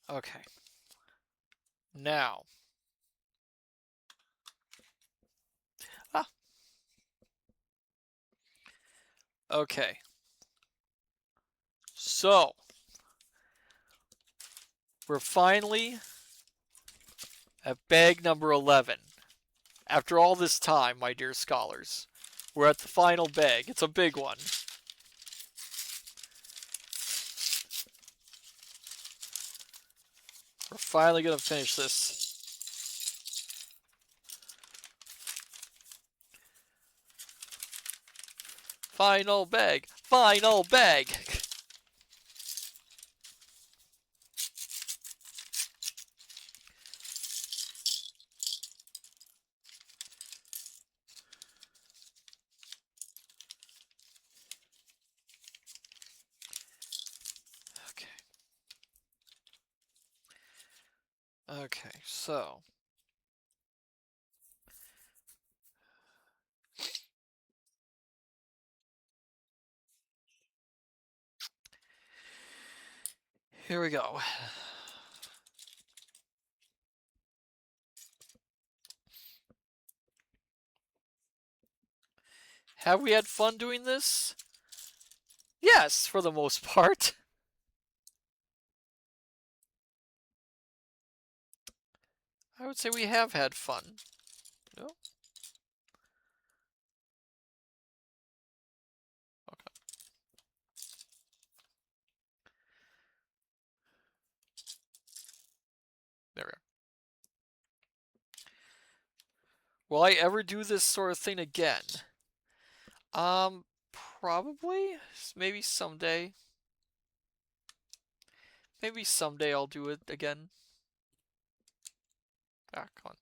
Okay. Now. Ah. Okay. So. We're finally at bag number 11. After all this time, my dear scholars, we're at the final bag. It's a big one. We're finally going to finish this. Final bag. Final bag. Okay. Okay, so. Here we go. Have we had fun doing this? Yes, for the most part. I would say we have had fun. No? Okay. There we are. Will I ever do this sort of thing again? Probably. Maybe someday. Maybe someday I'll do it again. Ah, come on.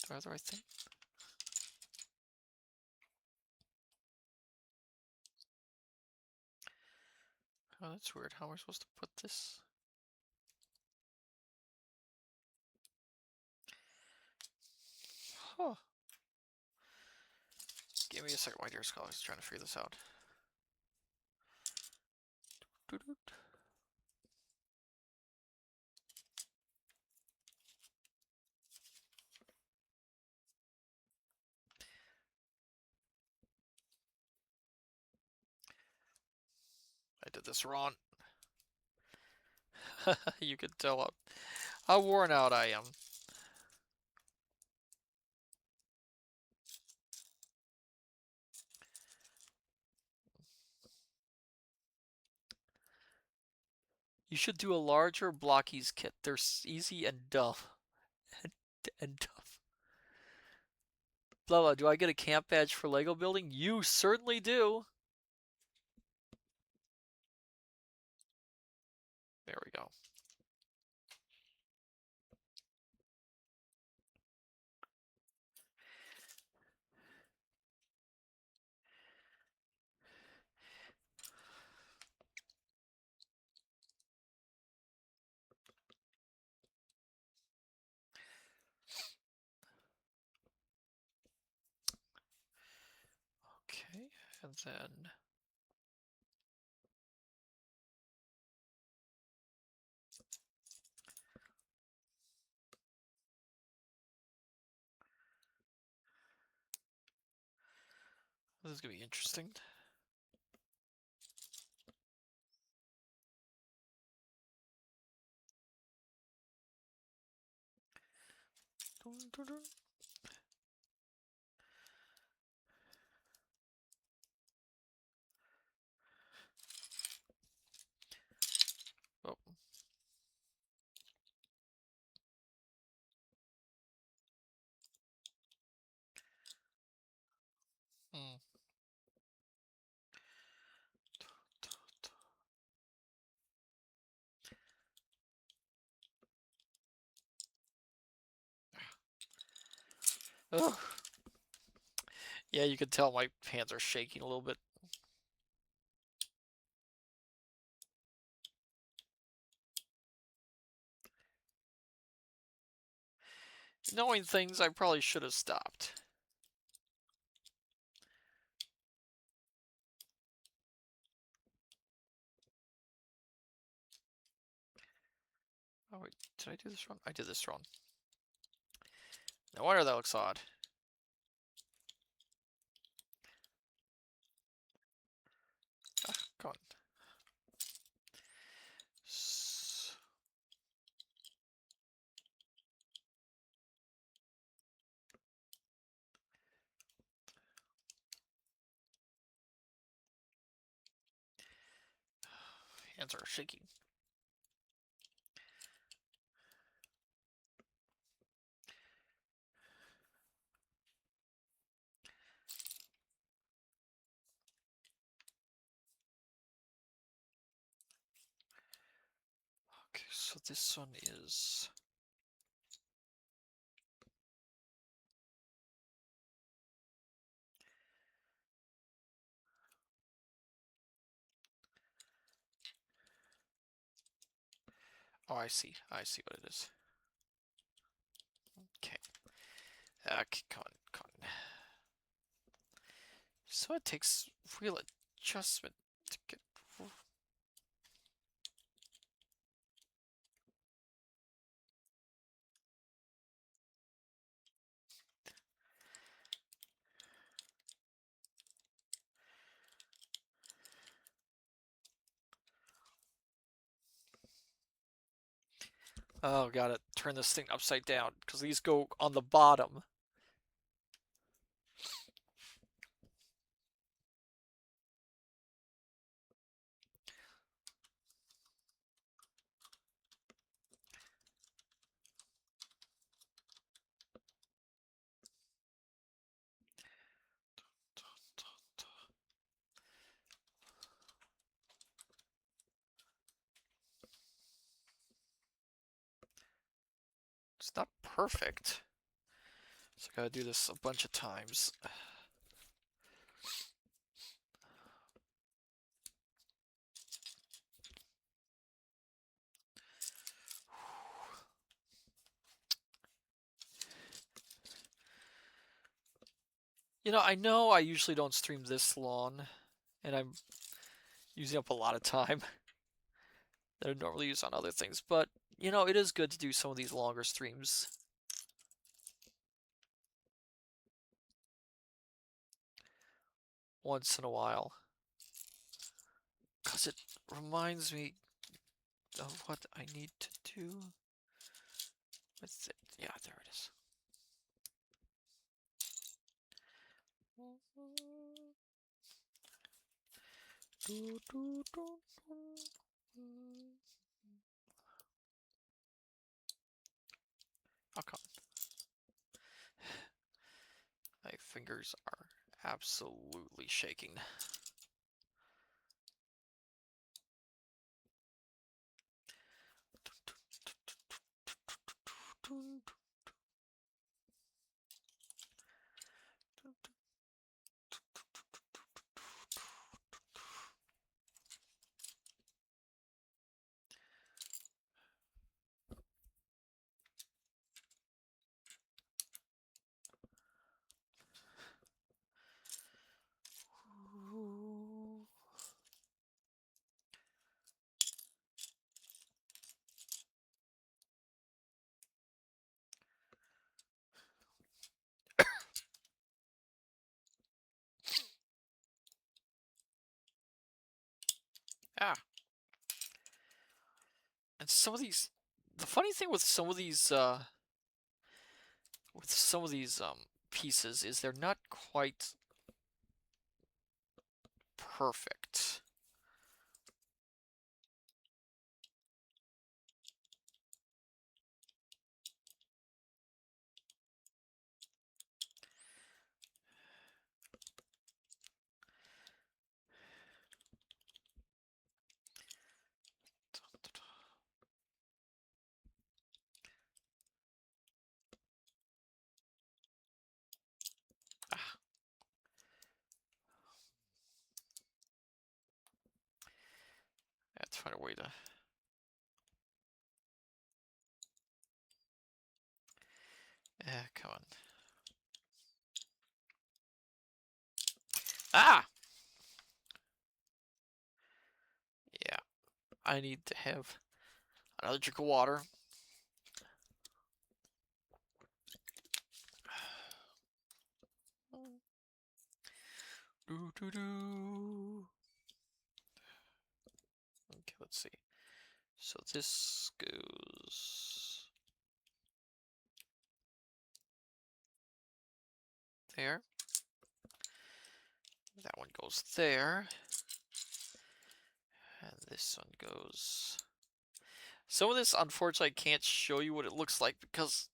Do I have the right thing? Oh, that's weird. How am I supposed to put this? Huh. Give me a second, my dear scholars, trying to figure this out. Doo-doot. I did this wrong. You can tell how worn out I am. You should do a larger blockies kit. They're easy and dumb. and tough. Blah blah. Do I get a camp badge for Lego building? You certainly do. There we go. Okay, and then this is gonna be interesting. Oh. Hmm. Ugh. Yeah, you can tell my hands are shaking a little bit. Knowing things, I probably should have stopped. Oh wait, did I do this wrong? I did this wrong. No wonder that looks odd. Ah, come on. Hands are shaking. Okay, so this one is... Oh, I see. I see what it is. Okay. Okay, come on, come on. So it takes real adjustment to get... Oh, gotta turn this thing upside down, because these go on the bottom. It's not perfect. So I gotta do this a bunch of times. I know I usually don't stream this long, and I'm using up a lot of time that I normally use on other things, but, it is good to do some of these longer streams once in a while. Because it reminds me of what I need to do with it. Yeah, there it is. Oh, come on. My fingers are absolutely shaking. Ah, and some of these, the funny thing with some of these, pieces is they're not quite perfect. Ah, I have to find a way to. Come on. Ah! Yeah, I need to have another drink of water. Doo doo doo. Okay, let's see. So this goes there. That one goes there. And this one goes. Some of this, unfortunately, I can't show you what it looks like because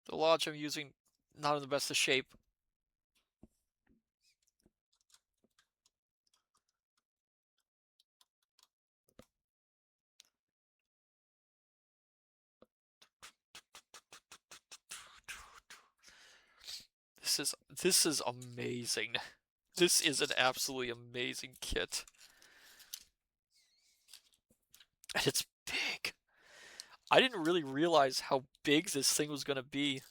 the lodge I'm using not in the best of shape. This is amazing. This is an absolutely amazing kit. And it's big. I didn't really realize how big this thing was going to be.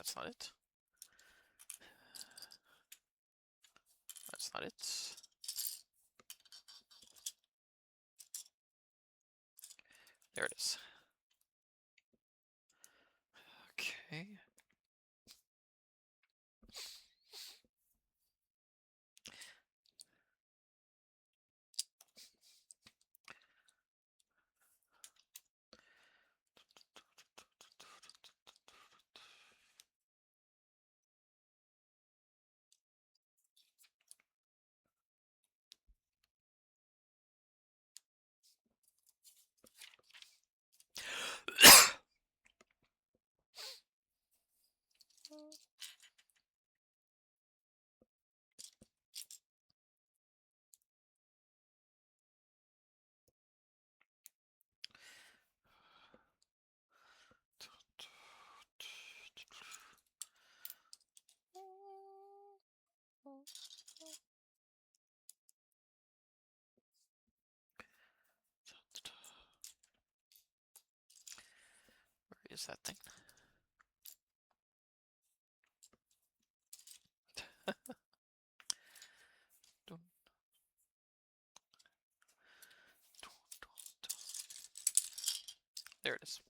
that's not it. That's not it. There it is. Okay. Where is that thing? There it is.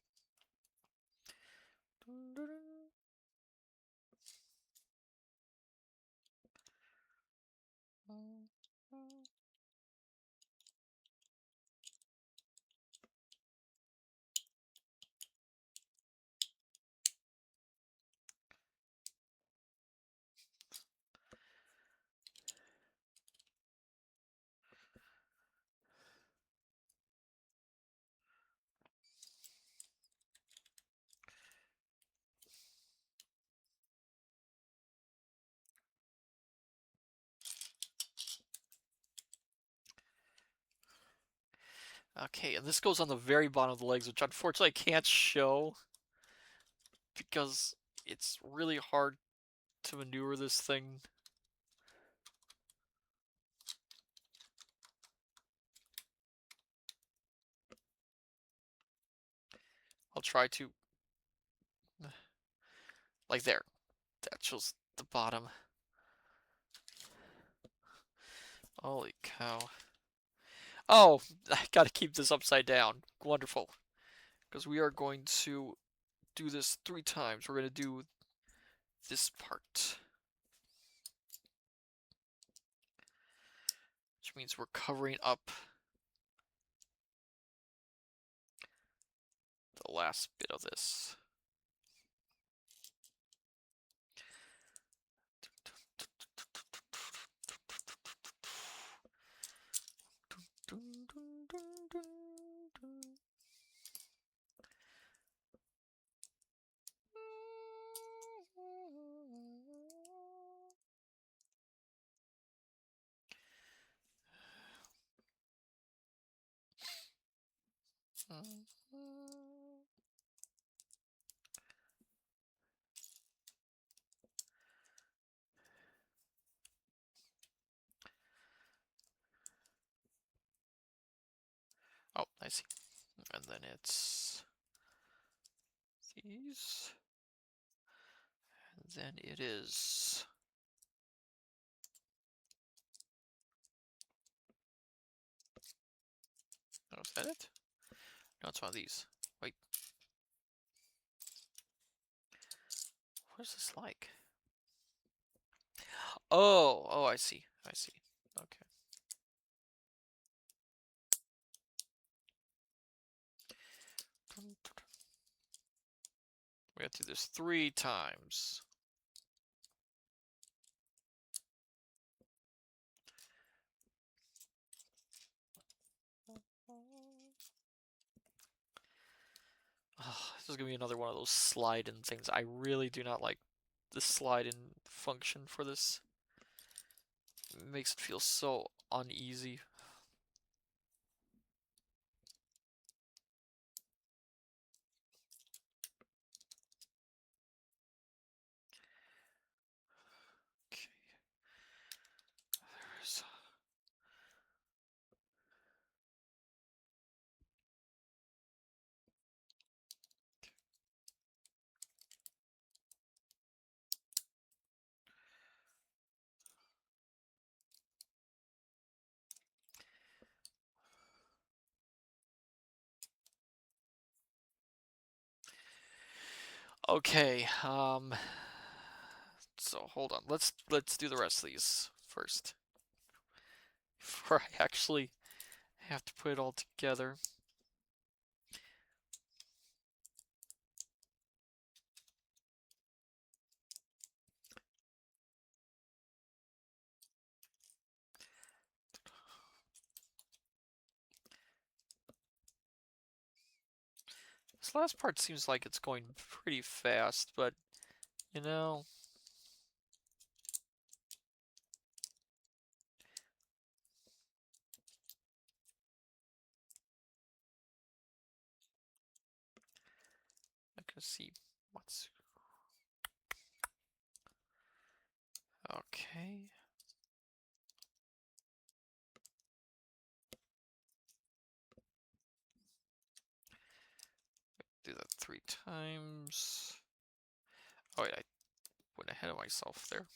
Okay, and this goes on the very bottom of the legs, which unfortunately I can't show because it's really hard to maneuver this thing. I'll try to. Like there. That shows the bottom. Holy cow. Oh, I gotta keep this upside down. Wonderful. Because we are going to do this 3 times. We're going to do this part. Which means we're covering up the last bit of this. Oh, I see. And then it's these. And then it is. Oh, is that it? No, it's one of these. Wait. What is this like? Oh, I see. I see. Okay. We have to do this 3 times. Oh, this is gonna be another one of those slide-in things. I really do not like the slide-in function for this. It makes it feel so uneasy. Okay. There's... Okay. So hold on. Let's do the rest of these first before I actually have to put it all together. This last part seems like it's going pretty fast, but you know, I can see Matsu. Okay. Do that 3 times. Oh yeah, I went ahead of myself there.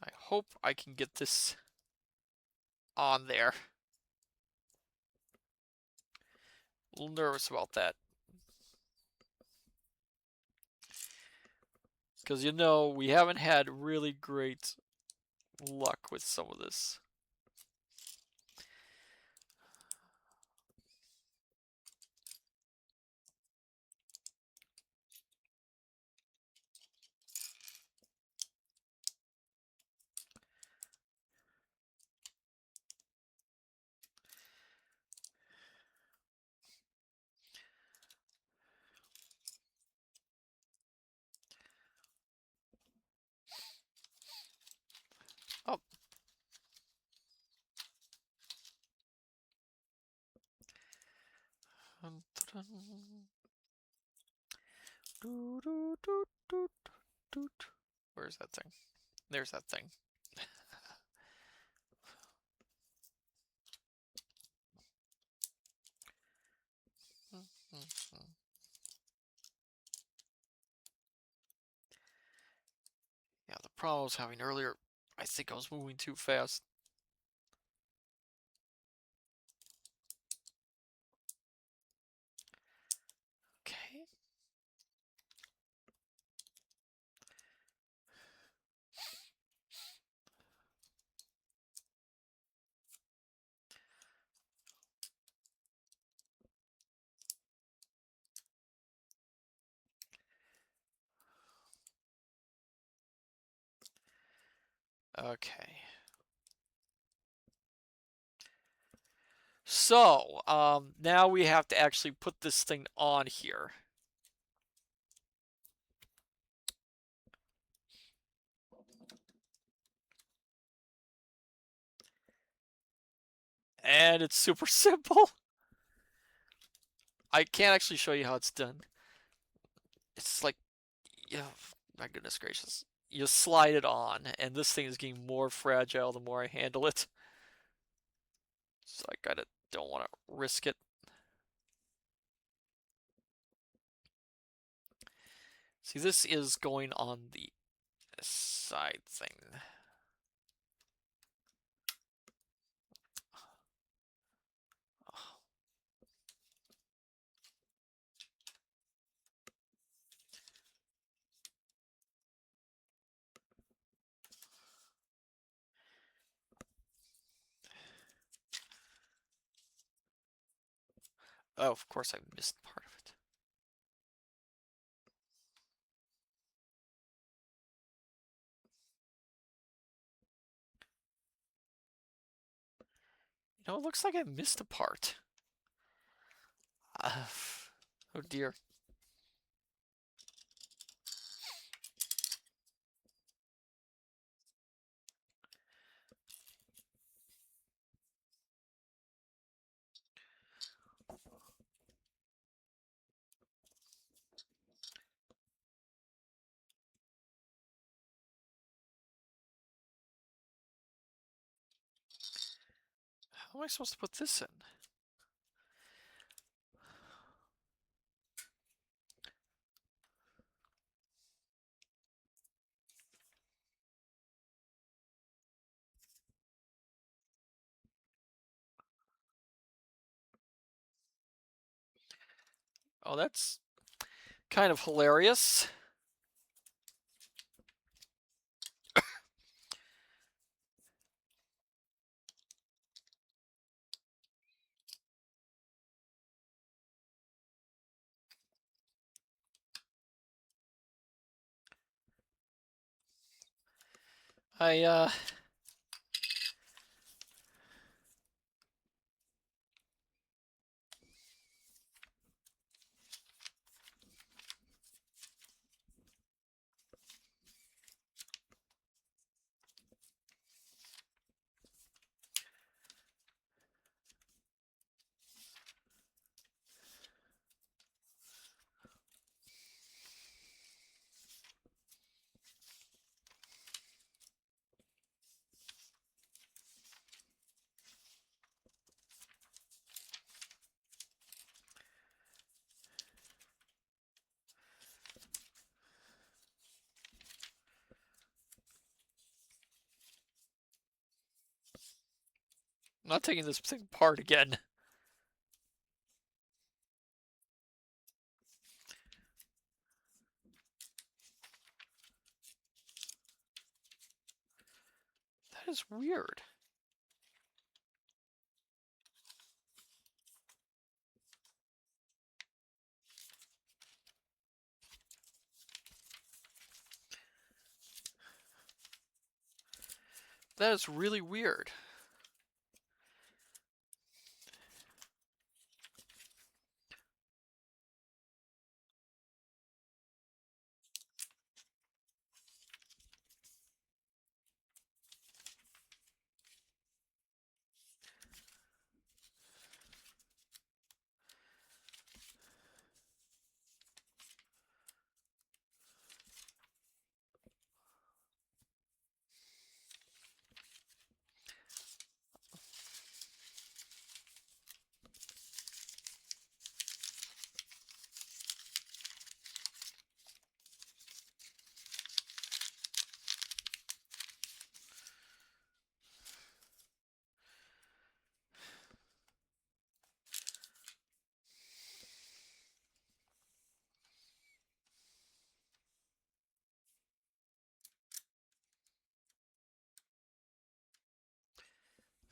I hope I can get this on there. A little nervous about that. Because you know, we haven't had really great luck with some of this. Oh. Where's that thing? There's that thing. Yeah, the problem I was having earlier, I think I was moving too fast. Okay. Okay. So, now we have to actually put this thing on here. And it's super simple. I can't actually show you how it's done. It's like, yeah, my goodness gracious. You slide it on, and this thing is getting more fragile the more I handle it. So I kinda don't want to risk it. See, this is going on the side thing. Oh, of course I missed part of it. You know, it looks like I missed a part. Oh dear. How am I supposed to put this in? Oh, that's kind of hilarious. I I'm not taking this thing apart again. That is weird. That is really weird.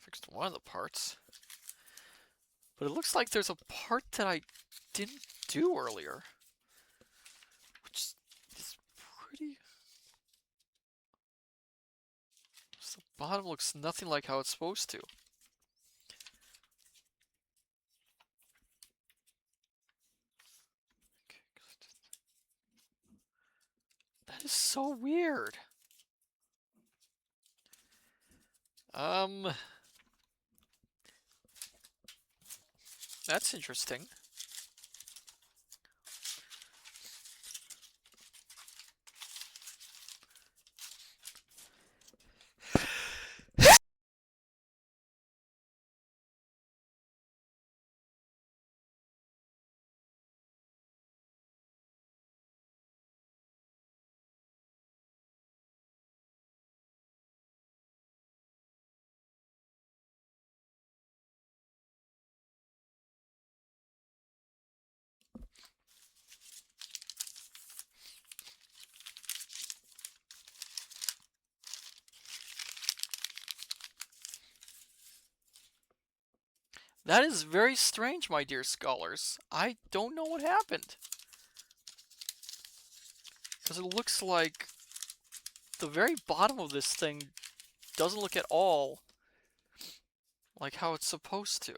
Fixed one of the parts. But it looks like there's a part that I didn't do earlier. Which is pretty... The bottom looks nothing like how it's supposed to. That is so weird. That's interesting. That is very strange, my dear scholars. I don't know what happened. Because it looks like the very bottom of this thing doesn't look at all like how it's supposed to.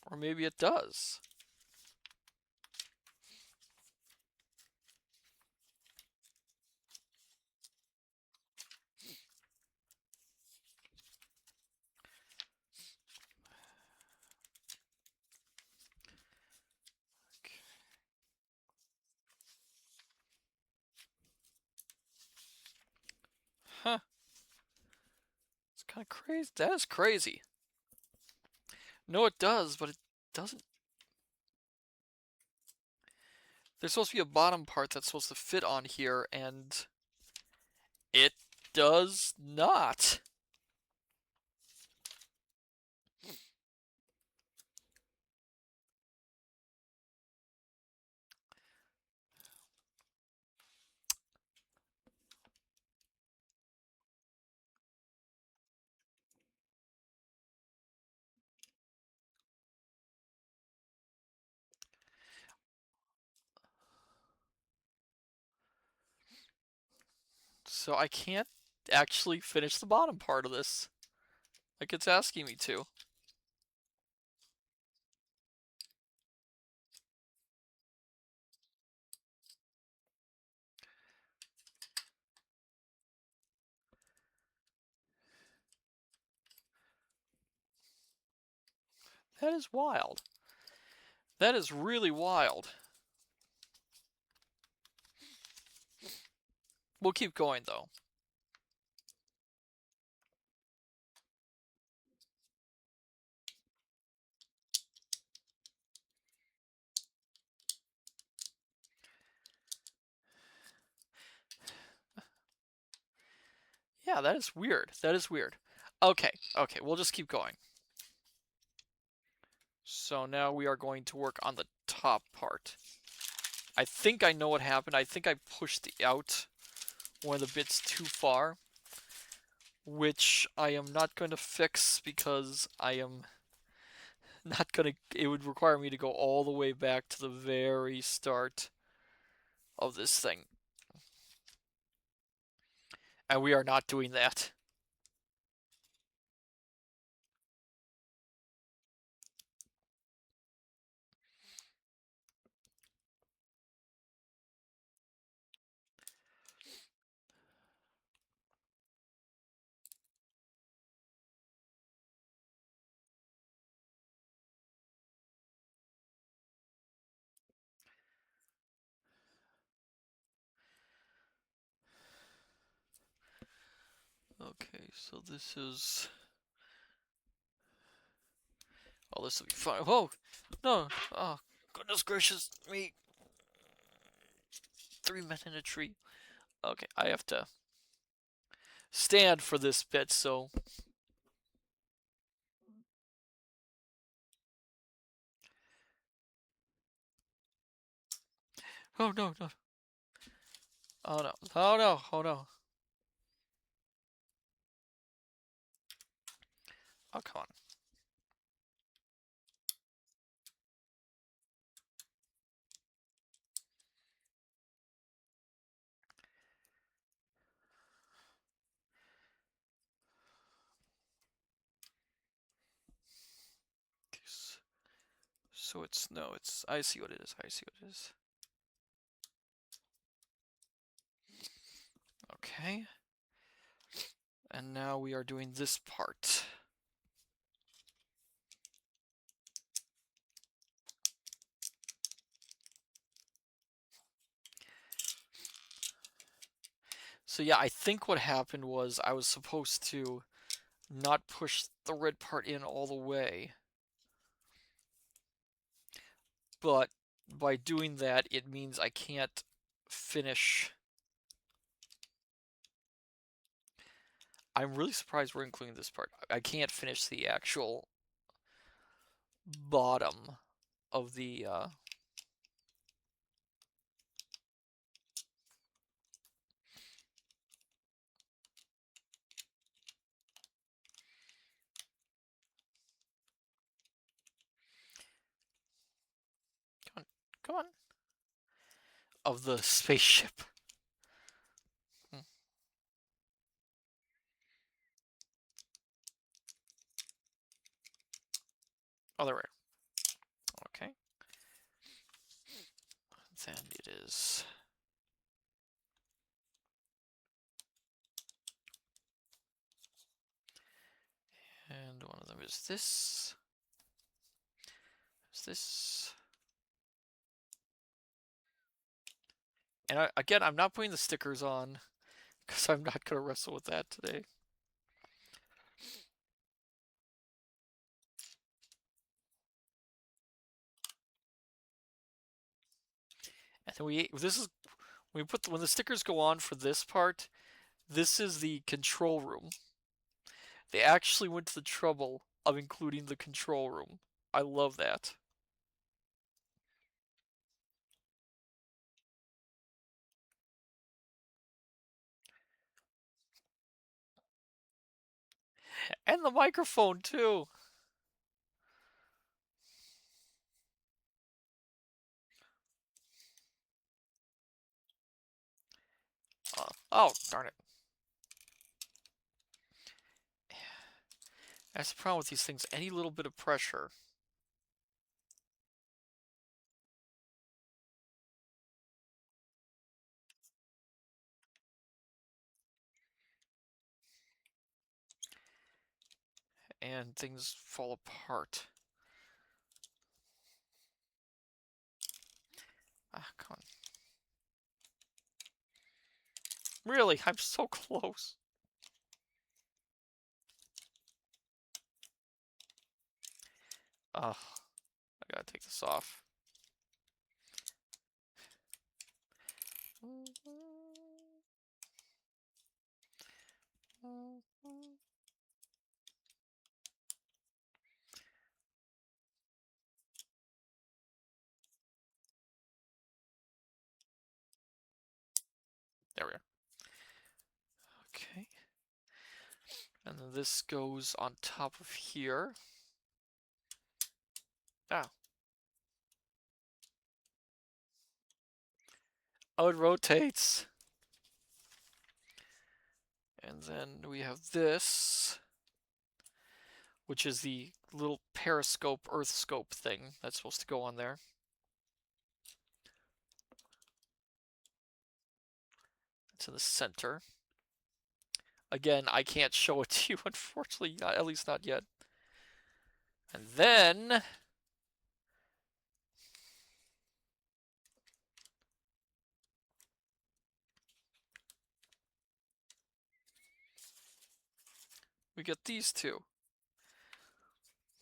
Or maybe it does. Huh. kind of crazy. That is crazy. No, it does, but it doesn't. There's supposed to be a bottom part that's supposed to fit on here, and it does not. So I can't actually finish the bottom part of this. Like it's asking me to. That is wild. That is really wild. We'll keep going though. Yeah, that is weird. That is weird. Okay, okay, we'll just keep going. So now we are going to work on the top part. I think I know what happened. I think I pushed out one of the bits too far, which I am not going to fix because I am not going to. It would require me to go all the way back to the very start of this thing. And we are not doing that. Okay, so this is. Oh, this will be fun. Whoa! No! Oh, goodness gracious me! 3 men in a tree. Okay, I have to stand for this bit, so. Oh no, no. Oh no. Oh no, oh no. Oh, come on. So it's, no, it's, I see what it is, I see what it is. Okay. And now we are doing this part. So yeah, I think what happened was I was supposed to not push the red part in all the way. But by doing that, it means I can't finish. I'm really surprised we're including this part. I can't finish the actual bottom of the come on, come on, of the spaceship. Hmm. Oh, there we are. Okay. Then it is. And one of them is this. Is this. And again, I'm not putting the stickers on because I'm not going to wrestle with that today. And this is when the stickers go on for this part. This is the control room. They actually went to the trouble of including the control room. I love that. And the microphone too. Oh, darn it. That's the problem with these things. Any little bit of pressure. And things fall apart. Ah, come on. Really? I'm so close. Ugh. I gotta take this off. There we are. Okay. And then this goes on top of here. Ah. Oh, it rotates. And then we have this, which is the little periscope, earth scope thing that's supposed to go on there. It's in the center. Again, I can't show it to you, unfortunately, at least not yet. And then we get these two,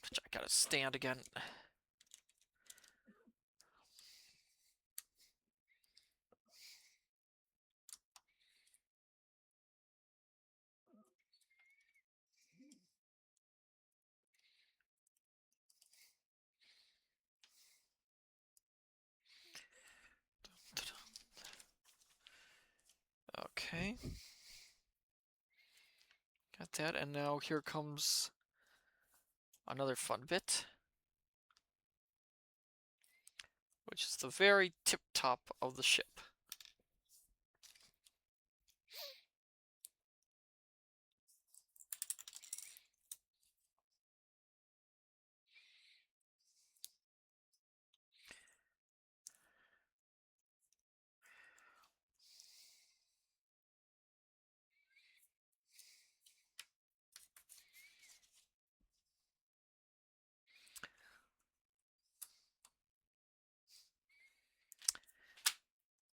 which I gotta stand again. Okay. Got that, and now here comes another fun bit, which is the very tip top of the ship.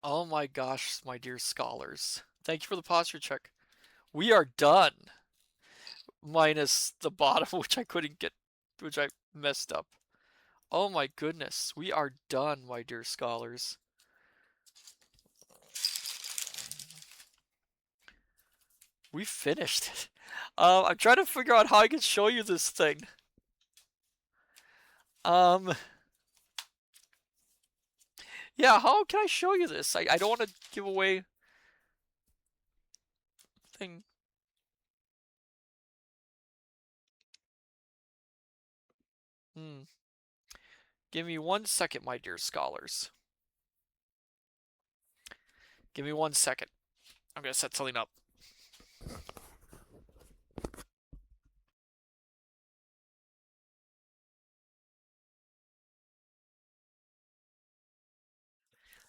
Oh my gosh, my dear scholars. Thank you for the posture check. We are done. Minus the bottom, which I couldn't get, which I messed up. Oh my goodness. We are done, my dear scholars. We finished it. I'm trying to figure out how I can show you this thing. Yeah, how can I show you this? I don't want to give away thing. Give me 1 second, my dear scholars. Give me 1 second. I'm gonna set something up.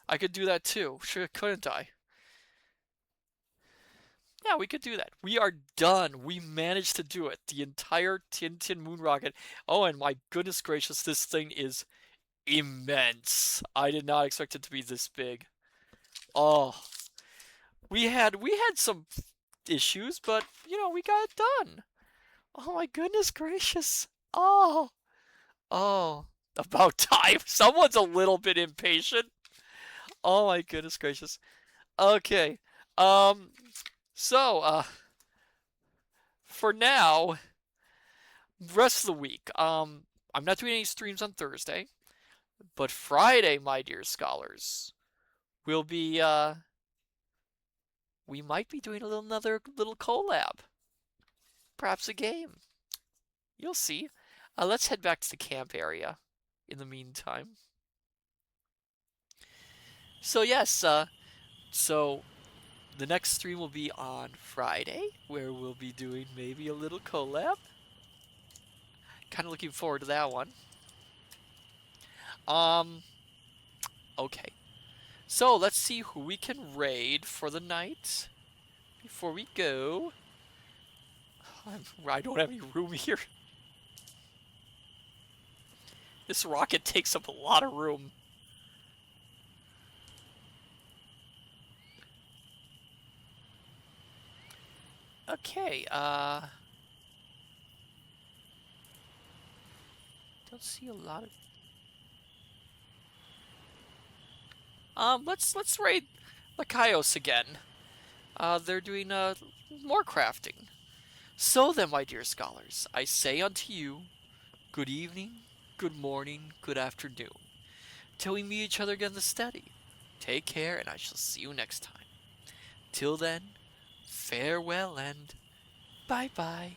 I could do that too, couldn't I? Yeah, we could do that. We are done. We managed to do it. The entire Tintin Moon Rocket. Oh, and my goodness gracious, this thing is immense. I did not expect it to be this big. Oh, we had some issues, but you know, we got it done. Oh my goodness gracious. Oh, about time. Someone's a little bit impatient. Oh my goodness gracious. Okay. Um. So, for now, rest of the week. I'm not doing any streams on Thursday, but Friday, my dear scholars, will be we might be doing another little collab, perhaps a game. You'll see. Let's head back to the camp area. In the meantime, so yes, so the next stream will be on Friday, where we'll be doing maybe a little collab. Kind of looking forward to that one. Um, okay. So let's see who we can raid for the night before we go. I don't have any room here. This rocket takes up a lot of room. Okay, don't see a lot of. Let's raid Lakaios again. They're doing more crafting. So then, my dear scholars, I say unto you, good evening, good morning, good afternoon. Till we meet each other again in the study. Take care, and I shall see you next time. Till then, farewell and bye bye.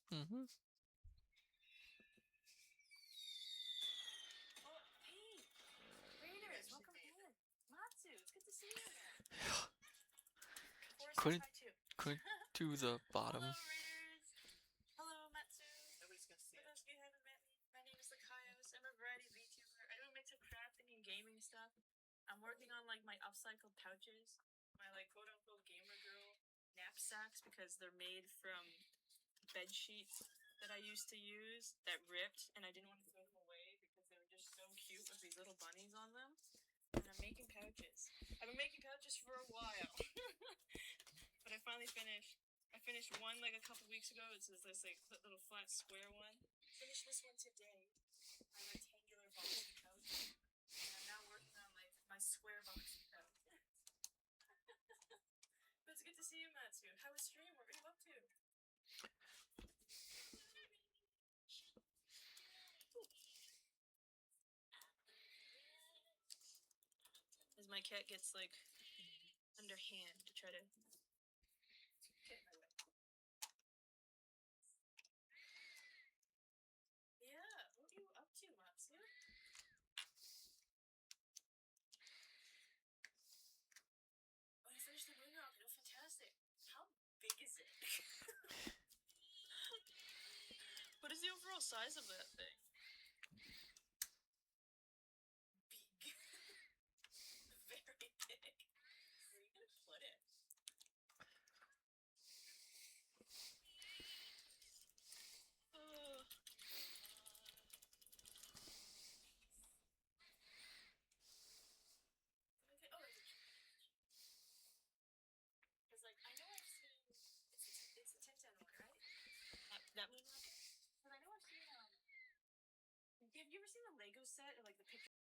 Mm-hmm. Oh, hey, Raiders, welcome in. Matsu, it's good to see you again. Forrest says Couldn't hi too. couldn't do the bottom. Hello, Raiders. Hello, Matsu. Nobody's gonna see For those of you who haven't met me, my name is Lakaios. I'm a variety VTuber. I do a mix of crafting and gaming stuff. I'm working on like my upcycled pouches, my like quote unquote gamer girl knapsacks because they're made from bed sheets that I used to use that ripped and I didn't want to throw them away because they were just so cute with these little bunnies on them. And I'm making pouches. I've been making pouches for a while. But I finally finished. I finished one like a couple weeks ago. It's this like little flat square one. Finished this one today. My rectangular boxy pouch. And I'm now working on like my square boxy pouch. But it's good to see you, Matsu. How was stream? What were you up to? As my cat gets like underhand to try to get my way. Yeah, what are you up to, Matsu? Oh, you finished the moon rocket. Oh, fantastic. How big is it? What is the overall size of that thing? Big. Very big. Where are you gonna put it? Oh. Okay. Oh, because like I know I've seen it's the 1010 one, right? That moon rocket. But I know I've seen have you ever seen the Lego set or like the picture?